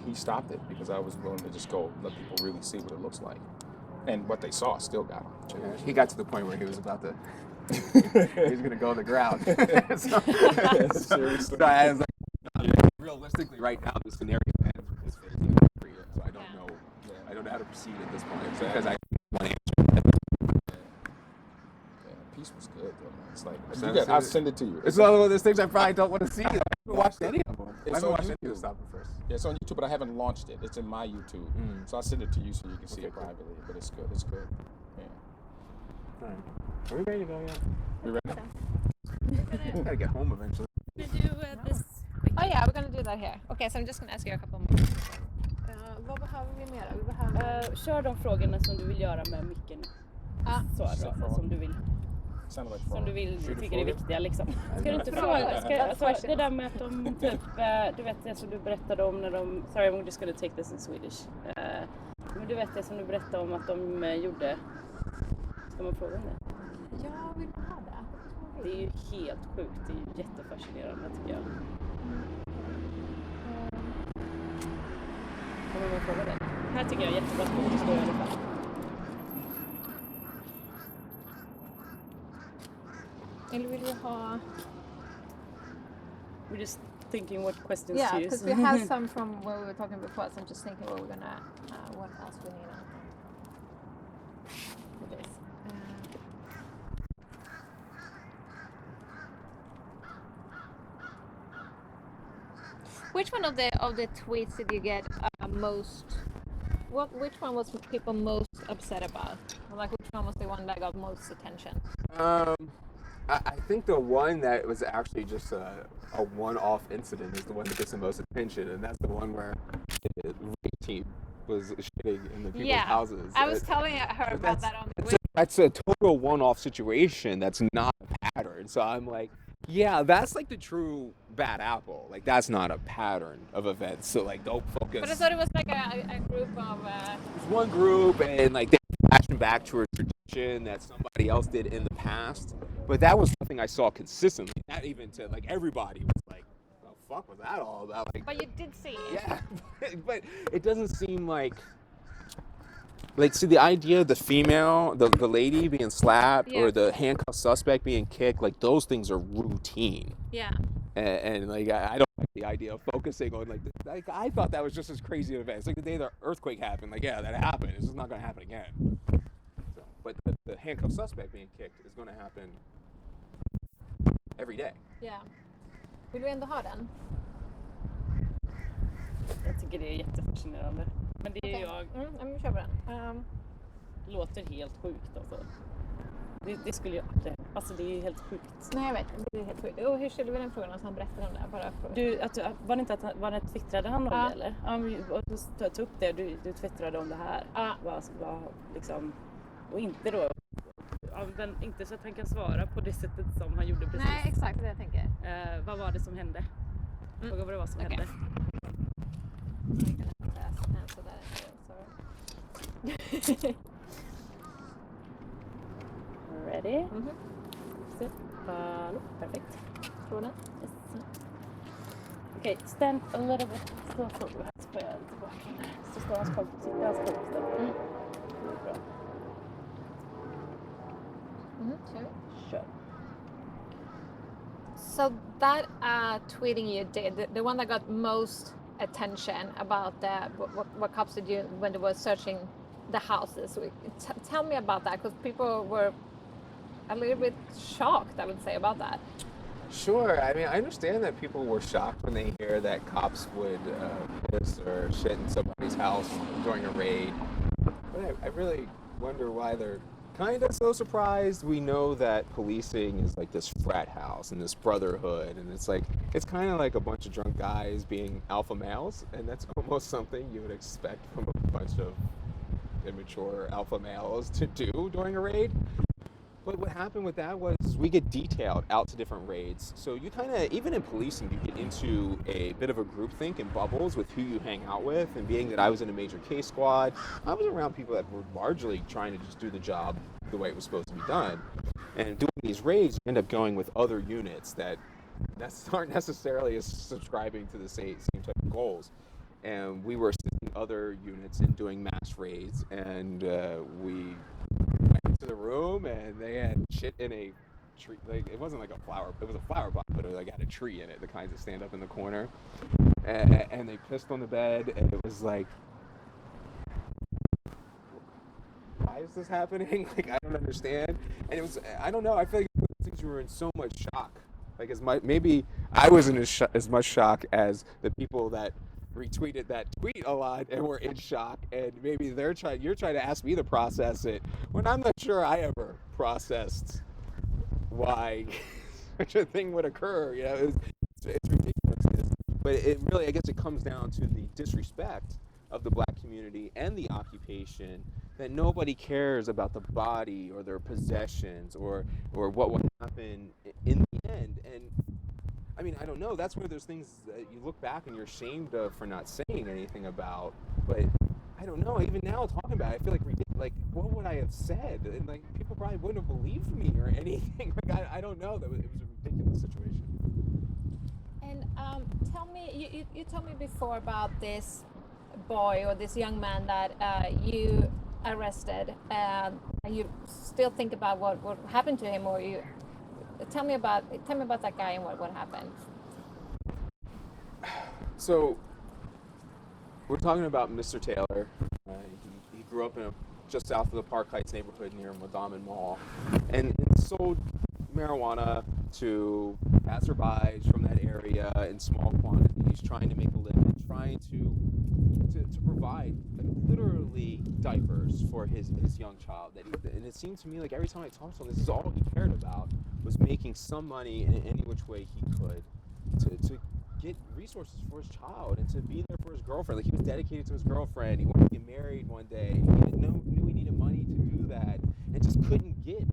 He stopped it because I was willing to just go let people really see what it looks like, and what they saw still got him. He got to the point where he was about to. He was gonna go on the ground. Seriously. So I was like, realistically, right now the scenario is facing for you, so I don't know. I don't know how to proceed at this point because I want to answer. Piece was good though, man. It's like I'll send it to you. It's one of those things I probably don't want to see. I haven't watched any of them. I It's haven't on watched any YouTube. of the Stop It First. Yeah, it's on YouTube, but I haven't launched it. It's in my YouTube, so I'll send it to you so you can see it privately. But it's good. It's good. Yeah. All right. Are we ready to go yet? You ready? I gotta get home eventually. We do this quick. Oh yeah, we're gonna do that here. Okay, so I'm just gonna ask you a couple more. Vad behöver vi mer? Vi behöver... Kör de frågorna som du vill göra med micken. Så alltså, som du vill. Sounded like Som du vill, tycker är viktiga liksom. Ska du inte Fråga. fråga? Alltså, det där med att de typ, du vet det som du berättade om när de, sorry I'm just gonna take this in Swedish. Men du vet det som du berättade om att de gjorde. Ska man fråga om det? Ja, vill du ha det? Det är ju helt sjukt, det är ju jättefascinerande tycker jag. Kommer man fråga det? Här tycker jag är jättebra att det står i alla fall. Eller vill vi ha... We're just thinking what questions Yeah, to use. because we have some from where we were talking before, so I'm just thinking what we're gonna... what else we need for this. Which one of the tweets did you get most? Which one was people most upset about? Like which one was the one that got most attention? I think the one that was actually just a one-off incident is the one that gets the most attention, and that's the one where the race team was shitting in the people's houses. I was telling her about that on the way. That's a total one-off situation. That's not a pattern. So I'm like, yeah, that's like the true bad apple. Like that's not a pattern of events. So like, don't focus. But I thought it was like a group of. It's one group, and like they flashing back to a tradition that somebody else did in the past. But that was something I saw consistently. Not even to like everybody was like, "What the fuck was that all about?" Like, But you did see it. yeah, but it doesn't seem like see the idea of the female, the lady being slapped or the handcuffed suspect being kicked, like those things are routine. Yeah. And like I don't like the idea of focusing on like I thought that was just as crazy an event. It's like the day the earthquake happened. Like yeah, that happened. It's just not going to happen again. So, but the handcuffed suspect being kicked is going to happen every day. Yeah. Vill du ändå ha den? Jag tycker det är jättefascinerande. Men det är jag Men kör på den. låter helt sjukt alltså. Det skulle jag aldrig. Alltså det är helt sjukt. Nej, jag vet. Det är helt sjukt. Och hur ställde vi den frågan som han berättade om det? Bara Var det inte att var det twittrade han om det eller? Ja, och tog upp det. Du twittrade om det här. Var liksom, och inte då. Inte så att han kan svara på det sättet som han gjorde precis. Nej, exakt det jag tänker. Vad var det som hände? Fråga vad det var som hände. Ready? Sit. Perfect. Yes. Okay, stand a little bit. Så får du här. Så får jag tillbaka. Så står hans kompis. Bra. Sure. So that tweeting you did, the one that got most attention about what cops did you when they were searching the houses. Tell me about that, because people were a little bit shocked, I would say, about that. Sure. I mean, I understand that people were shocked when they hear that cops would piss or shit in somebody's house during a raid. But I really wonder why they're kind of so surprised. We know that policing is like this frat house and this brotherhood, and it's kind of like a bunch of drunk guys being alpha males, and that's almost something you would expect from a bunch of immature alpha males to do during a raid. But what happened with that was we get detailed out to different raids. So you kind of, even in policing, you get into a bit of a groupthink and bubbles with who you hang out with. And being that I was in a major case squad, I was around people that were largely trying to just do the job the way it was supposed to be done. And doing these raids, you end up going with other units that aren't necessarily as subscribing to the same type of goals. And we were assisting other units in doing mass raids, and we went into the room, and they had shit in a tree. Like, it wasn't like a flower, it was a flower pot, but it like had a tree in it, the kinds that stand up in the corner. And they pissed on the bed, and it was like, why is this happening? Like, I don't understand. And it was, I don't know, I feel like those things, you were in so much shock. Like, maybe I wasn't as much shock as the people that retweeted that tweet a lot and were in shock, and maybe you're trying to ask me to process it when I'm not sure I ever processed why such a thing would occur. You know, it's ridiculous. But it really, I guess it comes down to the disrespect of the black community and the occupation, that nobody cares about the body or their possessions or what will happen in the end. And I mean, I don't know. That's where there's things that you look back and you're ashamed of for not saying anything about. But I don't know. Even now, talking about it, I feel like what would I have said? And like, people probably wouldn't have believed me or anything. Like, I don't know. It was a ridiculous situation. And tell me, you told me before about this boy or this young man that you arrested, and you still think about what happened to him, or you tell me about that guy and what happened. So we're talking about Mr. Taylor. He grew up in just south of the Park Heights neighborhood near Mondawmin Mall, and sold marijuana to passerbys from that area in small quantities, trying to make a living, trying to provide, like, literally diapers for his young child. And it seemed to me like every time I talked to him, this is all he cared about, was making some money in any which way he could to get resources for his child and to be there for his girlfriend. Like, he was dedicated to his girlfriend. He wanted to get married one day. He knew he needed money to do that, and just couldn't get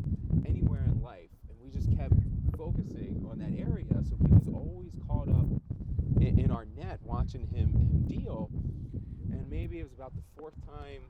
anywhere in life. And we just kept focusing on that area. So he was always caught up in our net, watching him deal. And maybe it was about the fourth time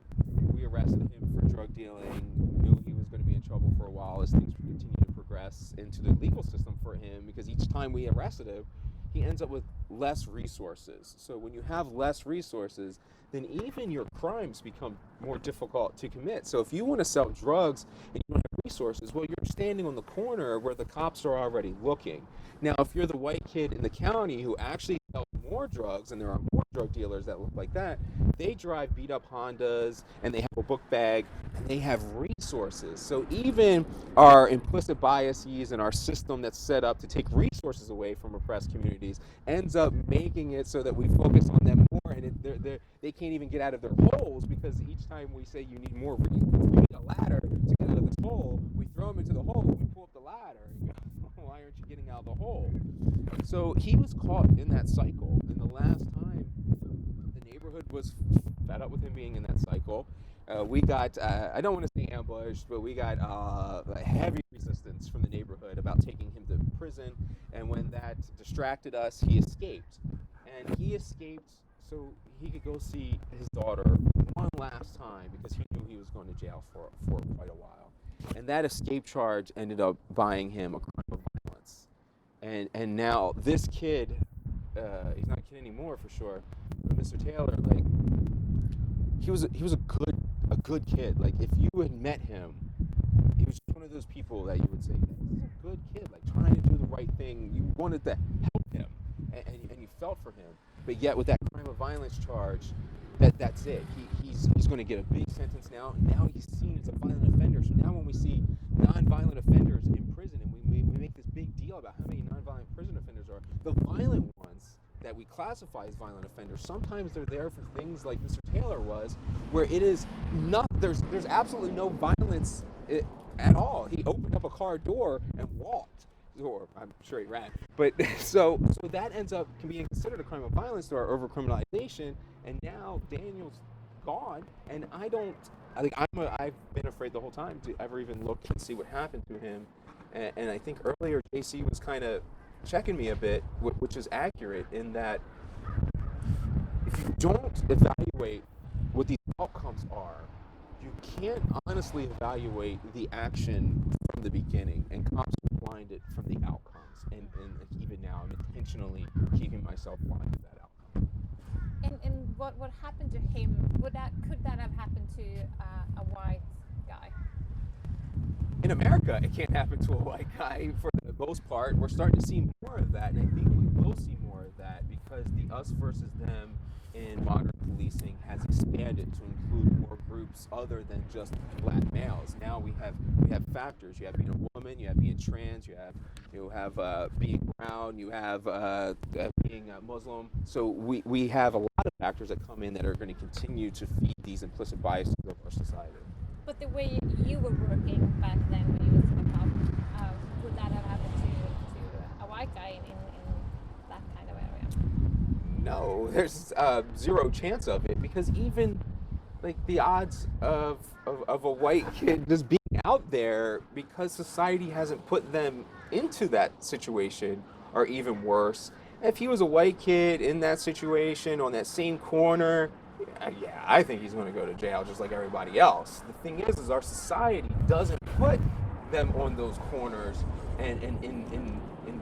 we arrested him for drug dealing. Knew he was going to be in trouble for a while as things continued to progress into the legal system for him, because each time we arrested him, he ends up with less resources. So when you have less resources, then even your crimes become more difficult to commit. So if you want to sell drugs and you don't have resources, well, you're standing on the corner where the cops are already looking. Now, if you're the white kid in the county who actually sells more drugs, and there are more drug dealers that look like that, they drive beat up Hondas, and they have a book bag, and they have resources. So even our implicit biases and our system that's set up to take resources away from oppressed communities ends up making it so that we focus on them more, and they can't even get out of their holes, because each time we say you need more resources, you need a ladder to get out of this hole, we throw them into the hole, we pull up the ladder, and go, why aren't you getting out of the hole? So he was caught in that cycle, and the last time the neighborhood was fed up with him being in that cycle, we got, I don't want to say ambushed, but we got heavy resistance from the neighborhood about taking him to prison, and when that distracted us, he escaped. And he escaped so he could go see his daughter one last time, because he knew he was going to jail for quite a while. And that escape charge ended up buying him a crime of violence. And now this kid, he's not a kid anymore for sure, but Mr. Taylor, like, he was a good kid. Like, if you had met him, he was just one of those people that you would say, this is a good kid, like, trying to do the right thing. You wanted to help him, and you felt for him. But yet with that crime of violence charge, that's it. He's going to get a big sentence now. Now he's seen as a violent offender. So now when we see non-violent offenders in prison, and we make this big deal about how many non-violent prison offenders are, the violent ones that we classify as violent offenders, sometimes they're there for things like Mr. Taylor was, where it is not, there's absolutely no violence at all. He opened up a car door and walked, or I'm sure he ran. But so that ends up being considered a crime of violence through our over-criminalization, and now Daniel's gone, and I've been afraid the whole time to ever even look and see what happened to him. And I think earlier JC was kind of checking me a bit, which is accurate, in that if you don't evaluate what these outcomes are, you can't honestly evaluate the action from the beginning, and cops are blinded from the outcomes. And even now, I'm intentionally keeping myself blind to that outcome. And what happened to him? Could that have happened to a white guy? In America, it can't happen to a white guy for the most part. We're starting to see more of that, and I think we will see more of that because the us versus them in modern policing has expanded to include more groups other than just black males. Now we have factors. You have being a woman, you have being trans, you have being brown, you have being Muslim. So we have a lot of factors that come in that are going to continue to feed these implicit biases of our society. But the way you were working back then when you were in up, would that have happened to a white guy in that kind of area? No, there's zero chance of it because even like the odds of a white kid just being out there because society hasn't put them into that situation are even worse. If he was a white kid in that situation on that same corner, yeah, I think he's going to go to jail just like everybody else. The thing is our society doesn't put them on those corners and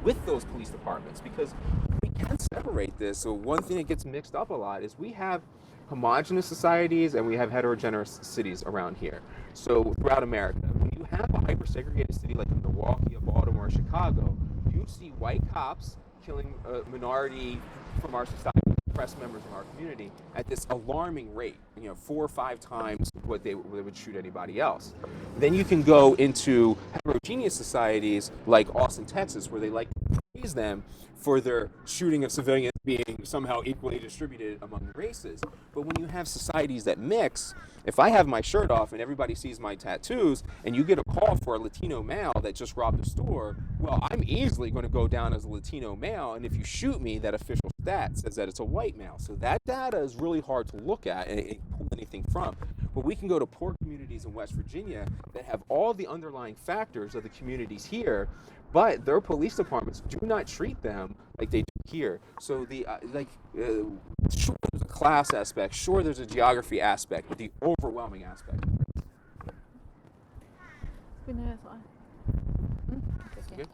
with those police departments because we can separate this. So one thing that gets mixed up a lot is we have homogenous societies and we have heterogeneous cities around here. So throughout America, when you have a hyper-segregated city like Milwaukee, Baltimore, or Chicago, you see white cops killing a minority from our society, oppressed members of our community at this alarming rate, 4 or 5 times what they would shoot anybody else. Then you can go into heterogeneous societies like Austin, Texas, where they like to praise them for their shooting of civilians being somehow equally distributed among races. But when you have societies that mix, if I have my shirt off and everybody sees my tattoos and you get a call for a Latino male that just robbed a store, well, I'm easily going to go down as a Latino male, and if you shoot me, that official stat says that it's a white male. So that data is really hard to look at and pull anything from. But we can go to poor communities in West Virginia that have all the underlying factors of the communities here, but their police departments do not treat them like they do here. So sure, there's a class aspect, sure, there's a geography aspect, but the overwhelming aspect.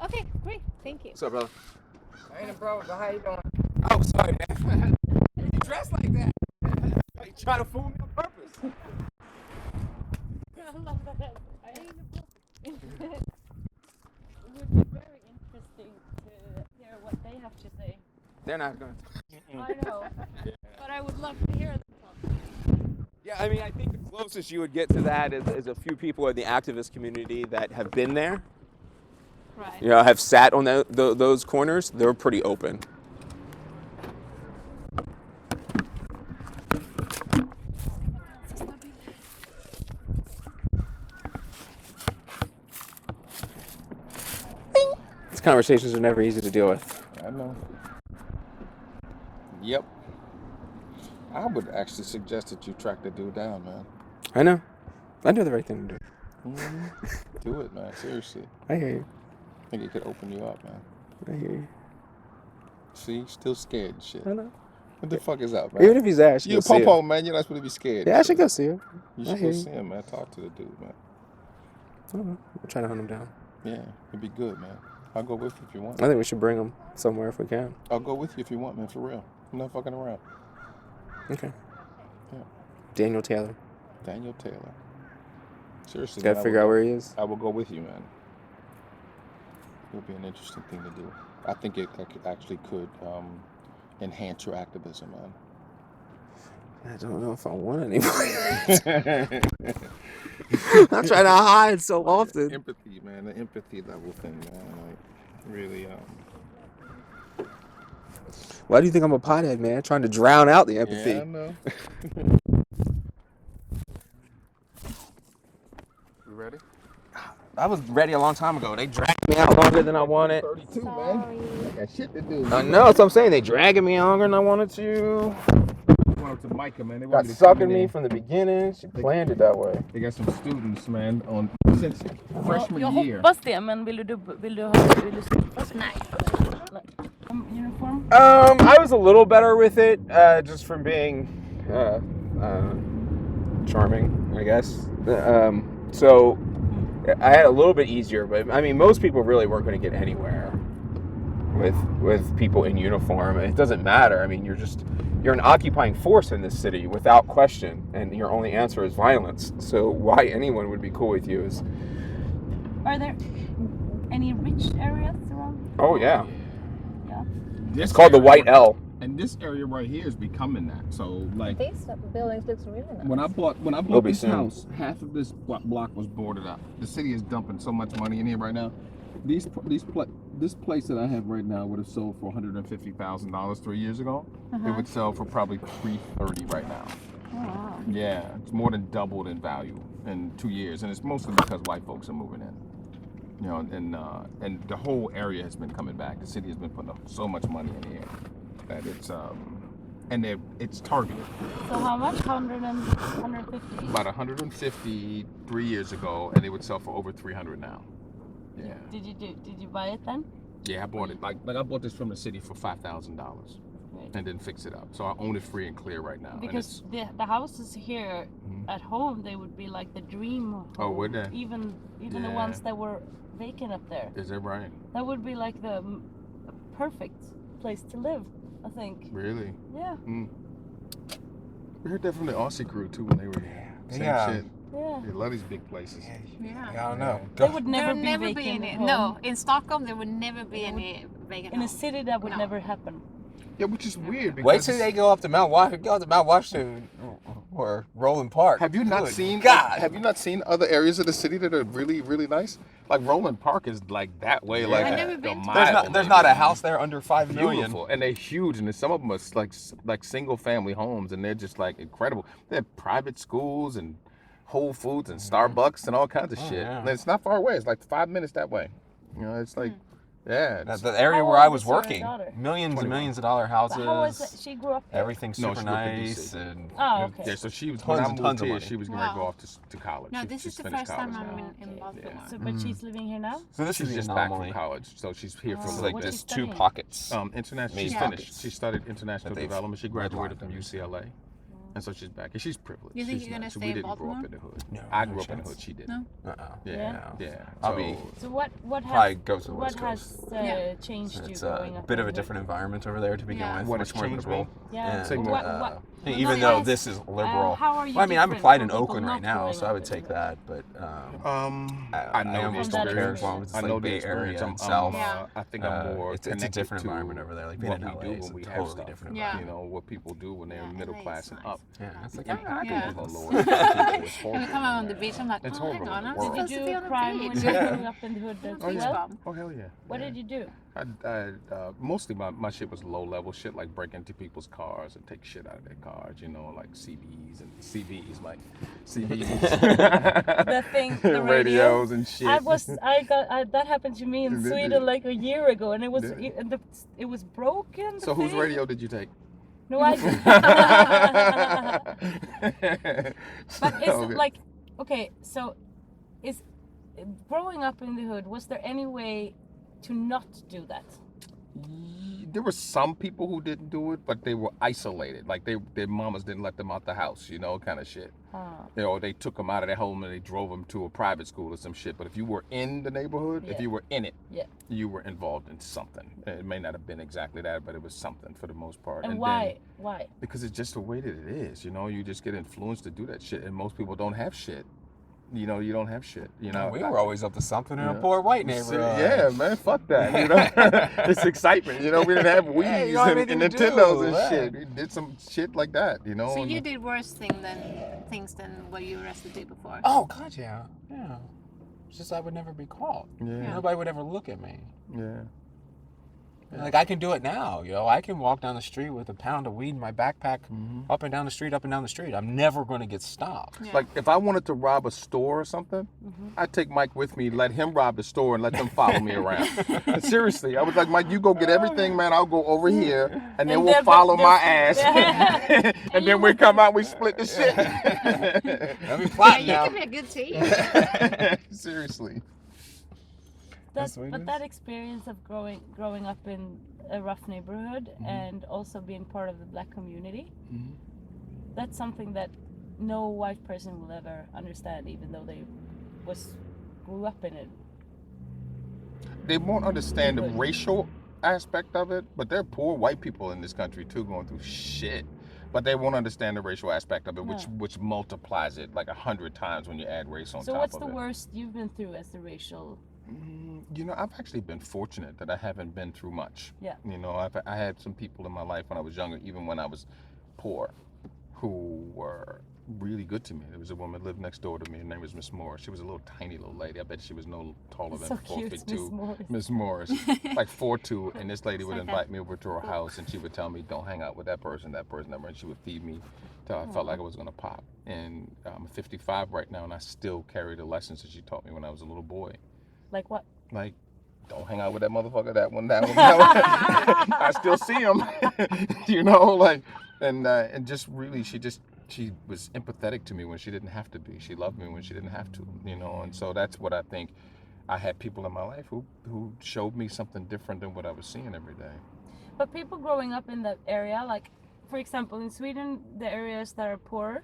Okay, great, thank you. What's up, brother? Ain't a problem, but how you doing? Oh, sorry, man. You dress like that. You try to fool me on purpose. I love that. I ain't a book. It would be very interesting to hear what they have to say. They're not going to. I know, but I would love to hear them talk. Yeah, I mean, I think the closest you would get to that is a few people in the activist community that have been there. Right. Have sat on those corners. They're pretty open. These conversations are never easy to deal with. I know. Yep. I would actually suggest that you track the dude down, man. I know. I know the right thing to do. Mm-hmm. Do it, man. Seriously. I hear you. I think it could open you up, man. I hear you. See, still scared and shit. I know. What the fuck is up, man? Even if he's there, I should You go see him. pom-pom, man. You're not supposed to be scared. Yeah, I should go see him. You I should hear go you. see him, man. Talk to the dude, man. I don't know. We'll try to hunt him down. Yeah, it'd be good, man. I'll go with you if you want. I think we should bring him somewhere if we can. I'll go with you if you want, man. For real. I'm not fucking around. Okay. Yeah. Daniel Taylor. Daniel Taylor. Seriously, Gotta man, figure out where he is. I will go with you, man. It'll be an interesting thing to do. I think it actually could enhance your activism, man. I don't know if I want anymore. I'm trying to hide so often. Empathy, man. The empathy level thing, man. Like, really, Why do you think I'm a pothead, man? Trying to drown out the empathy. Yeah, I know. You ready? I was ready a long time ago. They dragged me out longer than I wanted. 32, man. I got shit to do. I know, that's what I'm saying. They dragging me longer than I wanted to. Went up to Micah, man. They Got want me to sucking come in me there. from the beginning. She planned it that way. They got some students, man, on since freshman Jag year. hoppas det, men vill du slippa? Nej. Uniform? I was a little better with it, just from being charming, I guess. So I had a little bit easier, but I mean, most people really weren't going to get anywhere. with people in uniform. It doesn't matter. I mean, you're an occupying force in this city without question, and your only answer is violence. So why anyone would be cool with you is... Are there any rich areas around? Oh yeah. Yeah. It's called the White L. And this area right here is becoming that. So like These buildings looks really nice. when I bought Will be this soon. house, half of this block was boarded up. The city is dumping so much money in here right now. This place that I have right now would have sold for $150,000 3 years ago. It would sell for probably $330 right now. Oh, wow. Yeah, it's more than doubled in value in 2 years, and it's mostly because white folks are moving in. You know, and the whole area has been coming back. The city has been putting up so much money in here that it's targeted. So how much? 150? About 150 3 years ago, and they would sell for over 300 now. Yeah. Did you buy it then? Yeah, I bought it. Like I bought this from the city for $5,000 and then fix it up. So I own it free and clear right now. Because the houses here at home, they would be like the dream home. Oh, would they? Even the Yeah. ones that were vacant up there. Is that right? That would be like the perfect place to live, I think. Really? Yeah. We heard that from the Aussie crew too when they were here. Same Yeah. shit. Yeah. They love these big places. Yeah. I don't know. They would There never would be never be vacant any. home. No, in Stockholm there would never be any vacant In a homes. city that would No. never happen. Yeah, which is weird because Wait till they go up to Mount Washington or Roland Park. Have you not Good seen? God. Have you not seen other areas of the city that are really, really nice? Like Roland Park is like that way, like I've never a been to mile, There's not a house there under 5 million. Beautiful, and they're huge, and some of them are like single family homes, and they're just like incredible. They have private schools and Whole Foods and Starbucks and all kinds of shit. yeah. And it's not far away. It's like 5 minutes that way. You know, it's like, yeah. It's, The area How where I old was is your working, daughter? millions and 21. millions of dollar houses. But how was it? She grew up there. Everything's No, super she grew up in nice DC. and Oh, okay. yeah, so she was Tons when I and moved tons of here. money. She was going to go Wow. off to college. No, She this is just the finished first time college I'm now. in Baltimore. So, but she's living here now? So this She's is the just back from anomaly. college, so she's here for This a is little like What bit. is just two studying? pockets. International. Main She's pockets. finished. She studied international That they've development. She graduated from redlined. UCLA, and so she's back. And she's privileged. You think She's you're gonna nice. stay We in didn't grow up Baltimore? in the hood. No, I no grew up in the chance. hood. She did. No? Yeah. I'll So, be So what probably has go to the what West has Coast. changed you It's growing a up? bit of in a the- different environment over there to begin Yeah. with. What much has more changed liberal. me? Yeah. Say more. What, Even no, though yes. this is liberal. how are you Well, I mean, I'm different applied from in people Oakland right not now, growing so I up would in take the- that. But I know the almost From that compare it experience. to I like know the Bay Area experience. and South. Yeah. I think I'm more. It's a connected different to environment over there. Like being what in we LA do is when a we have totally stuff. different Yeah. environment. You know what people do when they're Yeah, middle LA is class and nice. up. Yeah, it's like Yeah. I Yeah. can do Oh, this. Lord. It's When I come out on the beach, I'm like, It's oh, horrible hang on, in I'm the world. supposed Did to you be do on the crime beach. when you grew up in the hood as Beach well? bum. Oh hell yeah. What did you do? Mostly my shit was low level shit, like break into people's cars and take shit out of their cars, you know, like CBs and CVs, like CVs, The thing, the radios and shit. That happened to me in Did Sweden you? like a year ago, and it was Did it was broken. So the whose thing. radio did you take? No, I. But it's Okay. like, okay, so is growing up in the hood, was there any way to not do that? There were some people who didn't do it, but they were isolated. Like their mamas didn't let them out the house, you know, kind of shit. You know, they took them out of their home and they drove them to a private school or some shit. But if you were in the neighborhood, if Yeah. you were in it, Yeah. you were involved in something. It may not have been exactly that, but it was something for the most part. And then- why? Why? because it's just the way that it is, you know. You just get influenced to do that shit, and most people don't have shit. You know, you don't have shit. You know, We were always up to something in a Yeah. poor white neighborhood. Yeah, man, fuck that. You know, it's excitement. You know, we didn't have Yeah, Wii's you don't have and anything to Nintendos do, and yeah. shit. We did some shit like that. You know. So and- you did worse things than what you were asked to do before. Oh God, yeah. It's just I would never be caught. Yeah. Nobody would ever look at me. Yeah. Like I can do it now, I can walk down the street with a pound of weed in my backpack, up and down the street. I'm never going to get stopped. Yeah. Like if I wanted to rob a store or something, I'd take Mike with me, let him rob the store, and let them follow me around. Seriously, I was like, Mike, you go get everything, man. I'll go over here, and then And we'll then- follow then- my ass, and then we come out, we split the shit. Let me Yeah, plot you now. could be a good team. Seriously. That's what it But is. that experience of growing up in a rough neighborhood and also being part of the black community, that's something that no white person will ever understand, even though they grew up in it. They won't understand the racial aspect of it, but there are poor white people in this country too going through shit. But they won't understand the racial aspect of it, which multiplies it like 100 times when you add race on top of it. So what's the worst you've been through as a racial? You know, I've actually been fortunate that I haven't been through much. Yeah. You know, I had some people in my life when I was younger, even when I was poor, who were really good to me. There was a woman lived next door to me. Her name was Miss Morris. She was a little tiny little lady. I bet she was no taller than 4'2". Miss Morris, like 4'2", and this lady would invite me over to her house, and she would tell me, "Don't hang out with that person, and she would feed me till I felt like I was gonna pop. And I'm 55 right now, and I still carry the lessons that she taught me when I was a little boy. Like what? Like, don't hang out with that motherfucker, that one. I still see him, you know, like, and just really, she was empathetic to me when she didn't have to be. She loved me when she didn't have to, you know, and so that's what I think. I had people in my life who showed me something different than what I was seeing every day. But people growing up in that area, like, for example, in Sweden, the areas that are poor,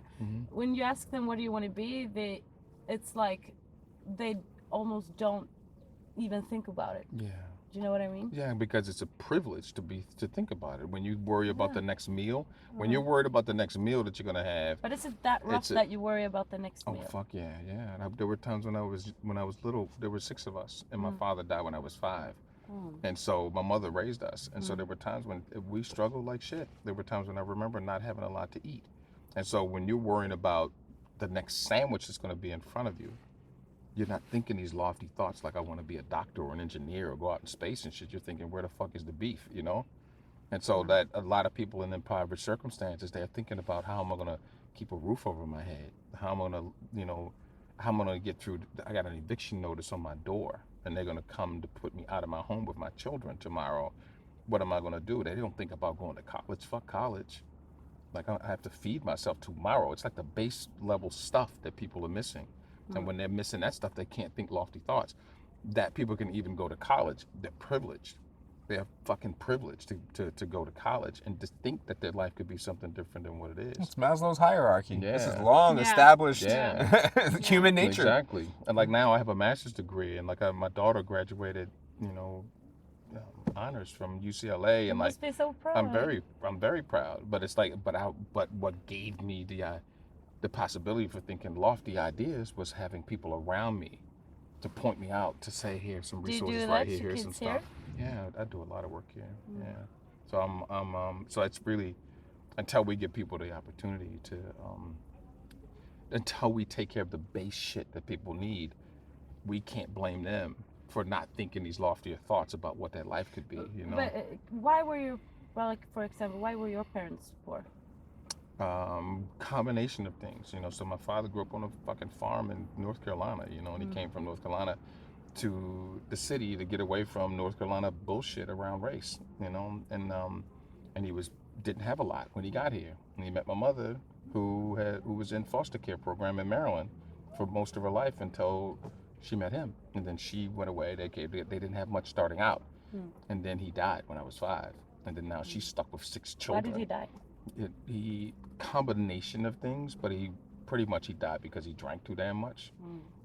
when you ask them what do you want to be, it's like they almost don't even think about it. Yeah. Do you know what I mean? Yeah, because it's a privilege to think about it. When you worry about the next meal, when you're worried about the next meal that you're gonna have. But is it that rough that you worry about the next meal? Oh fuck yeah. There were times when I was little. There were 6 of us, and my father died when I was 5. And so my mother raised us, and so there were times when we struggled like shit. There were times when I remember not having a lot to eat, and so when you're worrying about the next sandwich that's going to be in front of you, you're not thinking these lofty thoughts like I want to be a doctor or an engineer or go out in space and shit. You're thinking, where the fuck is the beef, you know? And so that a lot of people in impoverished circumstances, they're thinking about how am I going to keep a roof over my head? How am I going to, you know, how am I going to get through? I got an eviction notice on my door, and they're going to come to put me out of my home with my children tomorrow. What am I going to do? They don't think about going to college. Fuck college. Like, I have to feed myself tomorrow. It's like the base level stuff that people are missing. And when they're missing that stuff, they can't think lofty thoughts. That people can even go to college. They're privileged. They're fucking privileged to go to college and to think that their life could be something different than what it is. It's Maslow's hierarchy. Yeah. This is long established human nature. Exactly. And like now I have a master's degree, and like my daughter graduated, you know, honors from UCLA, and You must be so proud. I'm very proud. But it's like, but what gave me the possibility for thinking lofty ideas was having people around me to point me out, to say, here's some resources right here, here's some stuff. Yeah, I do a lot of work here. Yeah. So so it's really, until we give people the opportunity to, until we take care of the base shit that people need, we can't blame them for not thinking these loftier thoughts about what their life could be, you know? But why were you, well, like, for example, why were your parents poor? Combination of things, you know. So my father grew up on a fucking farm in North Carolina, you know, and he came from North Carolina to the city to get away from North Carolina bullshit around race, you know, and he didn't have a lot when he got here. And he met my mother, who was in foster care program in Maryland for most of her life until she met him, and then she went away. They didn't have much starting out, and then he died when I was 5, and then now she's stuck with 6 children. Why did he die? He combination of things, but he died because he drank too damn much,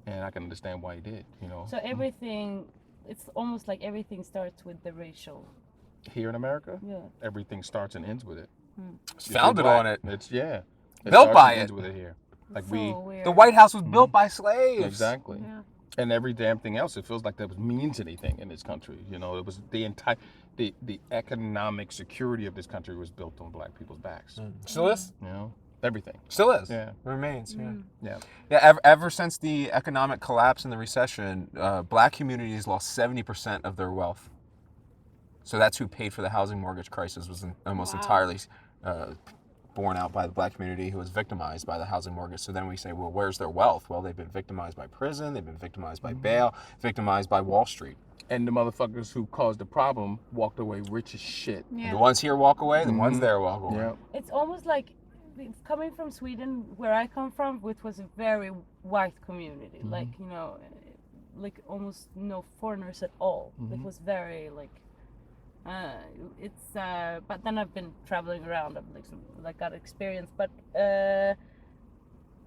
and I can understand why he did, you know. So everything, it's almost like everything starts with the racial. Here in America, Yeah. everything starts and ends with it. It's founded on it. It's Built by ends with it here. Like So weird. The White House was built by slaves. Exactly. Yeah. And every damn thing else, it feels like that means anything in this country. You know, it was the economic security of this country was built on black people's backs. Still is. You know, everything. Still is. Yeah. Remains. Yeah. Yeah. Ever since the economic collapse and the recession, black communities lost 70% of their wealth. So that's who paid for the housing mortgage crisis, was almost entirely borne out by the black community, who was victimized by the housing mortgage. So then we say, well, where's their wealth? Well, they've been victimized by prison, they've been victimized by bail, victimized by Wall Street. And the motherfuckers who caused the problem walked away rich as shit. Yeah. The ones here walk away, the ones there walk away. Yeah. It's almost like, coming from Sweden, where I come from, which was a very white community, like, you know, like almost no foreigners at all. It was very like, but then I've been traveling around, I've got experience, but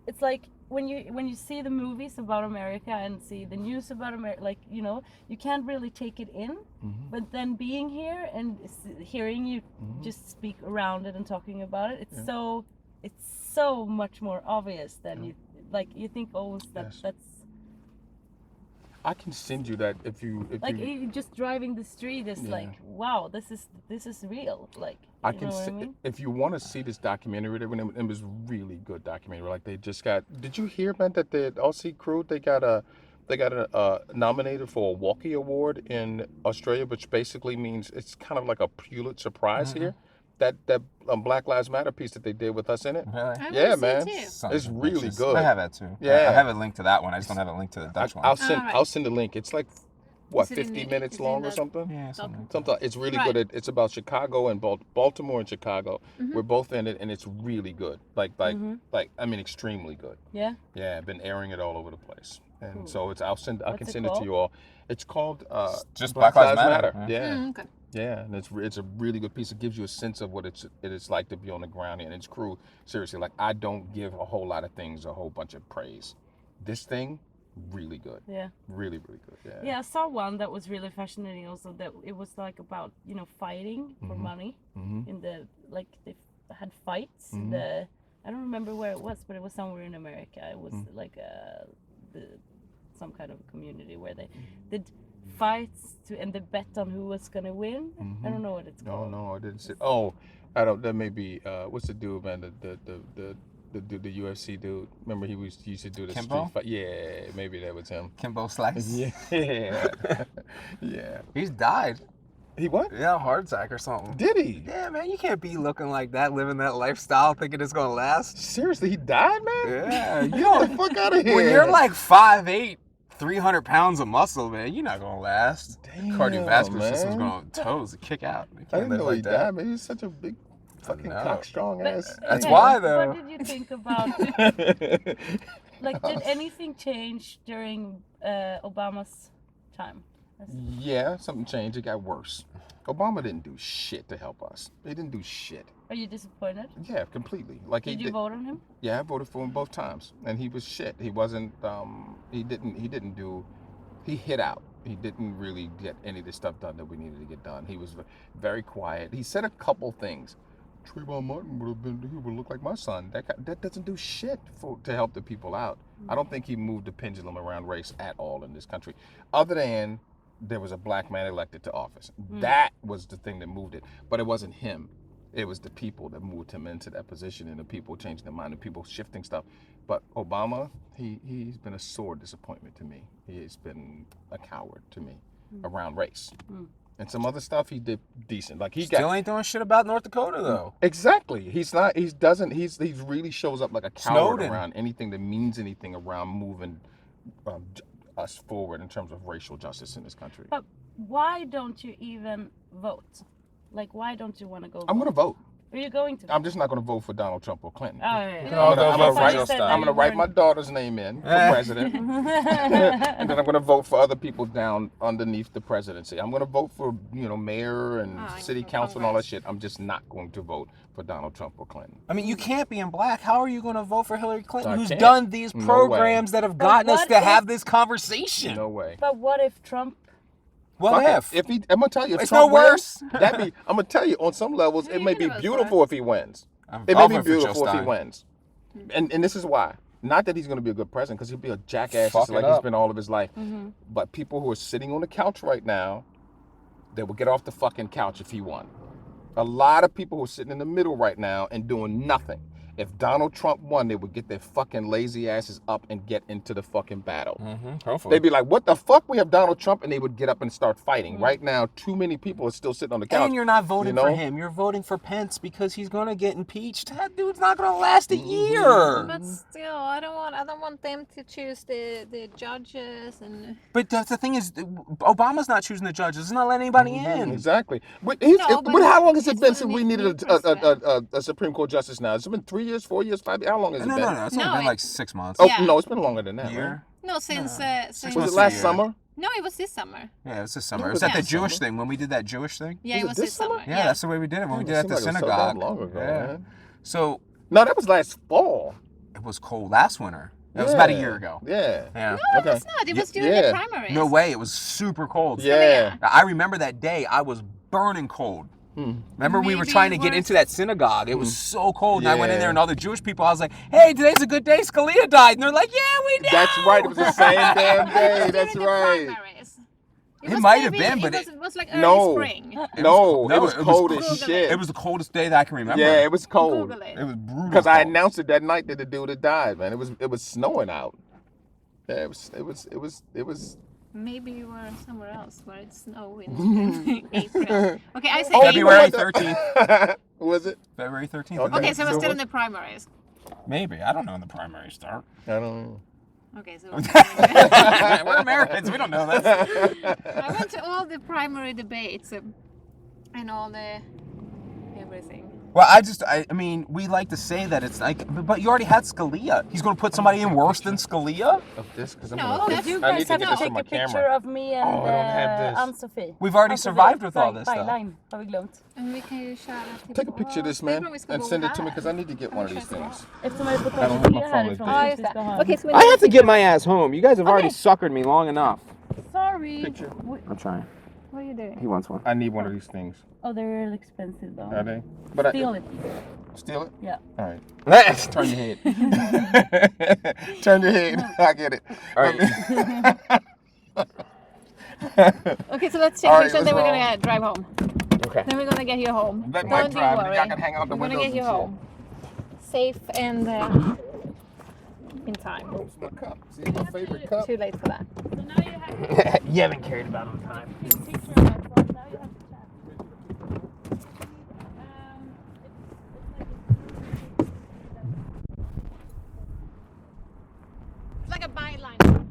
it's like when you see the movies about America and see the news about America, like, you know, you can't really take it in. But then being here and hearing you just speak around it and talking about it, it's so much more obvious than you think, oh, that's I can send you that if you just driving the street is like, wow, this is real. Like, I mean? If you want to see this documentary, it was really good documentary. Like they just got. Did you hear, man, that the Aussie crew they got nominated for a Walkie Award in Australia, which basically means it's kind of like a Pulitzer Prize here. That Black Lives Matter piece that they did with us in it. Really? Yeah, man. Sons It's of really bitches. good. I have that too. Yeah. I have a link to that one. I just don't have a link to the Dutch one. I'll send the link. It's like what, Is it in 50 the- minutes is it long in or the something? Yeah, Something. It's really Right. good. It's about Chicago and Baltimore and Chicago. We're both in it, and it's really good. Like I mean, extremely good. Yeah. Yeah, I've been airing it all over the place, and Cool. so I can What's it send it to called? you all. It's called Just Black Lives Matter. Yeah. Okay. Yeah, and it's a really good piece. It gives you a sense of what it is like to be on the ground here, and its crew. Seriously, like I don't give a whole lot of things a whole bunch of praise. This thing, really good. Yeah. Really, really good. Yeah. Yeah, I saw one that was really fascinating also, that it was like about, you know, fighting for money in the, like they had fights in the, I don't remember where it was, but it was somewhere in America. It was like some kind of a community where they did fights and they bet on who was gonna win. I don't know what it's No, called. no, I didn't see. Oh, I don't. That may be. What's the dude, man? The UFC dude. Remember he used to do the Kimbo? street fight. Yeah, maybe that was him. Kimbo Slice. Yeah. Yeah. He's died. He what? Yeah, heart attack or something. Did he? Yeah, man, you can't be looking like that, living that lifestyle, thinking it's gonna last. Seriously, he died, man? Yeah, you Get know, the fuck out of here. when you're like 5'8", 300 pounds of muscle, man, you're not gonna last. Damn, Cardiovascular man. system's gonna toes kick out. You I can't didn't live know like he that. died, man. He's such a big fucking know. cockstrong ass. That's Okay, why, though. What did you think about, like, did anything change during Obama's time? Yeah, something changed. It got worse. Obama didn't do shit to help us. He didn't do shit. Are you disappointed? Yeah, completely. Like Did you vote on him? Yeah, I voted for him both times, and he was shit. He wasn't. He didn't do. He hit out. He didn't really get any of the stuff done that we needed to get done. He was very quiet. He said a couple things. Trayvon Martin he would look like my son. That doesn't do shit to help the people out. I don't think he moved the pendulum around race at all in this country, other than there was a black man elected to office. That was the thing that moved it, but it wasn't him. It was the people that moved him into that position, and the people changing their mind, and people shifting stuff. But Obama, he's been a sore disappointment to me. He's been a coward to me around race. And some other stuff he did decent. Like he Still ain't doing shit about North Dakota, though. Exactly. He really shows up like a coward Snowden. around anything that means anything around moving us forward in terms of racial justice in this country. But why don't you even vote? Like, why don't you want to go? I'm gonna vote. Are you going to? I'm just not gonna vote for Donald Trump or Clinton. Oh, yeah. can all go vote for I your said style. that I'm gonna you write my weren't- daughter's name in for president, and then I'm gonna vote for other people down underneath the presidency. I'm gonna vote for mayor and city council and all that shit. I'm just not going to vote for Donald Trump or Clinton. I mean, you can't be in black. How are you going to vote for Hillary Clinton, I who's can't. done these No programs that have gotten us what to if- have this conversation? No way. But what if Trump? What Fuck if? it. I'm gonna tell you, if It's Trump no worse. wins, I'm gonna tell you, on some levels, it may be universe beautiful if he wins. I'm It may be voting for Joe beautiful if he Stein. wins. And this is why. Not that he's going to be a good president, because he'll be a jackass Fuck just it like he's up. been all of his life. But people who are sitting on the couch right now, they will get off the fucking couch if he won. A lot of people who are sitting in the middle right now and doing nothing. If Donald Trump won, they would get their fucking lazy asses up and get into the fucking battle. Hopefully. They'd be like, what the fuck? We have Donald Trump, and they would get up and start fighting. Right now, too many people are still sitting on the couch. And you're not voting you for know? him. You're voting for Pence because he's going to get impeached. That dude's not going to last a year. But still, I don't want them to choose the judges and. But that's the thing is, Obama's not choosing the judges. He's not letting anybody in. Exactly. But No, but how long has it it's been not since a we new needed a Supreme Court justice now? Has it been 3 years, 4 years, 5 years? How long has it No, been? It's only No, been it- like 6 months. Oh, Yeah. no, it's been longer than that, right? Year? No, since Was months it a last year. summer? no, it was this summer. Yeah, it's this summer. No, It was at the yeah. Jewish thing when we did that Jewish thing. Yeah, Was it it was this this summer. summer? Yeah, that's the way we did it when we did it at the It seemed like it was so damn synagogue. long ago, Yeah. man. So No, that was last fall. It was cold last winter. That was about a year ago. Yeah. Yeah. No, it was not. It was during the primaries. No way. It was super cold. Yeah. I remember that day. I was burning cold. Remember we were trying to get into that synagogue. It was so cold. And I went in there and all the Jewish people, I was like, hey, today's a good day. Scalia died. And they're like, yeah, we know. That's right. It was the same damn day. That's right. It might have been, but it was like early spring. No, it was cold as shit. It was the coldest day that I can remember. Yeah, it was cold. Google it. It was brutal. Because I announced it that night that the dude had died, man. It was snowing out. Yeah, it was. Maybe you were somewhere else where it's snow in April. Okay, I say February April. 13th. Was it? February 13th. Okay, so we're still in the primaries. Maybe. I don't know when the primaries start. I don't know. Okay, so We're Americans. We don't know this. I went to all the primary debates and all the everything. Well, I mean, we like to say that it's like, but you already had Scalia. He's going to put somebody in worse than Scalia? Of this? Because No, Did you I guys need to have get to this take on my a picture camera. of me and I don't have this. Ann-Sofie? We've already Ann-Sofie survived with all this stuff. Byline har vi glömt. And we can ju köra till Take a picture of this, man, and send it to me because I need to get one of these things. Eftersom jag är på I don't have my plats phone härifrån with så me. kanske vi ska ha en. Okay, so we I have to get my ass home. You guys have already suckered me long enough. Sorry. Picture. I'm trying. what are you doing? He wants one. I need one of these things. Oh, they're really expensive though. Are they? But Steal it. Steal it? Yeah. All right. Turn your head. Turn your head. I get it. All right. Okay, so let's take All right, pictures, then we're let's gonna drive home. Okay. Then we're gonna get you home. Let Mike Don't you drive, worry. then y'all can hang out the We're gonna windows get you and shit. home. Safe and in time. Oops, my cup. See, my favorite cup. Too late for that. So now you have You haven't cared about on time. to take a picture of us. So now you have to chat. It's like a byline.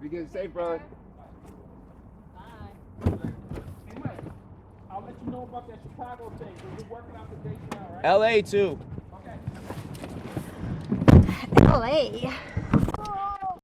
Be good, safe, brother. Bye. Hey, Mike, I'll let you know about that Chicago thing. We're working out the dates now, right? LA too. Okay. LA.